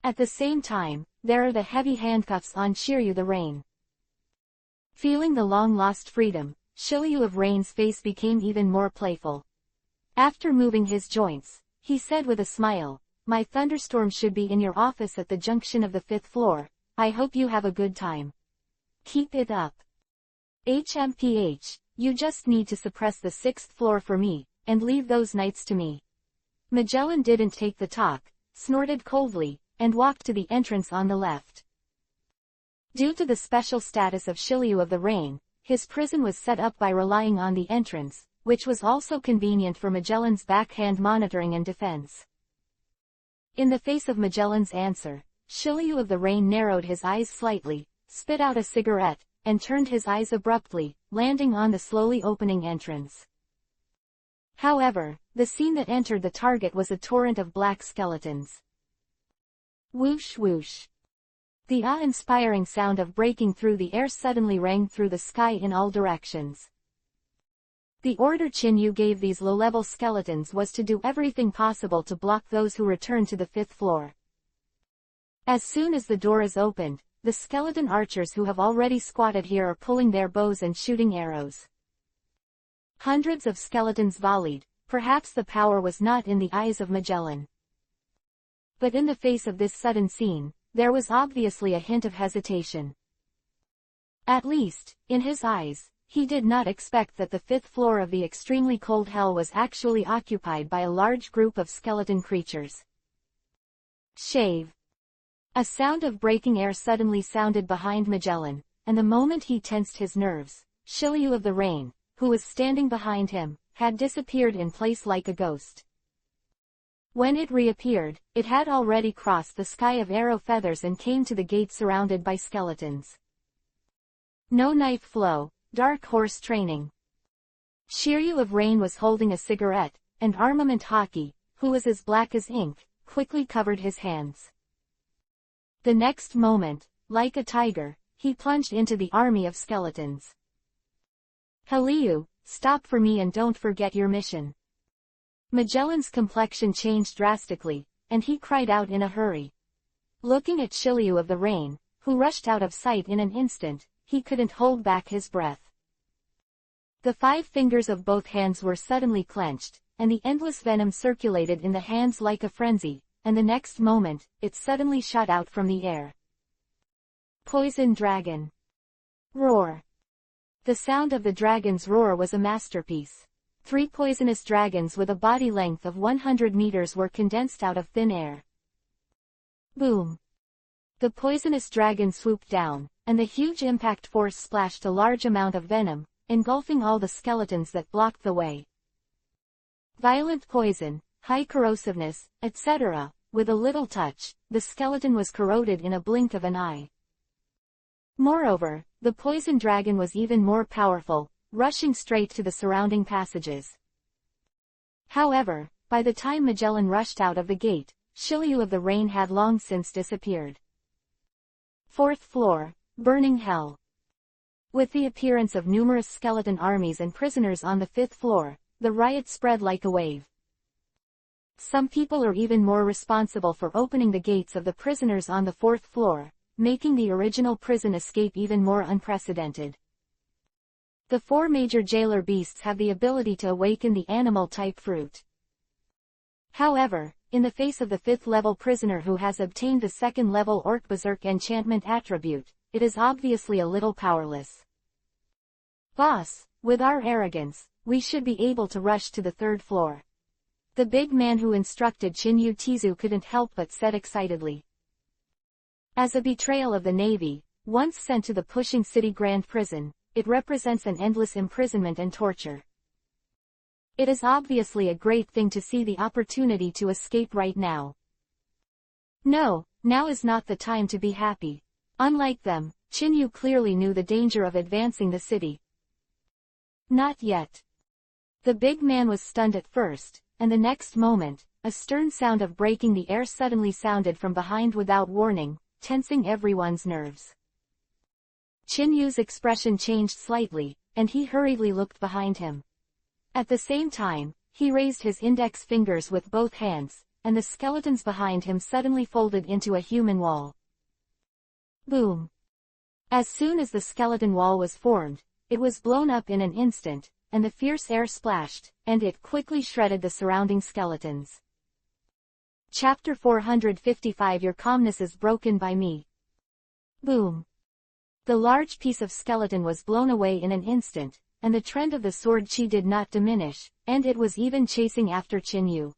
At the same time, there are the heavy handcuffs on Shiryu the Rain. Feeling the long-lost freedom, Shiryu of Rain's face became even more playful. After moving his joints, he said with a smile, "My thunderstorm should be in your office at the junction of the 5th floor, I hope you have a good time. Keep it up. HMPH, you just need to suppress the 6th floor for me, and leave those nights to me." Magellan didn't take the talk, snorted coldly, and walked to the entrance on the left. Due to the special status of Shiryu of the Rain, his prison was set up by relying on the entrance, which was also convenient for Magellan's backhand monitoring and defense. In the face of Magellan's answer, Shiryu of the Rain narrowed his eyes slightly, spit out a cigarette, and turned his eyes abruptly, landing on the slowly opening entrance. However, the scene that entered the target was a torrent of black skeletons. Whoosh whoosh. The awe-inspiring sound of breaking through the air suddenly rang through the sky in all directions. The order Chinyu gave these low-level skeletons was to do everything possible to block those who returned to the 5th floor. As soon as the door is opened, the skeleton archers who have already squatted here are pulling their bows and shooting arrows. Hundreds of skeletons volleyed, perhaps the power was not in the eyes of Magellan. But in the face of this sudden scene, there was obviously a hint of hesitation. At least, in his eyes, he did not expect that the 5th floor of the extremely cold hell was actually occupied by a large group of skeleton creatures. Shave. A sound of breaking air suddenly sounded behind Magellan, and the moment he tensed his nerves, Shiryu of the Rain, who was standing behind him, had disappeared in place like a ghost. When it reappeared, it had already crossed the sky of arrow feathers and came to the gate surrounded by skeletons. No knife flow, dark horse training. Shiryu of Rain was holding a cigarette, and Armament Hockey, who was as black as ink, quickly covered his hands. The next moment, like a tiger, he plunged into the army of skeletons. "Heliu, stop for me and don't forget your mission." Magellan's complexion changed drastically, and he cried out in a hurry. Looking at Shiryu of the Rain, who rushed out of sight in an instant, he couldn't hold back his breath. The 5 fingers of both hands were suddenly clenched, and the endless venom circulated in the hands like a frenzy, and the next moment, it suddenly shot out from the air. Poison Dragon. Roar. The sound of the dragon's roar was a masterpiece. 3 poisonous dragons with a body length of 100 meters were condensed out of thin air. Boom. The poisonous dragon swooped down, and the huge impact force splashed a large amount of venom, engulfing all the skeletons that blocked the way. Violent poison, high corrosiveness, etc. With a little touch, the skeleton was corroded in a blink of an eye. Moreover, the poison dragon was even more powerful, rushing straight to the surrounding passages. However, by the time Magellan rushed out of the gate, Shiryu of the Rain had long since disappeared. 4th floor, burning hell. With the appearance of numerous skeleton armies and prisoners on the 5th floor, the riot spread like a wave. Some people are even more responsible for opening the gates of the prisoners on the 4th floor, making the original prison escape even more unprecedented. The 4 major jailer beasts have the ability to awaken the animal-type fruit. However, in the face of the 5th-level prisoner who has obtained the 2nd-level Orc Berserk enchantment attribute, it is obviously a little powerless. Boss, with our arrogance, we should be able to rush to the 3rd floor. The big man who instructed Chinyu Tizu couldn't help but said excitedly. As a betrayal of the Navy, once sent to the Pushing City Grand Prison, it represents an endless imprisonment and torture. It is obviously a great thing to see the opportunity to escape right now. No, now is not the time to be happy. Unlike them, Chinyu clearly knew the danger of advancing the city. Not yet. The big man was stunned at first, and the next moment, a stern sound of breaking the air suddenly sounded from behind without warning, tensing everyone's nerves. Chinyu's expression changed slightly, and he hurriedly looked behind him. At the same time, he raised his index fingers with both hands, and the skeletons behind him suddenly folded into a human wall. Boom! As soon as the skeleton wall was formed, it was blown up in an instant, and the fierce air splashed, and it quickly shredded the surrounding skeletons. Chapter 455 Your calmness is broken by me. Boom! The large piece of skeleton was blown away in an instant, and the trend of the sword chi did not diminish, and it was even chasing after Chinyu.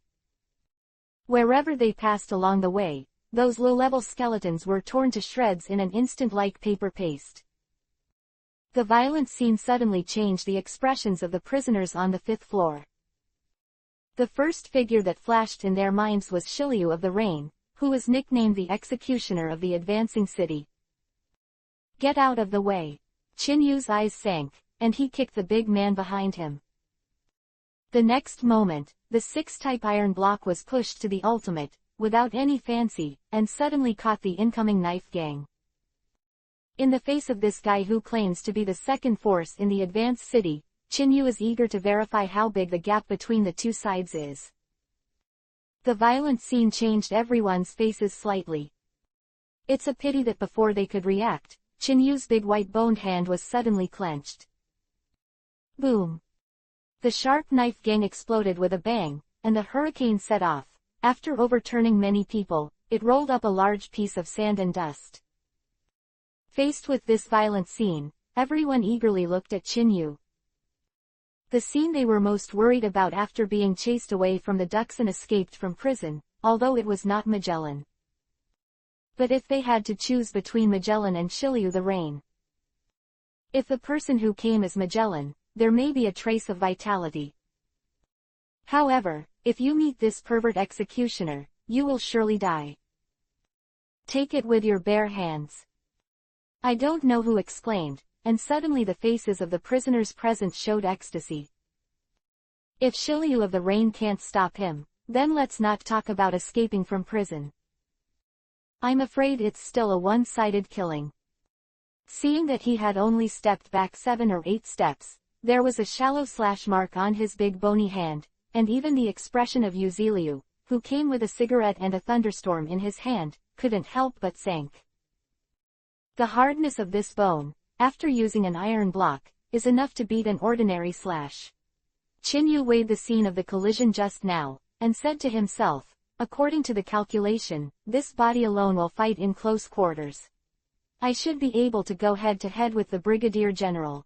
Wherever they passed along the way, those low-level skeletons were torn to shreds in an instant like paper paste. The violent scene suddenly changed the expressions of the prisoners on the 5th floor. The first figure that flashed in their minds was Shiryu of the Rain, who was nicknamed the Executioner of the Advancing City. Get out of the way! Chinyu's eyes sank, and he kicked the big man behind him. The next moment, the 6-type iron block was pushed to the ultimate, without any fancy, and suddenly caught the incoming knife gang. In the face of this guy who claims to be the 2nd force in the advanced city, Chinyu is eager to verify how big the gap between the two sides is. The violent scene changed everyone's faces slightly. It's a pity that before they could react, Chinyu's big white-boned hand was suddenly clenched. Boom! The sharp knife gang exploded with a bang, and the hurricane set off. After overturning many people, it rolled up a large piece of sand and dust. Faced with this violent scene, everyone eagerly looked at Chinyu. The scene they were most worried about after being chased away from the ducks and escaped from prison, although it was not Magellan. But if they had to choose between Magellan and Shiryu the Rain. If the person who came is Magellan, there may be a trace of vitality. However, if you meet this pervert executioner, you will surely die. Take it with your bare hands. I don't know who exclaimed, and suddenly the faces of the prisoners present showed ecstasy. If Shiryu of the Rain can't stop him, then let's not talk about escaping from prison. I'm afraid it's still a one-sided killing. Seeing that he had only stepped back 7 or 8 steps, there was a shallow slash mark on his big bony hand, and even the expression of Yuziliu, who came with a cigarette and a thunderstorm in his hand, couldn't help but sank. The hardness of this bone, after using an iron block, is enough to beat an ordinary slash. Chinyu weighed the scene of the collision just now, and said to himself, according to the calculation, this body alone will fight in close quarters. I should be able to go head-to-head with the Brigadier General.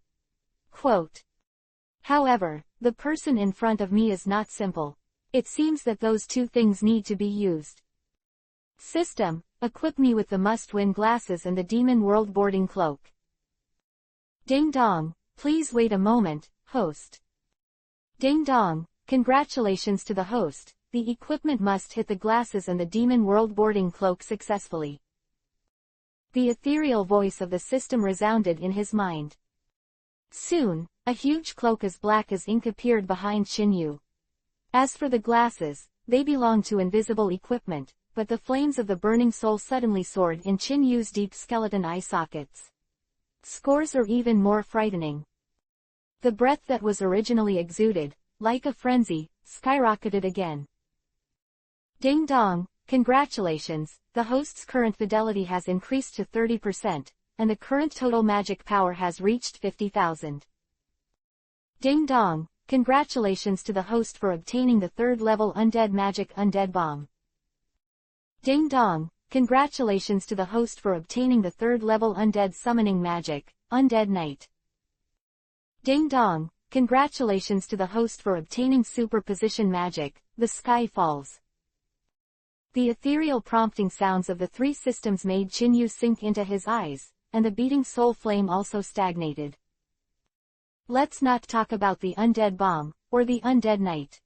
Quote. However, the person in front of me is not simple. It seems that those two things need to be used. System, equip me with the must-win glasses and the Demon World boarding cloak. Ding dong, please wait a moment, host. Ding dong, congratulations to the host, the equipment must hit the glasses and the Demon World boarding cloak successfully. The ethereal voice of the system resounded in his mind. Soon, a huge cloak as black as ink appeared behind Chinyu. As for the glasses, they belonged to invisible equipment, but the flames of the burning soul suddenly soared in Chinyu's deep skeleton eye sockets. Scores or even more frightening. The breath that was originally exuded, like a frenzy, skyrocketed again. Ding dong, congratulations, the host's current fidelity has increased to 30%, and the current total magic power has reached 50,000. Ding dong, congratulations to the host for obtaining the 3rd level Undead Magic Undead Bomb. Ding dong, congratulations to the host for obtaining the 3rd level Undead Summoning Magic, Undead Knight. Ding dong, congratulations to the host for obtaining Superposition Magic, the Sky Falls. The ethereal prompting sounds of the 3 systems made Chinyu sink into his eyes, and the beating soul flame also stagnated. Let's not talk about the Undead Bomb, or the Undead Knight.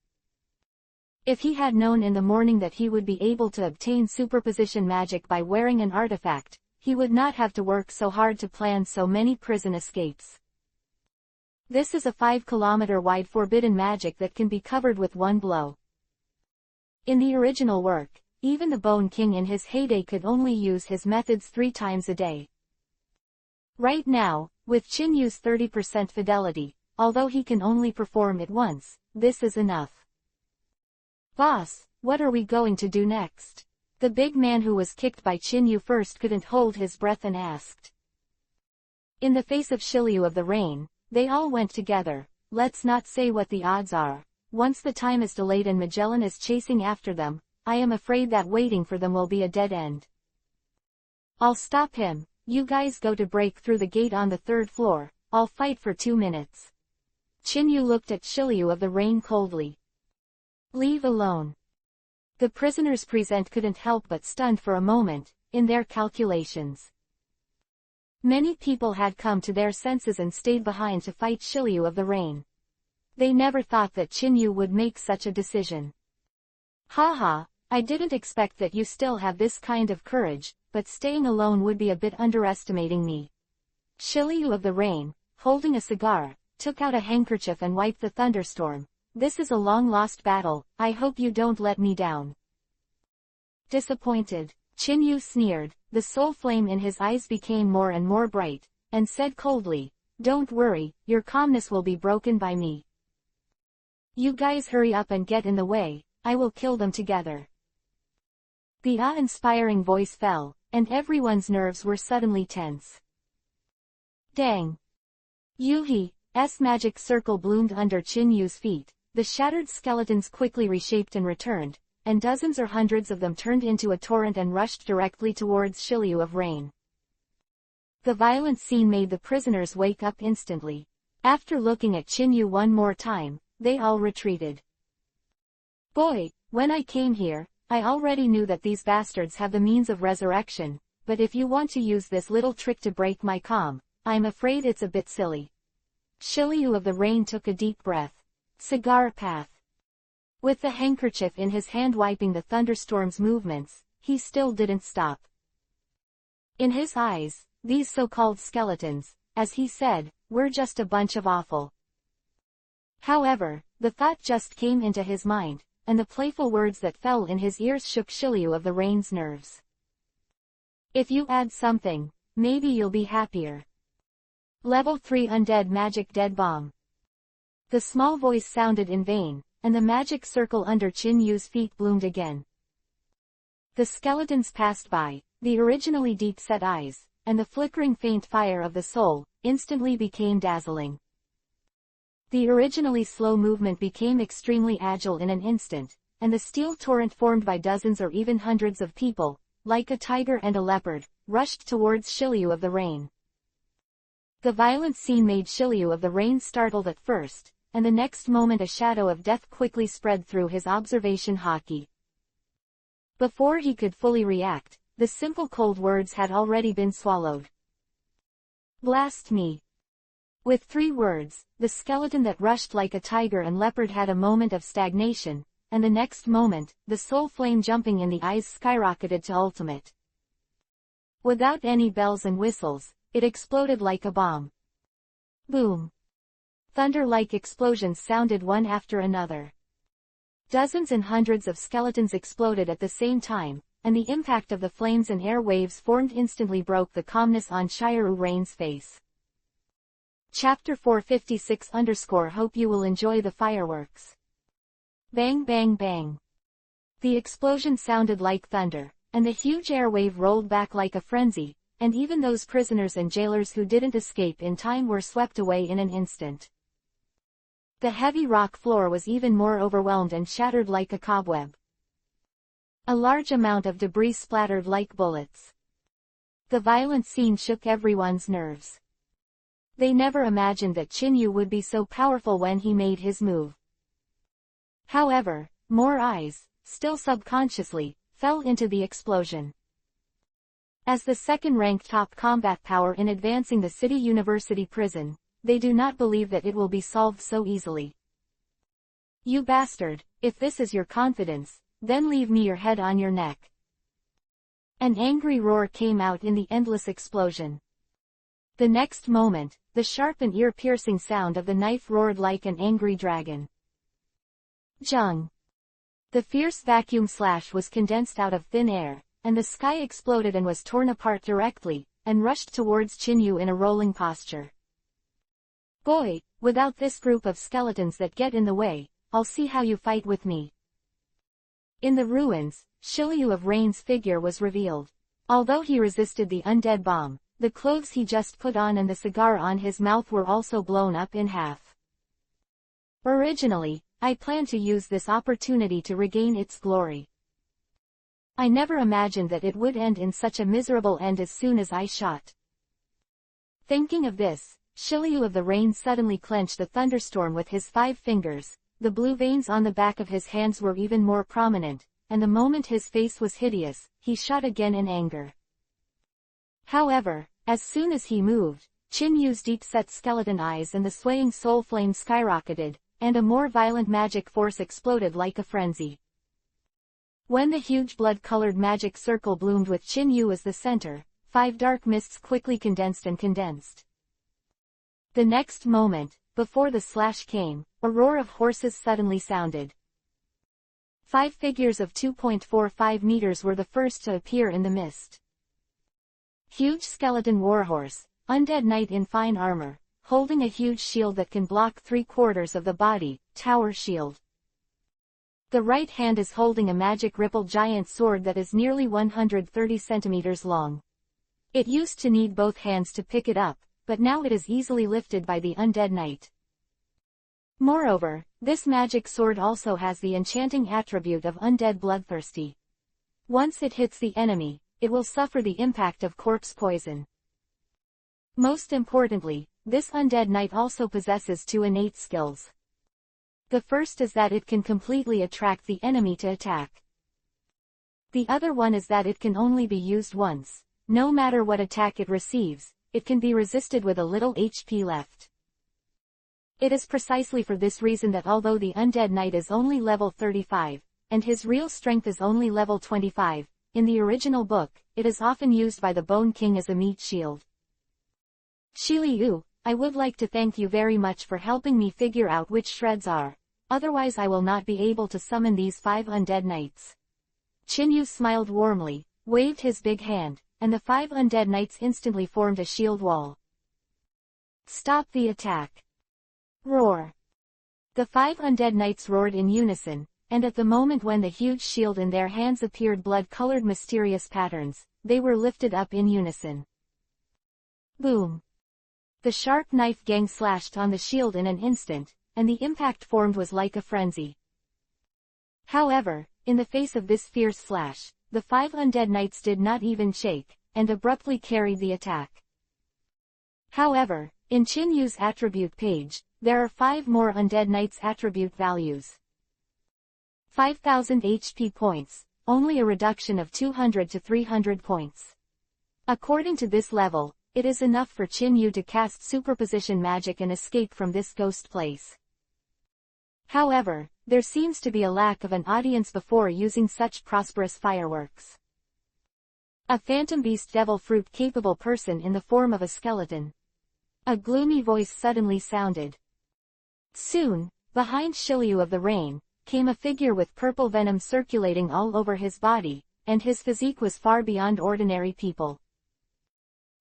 If he had known in the morning that he would be able to obtain superposition magic by wearing an artifact, he would not have to work so hard to plan so many prison escapes. This is a 5-kilometer wide forbidden magic that can be covered with one blow. In the original work, even the Bone King in his heyday could only use his methods 3 times a day. Right now, with Chinyu's 30% fidelity, although he can only perform it once, this is enough. Boss, what are we going to do next? The big man who was kicked by Chinyu first couldn't hold his breath and asked. In the face of Shiryu of the Rain, they all went together. Let's not say what the odds are. Once the time is delayed and Magellan is chasing after them, I am afraid that waiting for them will be a dead end. I'll stop him. You guys go to break through the gate on the 3rd floor. I'll fight for 2 minutes. Chinyu looked at Shiryu of the Rain coldly. Leave alone. The prisoners present couldn't help but stunned for a moment, in their calculations. Many people had come to their senses and stayed behind to fight Shiryu of the Rain. They never thought that Chinyu would make such a decision. Haha, I didn't expect that you still have this kind of courage, but staying alone would be a bit underestimating me. Shiryu of the Rain, holding a cigar, took out a handkerchief and wiped the thunderstorm. This is a long-lost battle, I hope you don't let me down. Disappointed, Chinyu sneered, the soul flame in his eyes became more and more bright, and said coldly, don't worry, your calmness will be broken by me. You guys hurry up and get in the way, I will kill them together. The awe-inspiring voice fell, and everyone's nerves were suddenly tense. Dang! Yuhi's magic circle bloomed under Chinyu's feet, the shattered skeletons quickly reshaped and returned, and dozens or hundreds of them turned into a torrent and rushed directly towards Shiryu of Rain. The violent scene made the prisoners wake up instantly. After looking at Chinyu one more time, they all retreated. Boy, when I came here, I already knew that these bastards have the means of resurrection, but if you want to use this little trick to break my calm, I'm afraid it's a bit silly. Shiryu of the Rain took a deep breath. Cigar path. With the handkerchief in his hand wiping the thunderstorm's movements, he still didn't stop. In his eyes, these so-called skeletons, as he said, were just a bunch of offal. However, the thought just came into his mind, and the playful words that fell in his ears shook Shiryu of the Rain's nerves. If you add something, maybe you'll be happier. Level 3 Undead Magic Dead Bomb. The small voice sounded in vain, and the magic circle under Chinyu's feet bloomed again. The skeletons passed by, the originally deep-set eyes, and the flickering faint fire of the soul, instantly became dazzling. The originally slow movement became extremely agile in an instant, and the steel torrent formed by dozens or even hundreds of people, like a tiger and a leopard, rushed towards Shiryu of the Rain. The violent scene made Shiryu of the Rain startled at first, and the next moment a shadow of death quickly spread through his observation haki. Before he could fully react, the simple cold words had already been swallowed. Blast me. With 3 words, the skeleton that rushed like a tiger and leopard had a moment of stagnation, and the next moment, the soul flame jumping in the eyes skyrocketed to ultimate. Without any bells and whistles, it exploded like a bomb. Boom. Thunder-like explosions sounded one after another. Dozens and hundreds of skeletons exploded at the same time, and the impact of the flames and air waves formed instantly broke the calmness on Shiryu Rain's face. Chapter 456 _ Hope you will enjoy the fireworks. Bang bang bang. The explosion sounded like thunder, and the huge airwave rolled back like a frenzy, and even those prisoners and jailers who didn't escape in time were swept away in an instant. The heavy rock floor was even more overwhelmed and shattered like a cobweb. A large amount of debris splattered like bullets. The violent scene shook everyone's nerves. They never imagined that Chinyu would be so powerful when he made his move. However, more eyes, still subconsciously, fell into the explosion. As the second-ranked top combat power in advancing the City University prison, they do not believe that it will be solved so easily. You bastard, if this is your confidence, then leave me your head on your neck. An angry roar came out in the endless explosion. The next moment, the sharp and ear-piercing sound of the knife roared like an angry dragon. Jung. The fierce vacuum slash was condensed out of thin air, and the sky exploded and was torn apart directly, and rushed towards Chinyu in a rolling posture. Boy, without this group of skeletons that get in the way, I'll see how you fight with me. In the ruins, Shiryu of Rain's figure was revealed. Although he resisted the undead bomb, the clothes he just put on and the cigar on his mouth were also blown up in half. Originally, I planned to use this opportunity to regain its glory. I never imagined that it would end in such a miserable end as soon as I shot. Thinking of this, Shiryu of the Rain suddenly clenched the thunderstorm with his 5 fingers, the blue veins on the back of his hands were even more prominent, and the moment his face was hideous, he shot again in anger. However, as soon as he moved, Chinyu's deep-set skeleton eyes and the swaying soul flame skyrocketed, and a more violent magic force exploded like a frenzy. When the huge blood-colored magic circle bloomed with Chinyu as the center, 5 dark mists quickly condensed and condensed. The next moment, before the slash came, a roar of horses suddenly sounded. 5 figures of 2.45 meters were the first to appear in the mist. Huge skeleton warhorse, undead knight in fine armor, holding a huge shield that can block 3/4 of the body, tower shield. The right hand is holding a magic ripple giant sword that is nearly 130 centimeters long. It used to need both hands to pick it up, but now it is easily lifted by the undead knight. Moreover, this magic sword also has the enchanting attribute of undead bloodthirsty. Once it hits the enemy, it will suffer the impact of corpse poison. Most importantly, this undead knight also possesses 2 innate skills. The first is that it can completely attract the enemy to attack. The other one is that it can only be used once. No matter what attack it receives, it can be resisted with a little HP left. It is precisely for this reason that although the undead knight is only level 35, and his real strength is only level 25, in the original book, it is often used by the Bone King as a meat shield. Shiryu, I would like to thank you very much for helping me figure out which shreds are. Otherwise I will not be able to summon these 5 undead knights. Chinyu smiled warmly, waved his big hand, and the 5 undead knights instantly formed a shield wall. Stop the attack. Roar. The 5 undead knights roared in unison, and at the moment when the huge shield in their hands appeared blood-colored mysterious patterns, they were lifted up in unison. Boom. The sharp knife gang slashed on the shield in an instant, and the impact formed was like a frenzy. However, in the face of this fierce slash, the 5 undead knights did not even shake, and abruptly carried the attack. However, in Chinyu's attribute page, there are 5 more undead knights' attribute values. 5,000 HP points, only a reduction of 200 to 300 points. According to this level, it is enough for Chinyu to cast superposition magic and escape from this ghost place. However, there seems to be a lack of an audience before using such prosperous fireworks. A phantom beast devil fruit capable person in the form of a skeleton. A gloomy voice suddenly sounded. Soon, behind Shiryu of the Rain, came a figure with purple venom circulating all over his body, and his physique was far beyond ordinary people.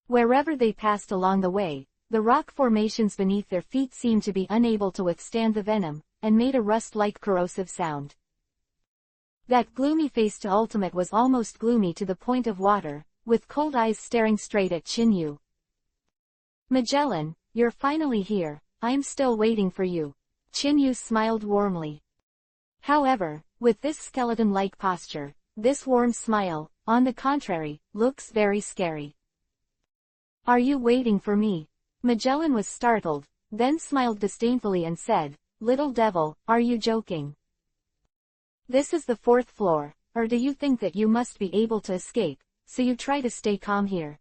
Wherever they passed along the way, the rock formations beneath their feet seemed to be unable to withstand the venom, and made a rust-like corrosive sound. That gloomy-faced ultimate was almost gloomy to the point of water, with cold eyes staring straight at Chinyu. Magellan, you're finally here, I'm still waiting for you. Chin-Yu smiled warmly. However, with this skeleton-like posture, this warm smile, on the contrary, looks very scary. Are you waiting for me? Magellan was startled, then smiled disdainfully and said, Little devil, are you joking? This is the 4th floor, or do you think that you must be able to escape, so you try to stay calm here?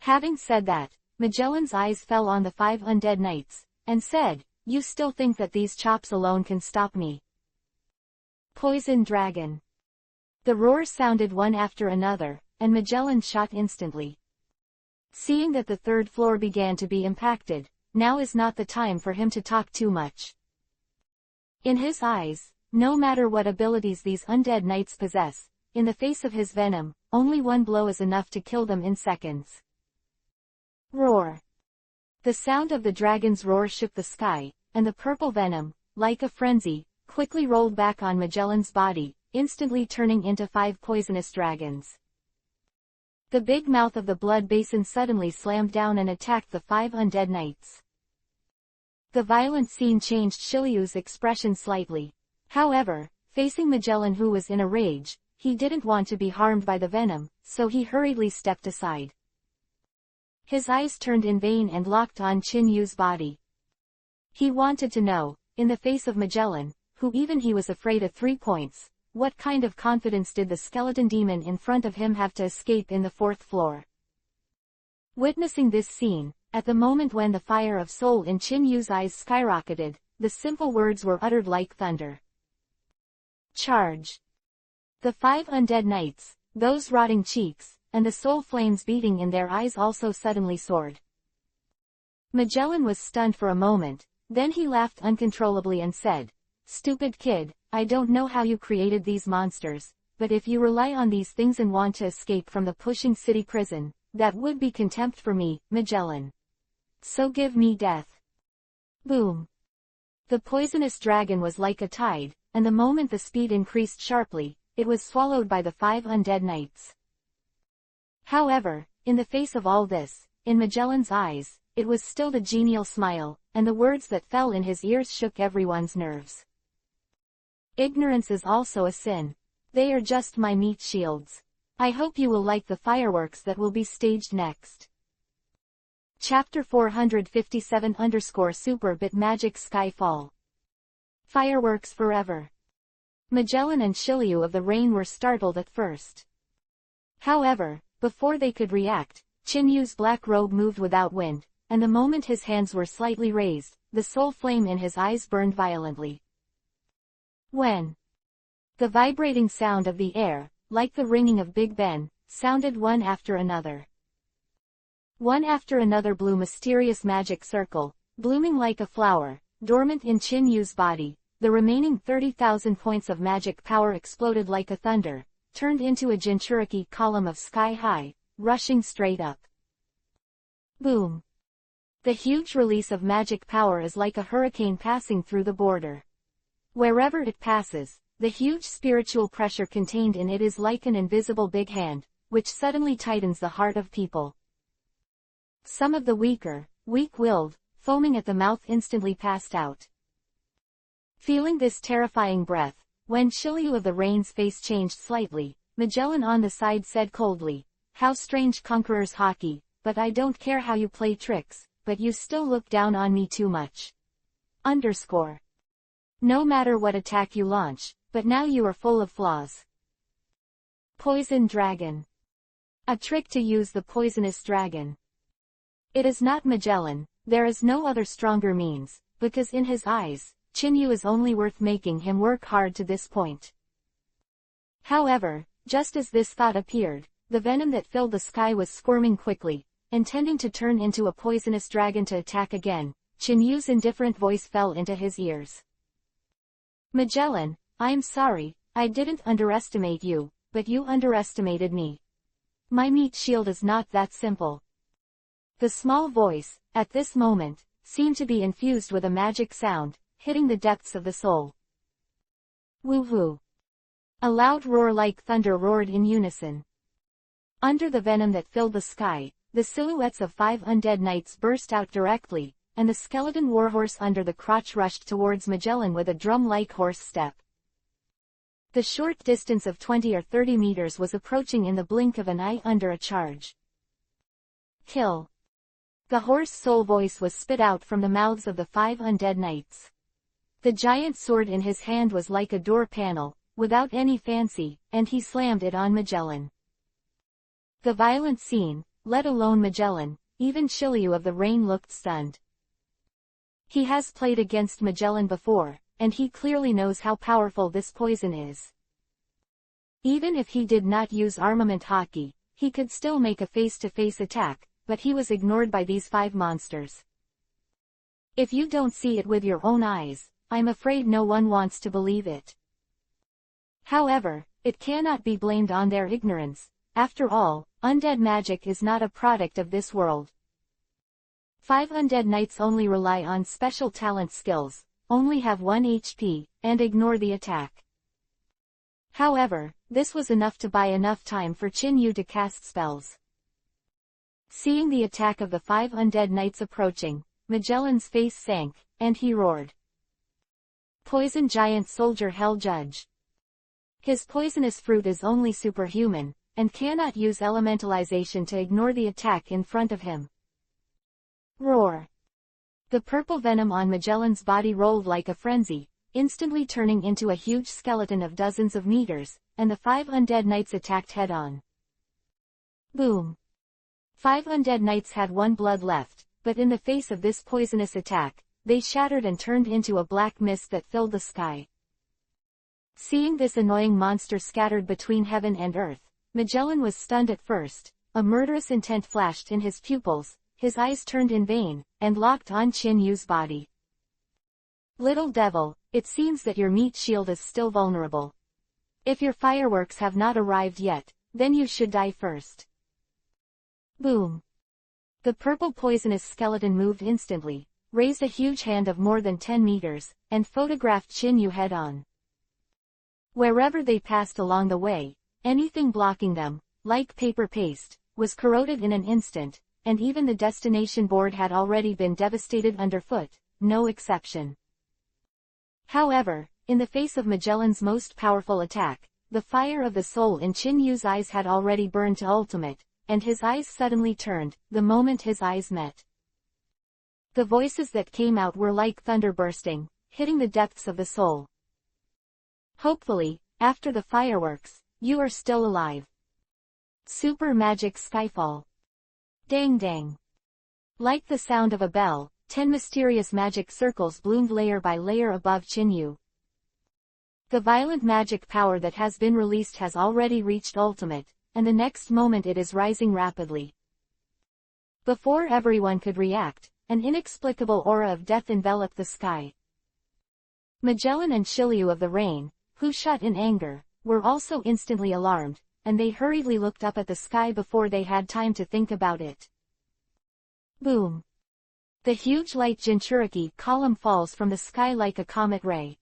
Having said that, Magellan's eyes fell on the 5 undead knights, and said, You still think that these chops alone can stop me? Poison Dragon. The roars sounded one after another, and Magellan shot instantly. Seeing that the 3rd floor began to be impacted, now is not the time for him to talk too much. In his eyes, no matter what abilities these undead knights possess, in the face of his venom, only one blow is enough to kill them in seconds. Roar. The sound of the dragon's roar shook the sky, and the purple venom, like a frenzy, quickly rolled back on Magellan's body, instantly turning into 5 poisonous dragons. The big mouth of the blood basin suddenly slammed down and attacked the 5 undead knights. The violent scene changed Shilyu's expression slightly. However, facing Magellan who was in a rage, he didn't want to be harmed by the venom, so he hurriedly stepped aside. His eyes turned in vain and locked on Chin-Yu's body. He wanted to know, in the face of Magellan, who even he was afraid at 3 points, what kind of confidence did the skeleton demon in front of him have to escape in the 4th floor? Witnessing this scene, at the moment when the fire of soul in Chin-Yu's eyes skyrocketed, the simple words were uttered like thunder. Charge! The 5 undead knights, those rotting cheeks, and the soul flames beating in their eyes also suddenly soared. Magellan was stunned for a moment, then he laughed uncontrollably and said, Stupid kid, I don't know how you created these monsters, but if you rely on these things and want to escape from the pushing city prison, that would be contempt for me, Magellan. So give me death. Boom. The poisonous dragon was like a tide, and the moment the speed increased sharply, it was swallowed by the 5 undead knights. However, in the face of all this, in Magellan's eyes, it was still the genial smile, and the words that fell in his ears shook everyone's nerves. Ignorance is also a sin. They are just my meat shields. I hope you will like the fireworks that will be staged next. Chapter 457 Bit Magic Skyfall. Fireworks forever. Magellan and Shilyu of the Rain were startled at first. However, before they could react, Chin-Yu's black robe moved without wind, and the moment his hands were slightly raised, the soul flame in his eyes burned violently. When the vibrating sound of the air, like the ringing of Big Ben, sounded one after another. One after another blew mysterious magic circle, blooming like a flower, dormant in Chin-Yu's body. The remaining 30,000 points of magic power exploded like a thunder, turned into a Jinchuriki column of sky high, rushing straight up. Boom. The huge release of magic power is like a hurricane passing through the border. Wherever it passes, the huge spiritual pressure contained in it is like an invisible big hand, which suddenly tightens the heart of people. Some of the weak-willed, foaming at the mouth instantly passed out. Feeling this terrifying breath, when Shilyu of the Rain's face changed slightly, Magellan on the side said coldly, How strange conqueror's hockey, but I don't care how you play tricks, but you still look down on me too much. No matter what attack you launch, but now you are full of flaws. Poison Dragon. A trick to use the poisonous dragon. It is not Magellan, there is no other stronger means, because in his eyes, Chin-Yu is only worth making him work hard to this point. However, just as this thought appeared, the venom that filled the sky was squirming quickly, intending to turn into a poisonous dragon to attack again. Chin-Yu's indifferent voice fell into his ears. Magellan, I'm sorry, I didn't underestimate you, but you underestimated me. My meat shield is not that simple. The small voice, at this moment, seemed to be infused with a magic sound, hitting the depths of the soul. Woo-hoo. A loud roar like thunder roared in unison. Under the venom that filled the sky, the silhouettes of 5 undead knights burst out directly, and the skeleton warhorse under the crotch rushed towards Magellan with a drum-like horse step. The short distance of 20 or 30 meters was approaching in the blink of an eye under a charge. Kill. The hoarse soul voice was spit out from the mouths of the 5 undead knights. The giant sword in his hand was like a door panel, without any fancy, and he slammed it on Magellan. The violent scene, let alone Magellan, even Shiryu of the Rain looked stunned. He has played against Magellan before, and he clearly knows how powerful this poison is. Even if he did not use armament hockey, he could still make a face-to-face attack, but he was ignored by these 5 monsters. If you don't see it with your own eyes, I'm afraid no one wants to believe it. However, it cannot be blamed on their ignorance. After all, undead magic is not a product of this world. 5 undead knights only rely on special talent skills, only have 1 HP, and ignore the attack. However, this was enough to buy enough time for Qin Yu to cast spells. Seeing the attack of the 5 undead knights approaching, Magellan's face sank, and he roared. Poison giant soldier hell judge. His poisonous fruit is only superhuman, and cannot use elementalization to ignore the attack in front of him. Roar. The purple venom on Magellan's body rolled like a frenzy, instantly turning into a huge skeleton of dozens of meters, and the 5 undead knights attacked head-on. Boom. 5 undead knights had 1 blood left, but in the face of this poisonous attack, they shattered and turned into a black mist that filled the sky. Seeing this annoying monster scattered between heaven and earth, Magellan was stunned at first. A murderous intent flashed in his pupils, his eyes turned in vain, and locked on Qin Yu's body. Little devil, it seems that your meat shield is still vulnerable. If your fireworks have not arrived yet, then you should die first. Boom. The purple poisonous skeleton moved instantly, raised a huge hand of more than 10 meters, and photographed Qin Yu head-on. Wherever they passed along the way, anything blocking them, like paper paste, was corroded in an instant, and even the destination board had already been devastated underfoot, no exception. However, in the face of Magellan's most powerful attack, the fire of the soul in Qin Yu's eyes had already burned to ultimate, and his eyes suddenly turned, the moment his eyes met. The voices that came out were like thunder bursting, hitting the depths of the soul. Hopefully, after the fireworks, you are still alive. Super magic skyfall. Dang dang. Like the sound of a bell, 10 mysterious magic circles bloomed layer by layer above Qin Yu. The violent magic power that has been released has already reached ultimate, and the next moment it is rising rapidly. Before everyone could react, an inexplicable aura of death enveloped the sky. Magellan and Shiryu of the Rain, who shot in anger, were also instantly alarmed, and they hurriedly looked up at the sky before they had time to think about it. Boom. The huge light Jinchuriki column falls from the sky like a comet ray.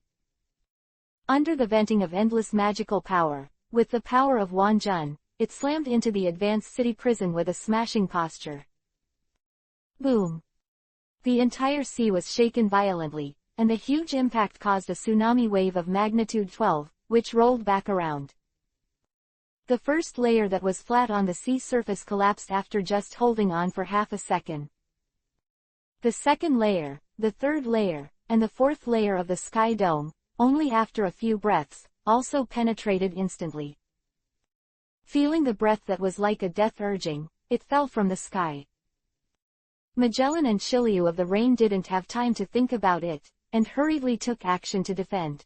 Under the venting of endless magical power, with the power of Wanjun, it slammed into the advanced city prison with a smashing posture. Boom. The entire sea was shaken violently, and the huge impact caused a tsunami wave of magnitude 12, which rolled back around. The first layer that was flat on the sea surface collapsed after just holding on for half a second. The second layer, the third layer, and the fourth layer of the sky dome, only after a few breaths, also penetrated instantly. Feeling the breath that was like a death urging, it fell from the sky. Magellan and Shiryu of the Rain didn't have time to think about it, and hurriedly took action to defend.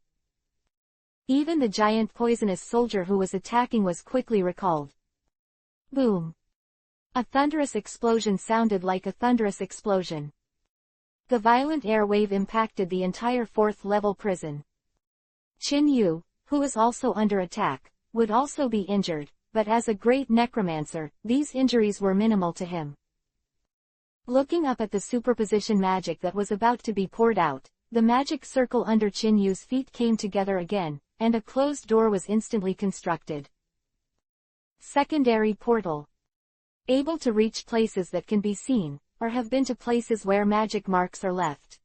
Even the giant poisonous soldier who was attacking was quickly recalled. Boom. A thunderous explosion sounded like a thunderous explosion. The violent air wave impacted the entire 4th level prison. Qin Yu, who was also under attack, would also be injured, but as a great necromancer, these injuries were minimal to him. Looking up at the superposition magic that was about to be poured out, the magic circle under Qin Yu's feet came together again, and a closed door was instantly constructed. Secondary portal. Able to reach places that can be seen, or have been to places where magic marks are left.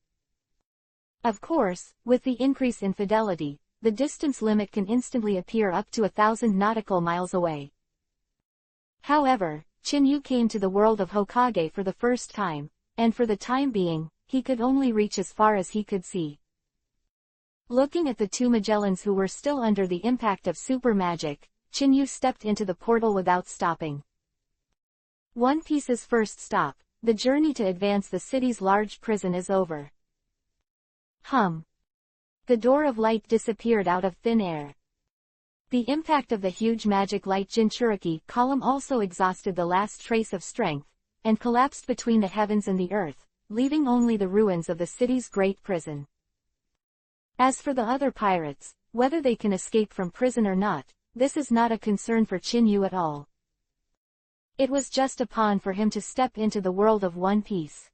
Of course, with the increase in fidelity, the distance limit can instantly appear up to 1,000 nautical miles away. However, Chinyu came to the world of Hokage for the first time, and for the time being, he could only reach as far as he could see. Looking at the two Magellans who were still under the impact of super magic, Chinyu stepped into the portal without stopping. One Piece's first stop, the journey to advance the city's large prison is over. The door of light disappeared out of thin air. The impact of the huge magic light Jinchuriki column also exhausted the last trace of strength, and collapsed between the heavens and the earth, leaving only the ruins of the city's great prison. As for the other pirates, whether they can escape from prison or not, this is not a concern for Chinyu at all. It was just a pawn for him to step into the world of One Piece.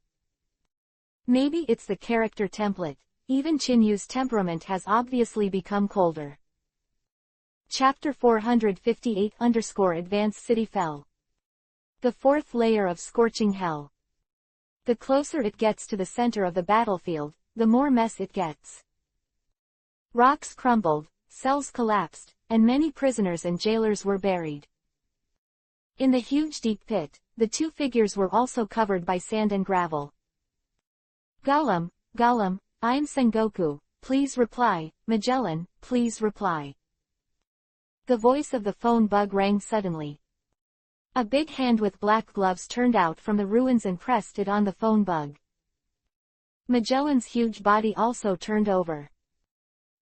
Maybe it's the character template, even Chinyu's temperament has obviously become colder. Chapter 458-Advanced City Fell. The fourth layer of scorching hell. The closer it gets to the center of the battlefield, the more mess it gets. Rocks crumbled, cells collapsed, and many prisoners and jailers were buried. In the huge deep pit, the two figures were also covered by sand and gravel. Gollum, I'm Sengoku, please reply, Magellan, please reply. The voice of the phone bug rang suddenly. A big hand with black gloves turned out from the ruins and pressed it on the phone bug. Magellan's huge body also turned over.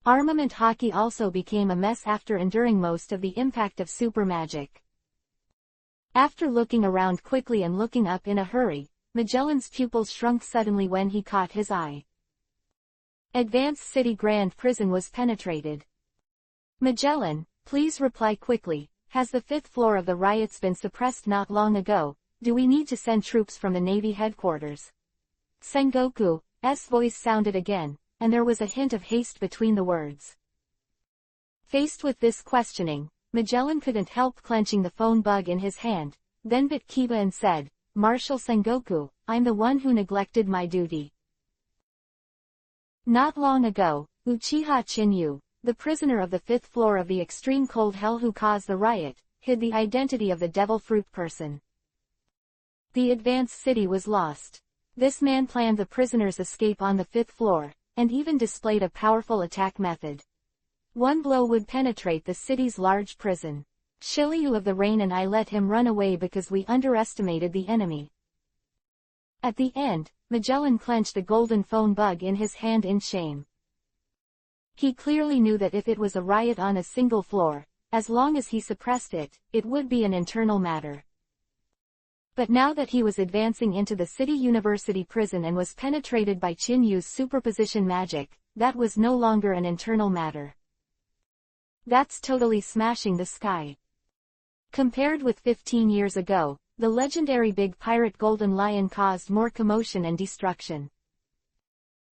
Armament Haki also became a mess after enduring most of the impact of super magic. After looking around quickly and looking up in a hurry, Magellan's pupils shrunk suddenly when he caught his eye. Advanced City Grand Prison was penetrated. Magellan, please reply quickly, has the fifth floor of the riots been suppressed not long ago? Do we need to send troops from the Navy headquarters? Sengoku's voice sounded again, and there was a hint of haste between the words. Faced with this questioning, Magellan couldn't help clenching the phone bug in his hand, then bit Kiba and said, Marshal Sengoku, I'm the one who neglected my duty. Not long ago, Uchiha Chinyu, the prisoner of the fifth floor of the extreme cold hell who caused the riot, hid the identity of the devil fruit person. The advanced city was lost. This man planned the prisoner's escape on the fifth floor, and even displayed a powerful attack method. One blow would penetrate the city's large prison. Shiryu of the Rain and I let him run away because we underestimated the enemy. At the end, Magellan clenched the golden phone bug in his hand in shame. He clearly knew that if it was a riot on a single floor, as long as he suppressed it, it would be an internal matter. But now that he was advancing into the city university prison and was penetrated by Chinyu's superposition magic, that was no longer an internal matter. That's totally smashing the sky. Compared with 15 years ago, the legendary big pirate Golden Lion caused more commotion and destruction.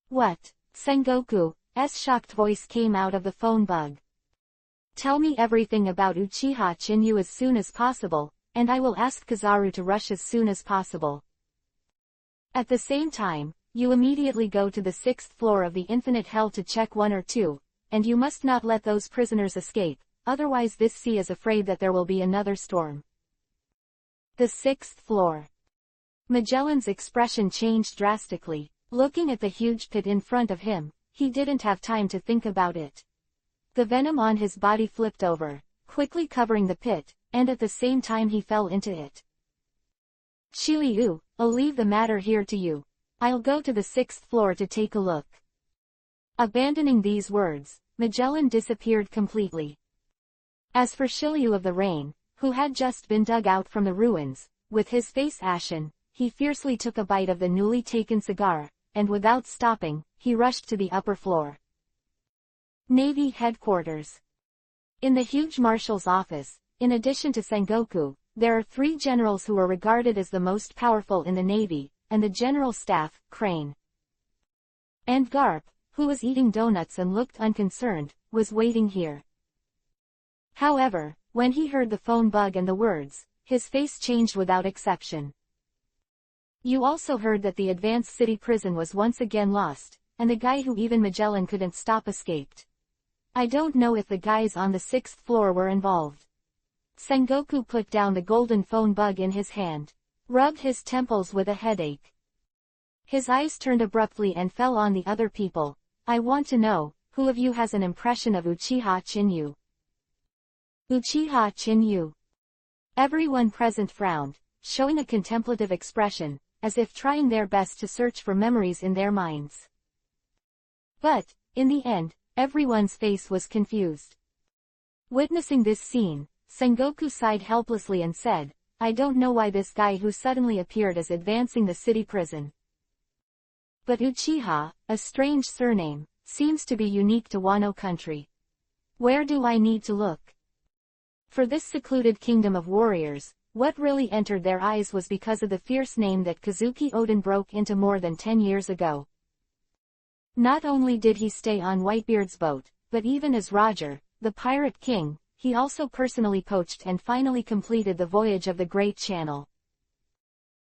What? Sengoku's shocked voice came out of the phone bug. Tell me everything about Uchiha Chinyu as soon as possible, and I will ask Kizaru to rush as soon as possible. At the same time, you immediately go to the sixth floor of the infinite hell to check 1 or 2, and you must not let those prisoners escape, otherwise this sea is afraid that there will be another storm. The sixth floor. Magellan's expression changed drastically. Looking at the huge pit in front of him, he didn't have time to think about it. The venom on his body flipped over, quickly covering the pit, and at the same time he fell into it. Shiryu, I'll leave the matter here to you. I'll go to the sixth floor to take a look. Abandoning these words, Magellan disappeared completely. As for Shiryu of the Rain, who had just been dug out from the ruins, with his face ashen, he fiercely took a bite of the newly taken cigar, and without stopping, he rushed to the upper floor. Navy headquarters. In the huge marshal's office, in addition to Sengoku, there are 3 generals who are regarded as the most powerful in the Navy, and the general staff, Crane. And Garp, who was eating donuts and looked unconcerned, was waiting here. However, when he heard the phone bug and the words, his face changed without exception. You also heard that the advanced city prison was once again lost, and the guy who even Magellan couldn't stop escaped. I don't know if the guys on the 6th floor were involved. Sengoku put down the golden phone bug in his hand, rubbed his temples with a headache. His eyes turned abruptly and fell on the other people. I want to know, who of you has an impression of Uchiha Chinyu? Uchiha Chinyu. Everyone present frowned, showing a contemplative expression, as if trying their best to search for memories in their minds. But, in the end, everyone's face was confused. Witnessing this scene, Sengoku sighed helplessly and said, I don't know why this guy who suddenly appeared is advancing the city prison. But Uchiha, a strange surname, seems to be unique to Wano country. Where do I need to look? For this secluded kingdom of warriors, what really entered their eyes was because of the fierce name that Kazuki Oden broke into more than 10 years ago. Not only did he stay on Whitebeard's boat, but even as Roger, the Pirate King, he also personally poached and finally completed the voyage of the Great Channel.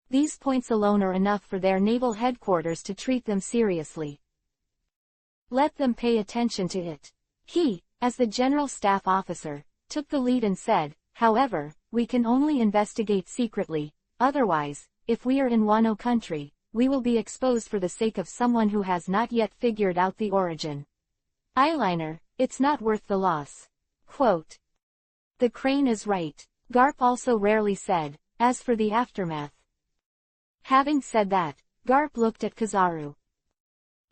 These points alone are enough for their naval headquarters to treat them seriously. Let them pay attention to it. He, as the general staff officer, took the lead and said, however, we can only investigate secretly, otherwise, if we are in Wano country, we will be exposed for the sake of someone who has not yet figured out the origin. Eyeliner, it's not worth the loss. Quote. The crane is right, Garp also rarely said, as for the aftermath. Having said that, Garp looked at Kizaru.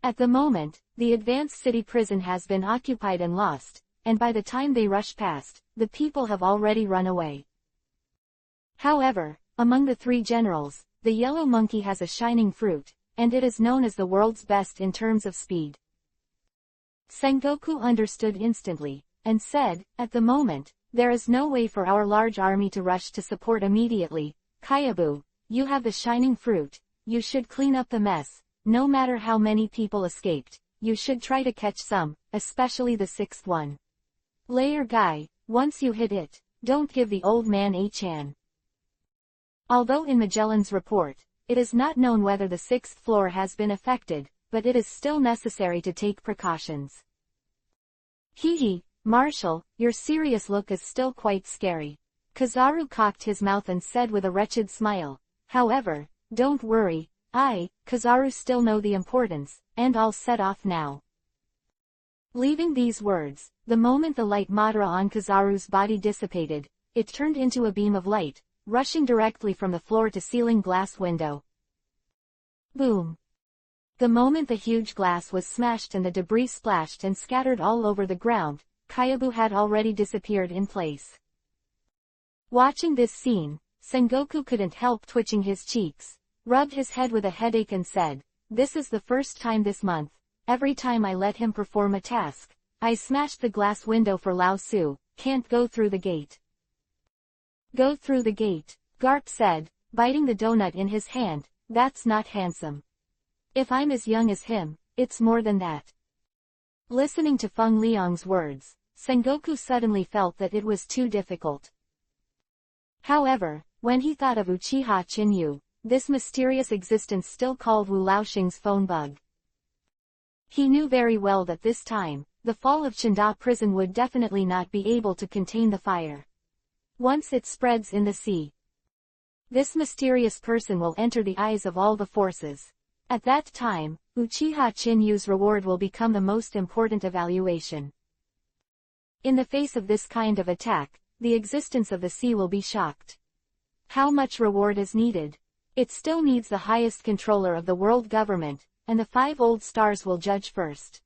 At the moment, the advanced city prison has been occupied and lost, and by the time they rush past, the people have already run away. However, among the 3 generals, the yellow monkey has a shining fruit, and it is known as the world's best in terms of speed. Sengoku understood instantly, and said, at the moment, there is no way for our large army to rush to support immediately. Kyabu, you have the shining fruit, you should clean up the mess, no matter how many people escaped, you should try to catch some, especially the 6th one. Layer guy, once you hit it, don't give the old man a chance. Although in Magellan's report, it is not known whether the 6th floor has been affected, but it is still necessary to take precautions. Hee, Marshal, your serious look is still quite scary. Kizaru cocked his mouth and said with a wretched smile, however, don't worry, Kizaru still know the importance, and I'll set off now. Leaving these words, the moment the light Madara on Kizaru's body dissipated, it turned into a beam of light, rushing directly from the floor-to-ceiling glass window. Boom! The moment the huge glass was smashed and the debris splashed and scattered all over the ground, Kyabu had already disappeared in place. Watching this scene, Sengoku couldn't help twitching his cheeks, rubbed his head with a headache and said, this is the first time this month, every time I let him perform a task, I smashed the glass window for Lao Su, can't go through the gate. Go through the gate, Garp said, biting the donut in his hand, that's not handsome. If I'm as young as him, it's more than that. Listening to Feng Liang's words, Sengoku suddenly felt that it was too difficult. However, when he thought of Uchiha Chinyu, this mysterious existence still called Wu Laoxing's phone bug. He knew very well that this time, the fall of Chinda prison would definitely not be able to contain the fire. Once it spreads in the sea, this mysterious person will enter the eyes of all the forces. At that time, Uchiha Chinyu's reward will become the most important evaluation. In the face of this kind of attack, the existence of the sea will be shocked. How much reward is needed? It still needs the highest controller of the world government, and the 5 old stars will judge first.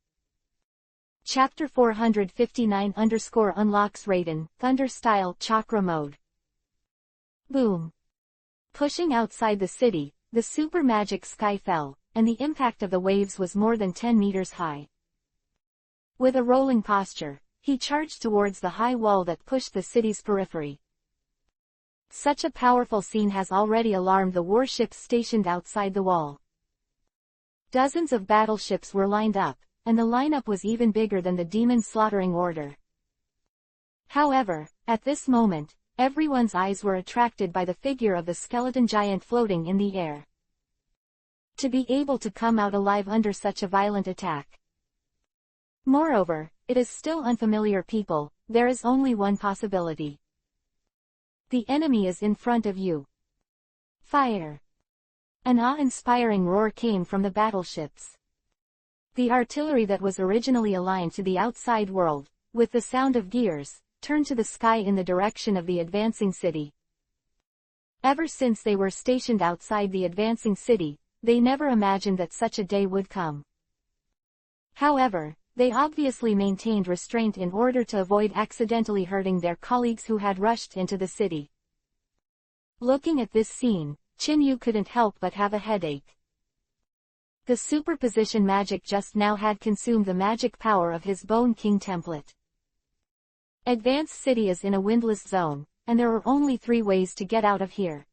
Chapter 459 unlocks Raiden, Thunder Style Chakra Mode. Boom. Pushing outside the city, the super magic sky fell, and the impact of the waves was more than 10 meters high. With a rolling posture, he charged towards the high wall that pushed the city's periphery. Such a powerful scene has already alarmed the warships stationed outside the wall. Dozens of battleships were lined up, and the lineup was even bigger than the demon slaughtering order. However, at this moment, everyone's eyes were attracted by the figure of the skeleton giant floating in the air. to be able to come out alive under such a violent attack. Moreover, it is still unfamiliar people, there is only one possibility. The enemy is in front of you. Fire! An awe-inspiring roar came from the battleships. The artillery that was originally aligned to the outside world, with the sound of gears, turned to the sky in the direction of the advancing city. Ever since they were stationed outside the advancing city, they never imagined that such a day would come. However, they obviously maintained restraint in order to avoid accidentally hurting their colleagues who had rushed into the city. Looking at this scene, Chin-Yu couldn't help but have a headache. The superposition magic just now had consumed the magic power of his Bone King template. Advanced City is in a windless zone, and there are only 3 ways to get out of here.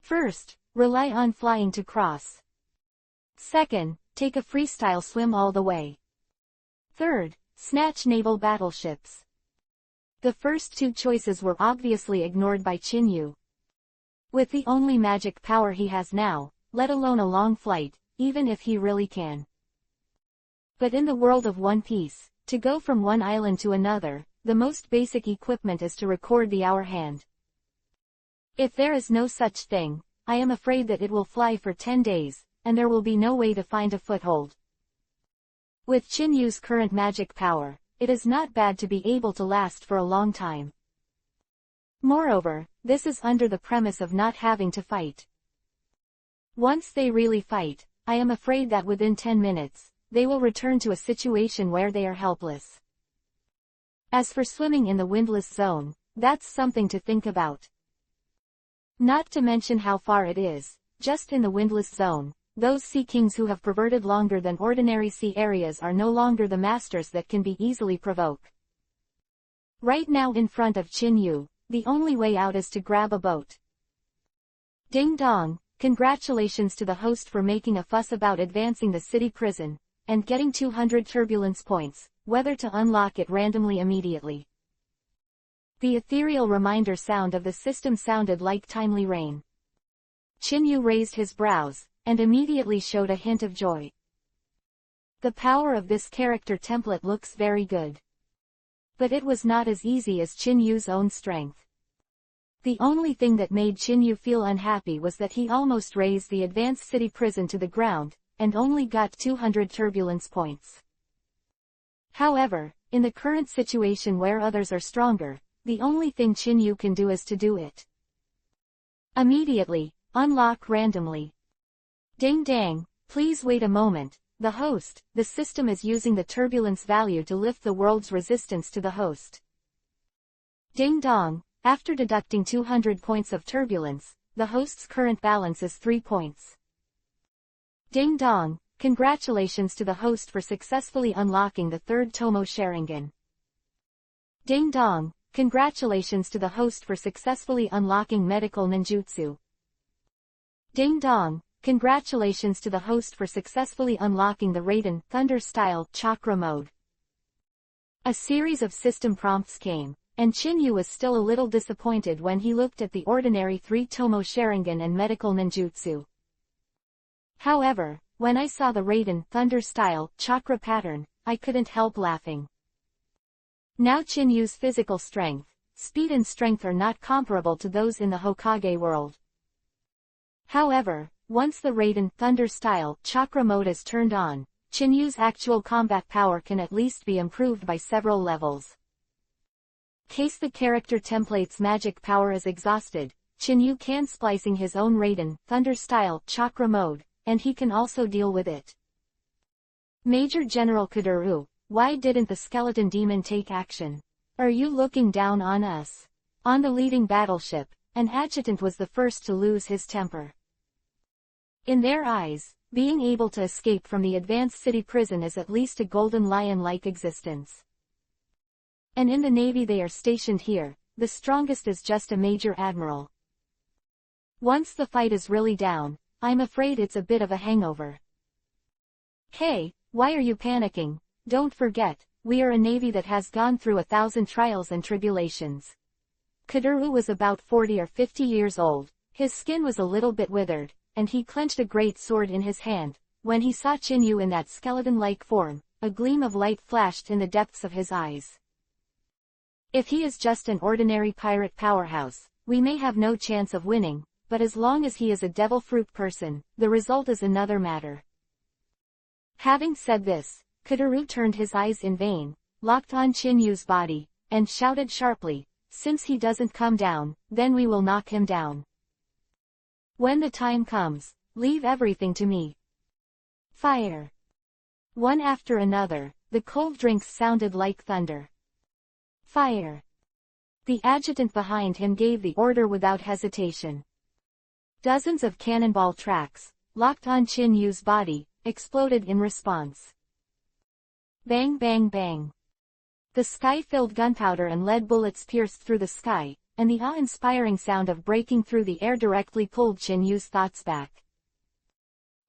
First, rely on flying to cross. Second, take a freestyle swim all the way. Third, snatch naval battleships. The first 2 choices were obviously ignored by Chin-Yu. With the only magic power he has now, let alone a long flight, even if he really can. But in the world of One Piece, to go from one island to another, the most basic equipment is to record the hour hand. If there is no such thing, I am afraid that it will fly for 10 days, and there will be no way to find a foothold. With Chin-Yu's current magic power, it is not bad to be able to last for a long time. Moreover, this is under the premise of not having to fight. Once they really fight, I am afraid that within 10 minutes, they will return to a situation where they are helpless. As for swimming in the windless zone, that's something to think about. Not to mention how far it is, just in the windless zone, those sea kings who have perverted longer than ordinary sea areas are no longer the masters that can be easily provoked. Right now in front of Chin-Yu, the only way out is to grab a boat. Ding dong, congratulations to the host for making a fuss about advancing the city prison, and getting 200 turbulence points, whether to unlock it randomly immediately. The ethereal reminder sound of the system sounded like timely rain. Chin-Yu raised his brows, and immediately showed a hint of joy. The power of this character template looks very good. But it was not as easy as Chin-Yu's own strength. The only thing that made Chin-Yu feel unhappy was that he almost raised the advanced city prison to the ground, and only got 200 turbulence points. However, in the current situation where others are stronger, the only thing Chin-Yu can do is to do it. Immediately, unlock randomly. Ding dang, please wait a moment, the host, the system is using the turbulence value to lift the world's resistance to the host. Ding dong, after deducting 200 points of turbulence, the host's current balance is 3 points. Ding dong, congratulations to the host for successfully unlocking the 3rd Tomo Sharingan. Ding dong, congratulations to the host for successfully unlocking medical ninjutsu. Ding dong, congratulations to the host for successfully unlocking the Raiden Thunder-style chakra mode. A series of system prompts came, and Chin-Yu was still a little disappointed when he looked at the ordinary 3 Tomo Sharingan and medical ninjutsu. However, when I saw the Raiden Thunder-style chakra pattern, I couldn't help laughing. Now Chin-Yu's physical strength, speed and strength are not comparable to those in the Hokage world. However, once the Raiden Thunder-style chakra mode is turned on, Chin-Yu's actual combat power can at least be improved by several levels. Case the character template's magic power is exhausted, Chin-Yu can splicing his own Raiden Thunder-style chakra mode, and he can also deal with it. Major General Kuduru, why didn't the skeleton demon take action? Are you looking down on us? On the leading battleship, an adjutant was the first to lose his temper. In their eyes, being able to escape from the advanced city prison is at least a golden lion-like existence. And in the navy they are stationed here, the strongest is just a major admiral. Once the fight is really down, I'm afraid it's a bit of a hangover. Hey, why are you panicking? Don't forget, we are a navy that has gone through 1,000 trials and tribulations. Kuduru was about 40 or 50 years old, his skin was a little bit withered, and he clenched a great sword in his hand. When he saw Chinyu in that skeleton-like form, a gleam of light flashed in the depths of his eyes. If he is just an ordinary pirate powerhouse, we may have no chance of winning, but as long as he is a devil fruit person, the result is another matter. Having said this, Kotaru turned his eyes in vain, locked on Chinyu's body, and shouted sharply, "Since he doesn't come down, then we will knock him down. When the time comes, leave everything to me." Fire! One after another, the cold drinks sounded like thunder. Fire! The adjutant behind him gave the order without hesitation. Dozens of cannonball tracks, locked on Chinyu's body, exploded in response. Bang bang bang. The sky-filled gunpowder and lead bullets pierced through the sky, and the awe-inspiring sound of breaking through the air directly pulled Chinyu's thoughts back.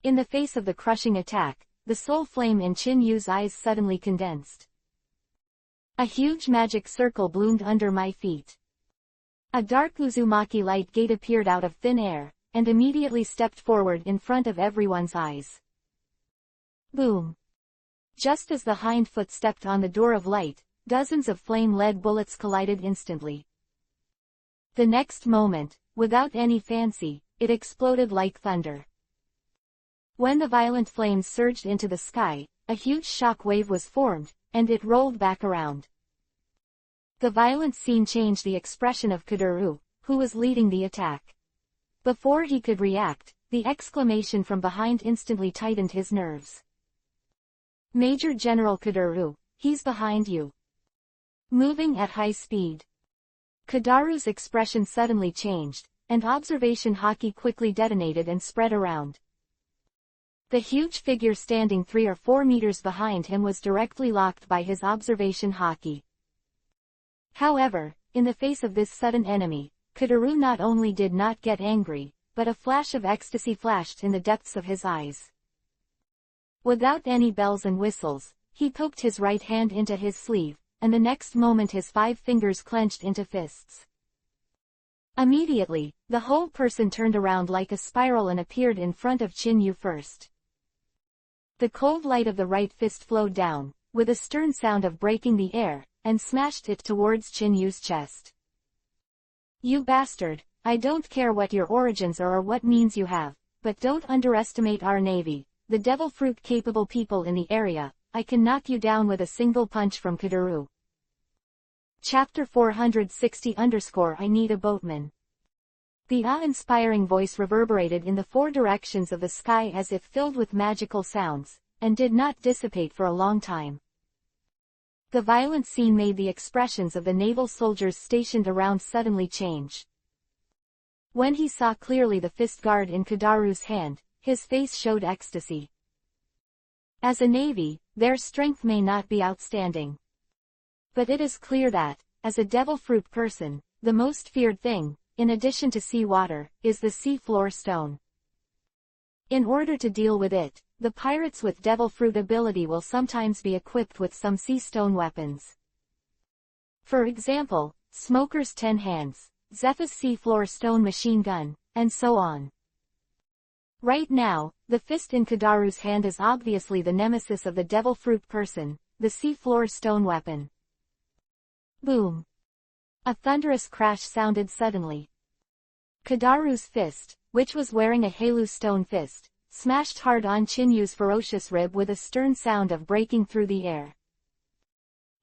In the face of the crushing attack, the soul flame in Chinyu's eyes suddenly condensed. A huge magic circle bloomed under my feet. A dark Uzumaki light gate appeared out of thin air, and immediately stepped forward in front of everyone's eyes. Boom! Just as the hind foot stepped on the door of light, dozens of flame-lead bullets collided instantly. The next moment, without any fancy, it exploded like thunder. When the violent flames surged into the sky, a huge shock wave was formed, and it rolled back around. The violent scene changed the expression of Kotaru, who was leading the attack. Before he could react, the exclamation from behind instantly tightened his nerves. "Major General Kotaru, he's behind you. Moving at high speed." Kotaru's expression suddenly changed, and observation haki quickly detonated and spread around. The huge figure standing 3 or 4 meters behind him was directly locked by his observation haki. However, in the face of this sudden enemy, Kotaru not only did not get angry, but a flash of ecstasy flashed in the depths of his eyes. Without any bells and whistles, he poked his right hand into his sleeve, and the next moment his 5 fingers clenched into fists. Immediately, the whole person turned around like a spiral and appeared in front of Chinyu first. The cold light of the right fist flowed down, with a stern sound of breaking the air, and smashed it towards Chinyu's chest. "You bastard, I don't care what your origins are or what means you have, but don't underestimate our navy, the devil fruit capable people in the area. I can knock you down with a single punch from Kotaru." Chapter 460 I need a boatman. The awe-inspiring voice reverberated in the 4 directions of the sky as if filled with magical sounds, and did not dissipate for a long time. The violent scene made the expressions of the naval soldiers stationed around suddenly change. When he saw clearly the fist guard in Kotaru's hand, his face showed ecstasy. As a navy, their strength may not be outstanding. But it is clear that, as a devil fruit person, the most feared thing, in addition to sea water, is the sea floor stone. In order to deal with it, the pirates with devil fruit ability will sometimes be equipped with some sea stone weapons. For example, Smoker's 10 hands, Zephy's sea floor stone machine gun, and so on. Right now, the fist in Kotaru's hand is obviously the nemesis of the devil fruit person, the sea floor stone weapon. Boom! A thunderous crash sounded suddenly. Kotaru's fist, which was wearing a Halu stone fist, smashed hard on Chinyu's ferocious rib with a stern sound of breaking through the air.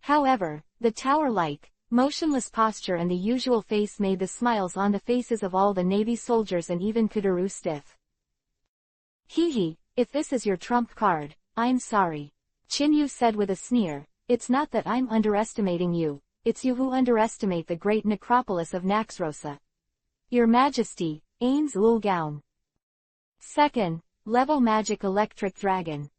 However, the tower-like, motionless posture and the usual face made the smiles on the faces of all the Navy soldiers and even Kotaru stiff. "Hee, if this is your trump card, I'm sorry," Chinyu said with a sneer. "It's not that I'm underestimating you, it's you who underestimate the great necropolis of Naxxrosa. Your Majesty, Ains Ulgaun." Second level magic electric dragon.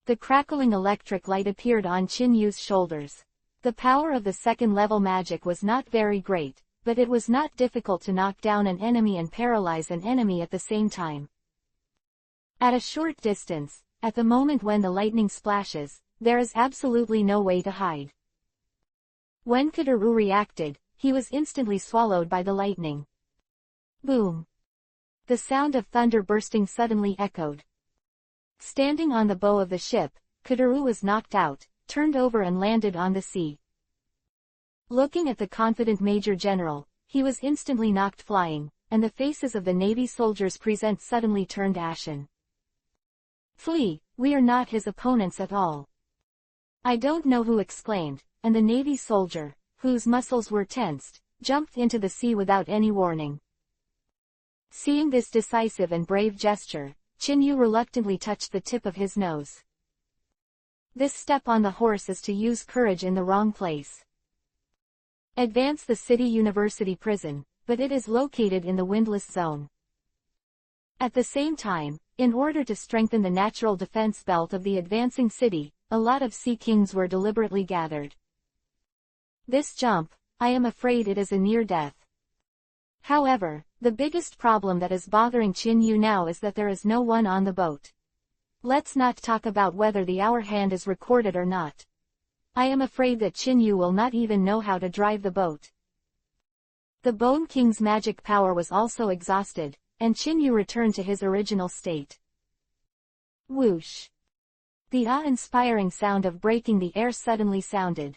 The crackling electric light appeared on Chinyu's shoulders. The power of the second-level magic was not very great, but it was not difficult to knock down an enemy and paralyze an enemy at the same time. At a short distance, at the moment when the lightning splashes, there is absolutely no way to hide. When Kotaru reacted, he was instantly swallowed by the lightning. Boom! The sound of thunder bursting suddenly echoed. Standing on the bow of the ship, Kotaru was knocked out, turned over and landed on the sea. Looking at the confident Major General, he was instantly knocked flying, and the faces of the Navy soldiers present suddenly turned ashen. "Flee, we are not his opponents at all." "I don't know who," exclaimed, and the Navy soldier, whose muscles were tensed, jumped into the sea without any warning. Seeing this decisive and brave gesture, Chinyu reluctantly touched the tip of his nose. This step on the horse is to use courage in the wrong place. Advance the city university prison, but it is located in the windless zone. At the same time, in order to strengthen the natural defense belt of the advancing city, a lot of sea kings were deliberately gathered. This jump, I am afraid it is a near death. However, the biggest problem that is bothering Chinyu now is that there is no one on the boat. Let's not talk about whether the hour hand is recorded or not. I am afraid that Chinyu will not even know how to drive the boat. The Bone King's magic power was also exhausted, and Chinyu returned to his original state. Whoosh! The awe-inspiring sound of breaking the air suddenly sounded.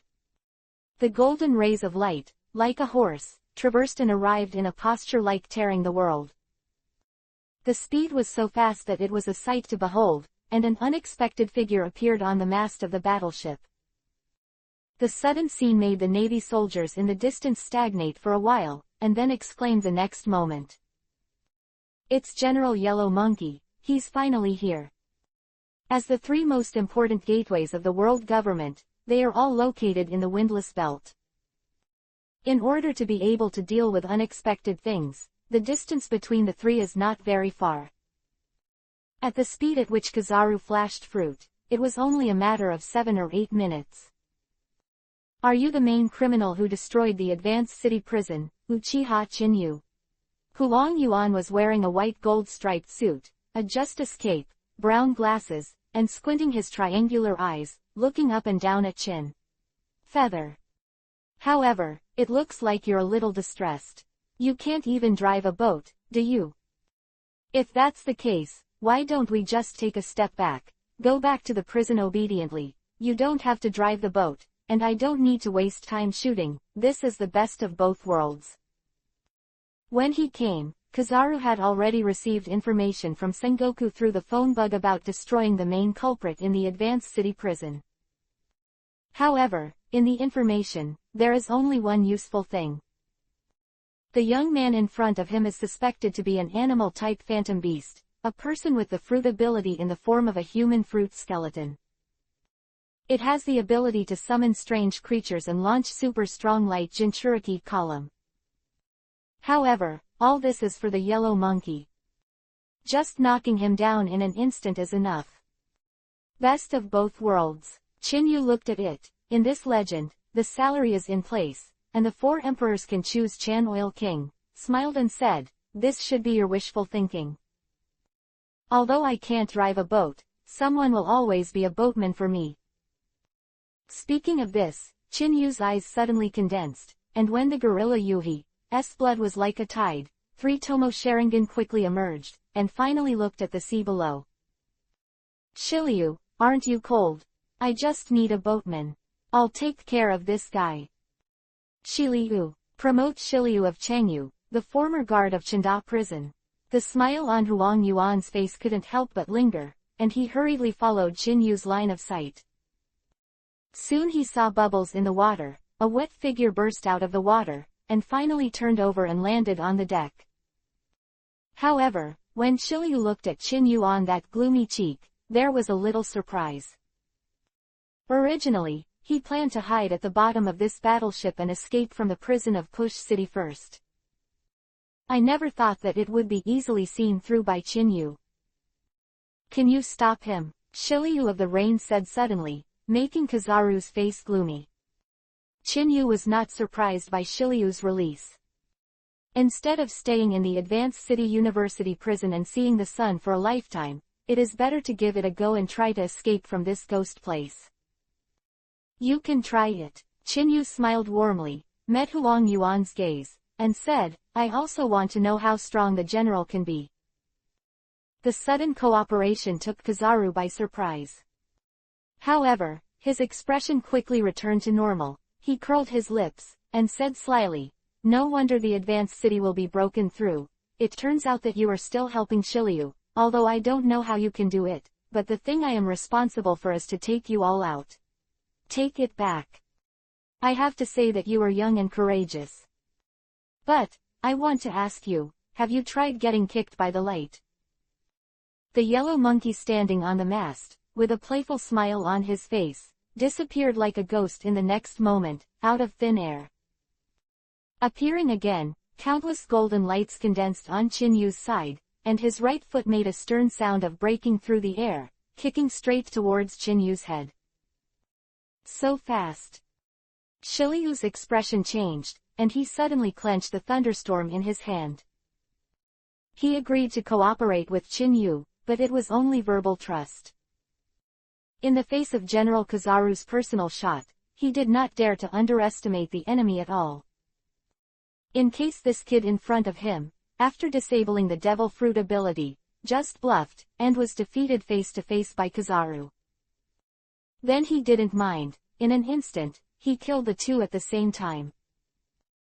The golden rays of light, like a horse, traversed and arrived in a posture like tearing the world. The speed was so fast that it was a sight to behold, and an unexpected figure appeared on the mast of the battleship. The sudden scene made the Navy soldiers in the distance stagnate for a while, and then exclaimed the next moment. "It's General Yellow Monkey, he's finally here." As the three most important gateways of the world government, they are all located in the windless belt. In order to be able to deal with unexpected things, the distance between the three is not very far. At the speed at which Kizaru flashed fruit, it was only a matter of 7 or 8 minutes. "Are you the main criminal who destroyed the advanced city prison, Uchiha Chinyu?" Huang Yuan was wearing a white gold-striped suit, a justice cape, brown glasses, and squinting his triangular eyes, looking up and down at Chin Feather. "However, it looks like you're a little distressed. You can't even drive a boat, do you? If that's the case, why don't we just take a step back, go back to the prison obediently? You don't have to drive the boat, and I don't need to waste time shooting. This is the best of both worlds." When he came, Kizaru had already received information from Sengoku through the phone bug about destroying the main culprit in the advanced city prison. However, in the information, there is only one useful thing. The young man in front of him is suspected to be an animal-type phantom beast, a person with the fruit ability in the form of a human fruit skeleton. It has the ability to summon strange creatures and launch super-strong light Jinchuriki column. However, all this is for the yellow monkey. Just knocking him down in an instant is enough. Best of both worlds. Chinyu looked at it. In this legend, the salary is in place, and the 4 emperors can choose Chan Oil King, smiled and said, "This should be your wishful thinking. Although I can't drive a boat, someone will always be a boatman for me." Speaking of this, Chinyu's eyes suddenly condensed, and when the gorilla Yuhi's blood was like a tide, 3 Tomo Sharingan quickly emerged, and finally looked at the sea below. "Shiryu, aren't you cold? I just need a boatman. I'll take care of this guy." Shiryu. Promote Shiryu of Changyu, the former guard of Chanda prison. The smile on Huang Yuan's face couldn't help but linger, and he hurriedly followed Chinyu's line of sight. Soon he saw bubbles in the water, a wet figure burst out of the water, and finally turned over and landed on the deck. However, when Shiryu looked at Chinyu on that gloomy cheek, there was a little surprise. Originally, he planned to hide at the bottom of this battleship and escape from the prison of Push City first. I never thought that it would be easily seen through by Chinyu. "Can you stop him?" Shiryu of the Rain said suddenly, making Kizaru's face gloomy. Chinyu was not surprised by Shiryu's release. Instead of staying in the advanced city university prison and seeing the sun for a lifetime, it is better to give it a go and try to escape from this ghost place. "You can try it." Chinyu smiled warmly, met Huang Yuan's gaze, and said, "I also want to know how strong the general can be. The sudden cooperation took Kizaru by surprise. However, his expression quickly returned to normal. He curled his lips, and said slyly, "No wonder the advanced city will be broken through. It turns out that you are still helping Shiryu, although I don't know how you can do it, but the thing I am responsible for is to take you all out. Take it back. I have to say that you are young and courageous. But, I want to ask you, have you tried getting kicked by the light?" The yellow monkey standing on the mast, with a playful smile on his face, disappeared like a ghost in the next moment, out of thin air. Appearing again, countless golden lights condensed on Chinyu's side, and his right foot made a stern sound of breaking through the air, kicking straight towards Chinyu's head. So fast. Shiryu's expression changed, and he suddenly clenched the thunderstorm in his hand. He agreed to cooperate with Chinyu, but it was only verbal trust. In the face of General Kizaru's personal shot, he did not dare to underestimate the enemy at all. In case this kid in front of him, after disabling the Devil Fruit ability, just bluffed, and was defeated face to face by Kizaru. Then he didn't mind. In an instant, he killed the two at the same time.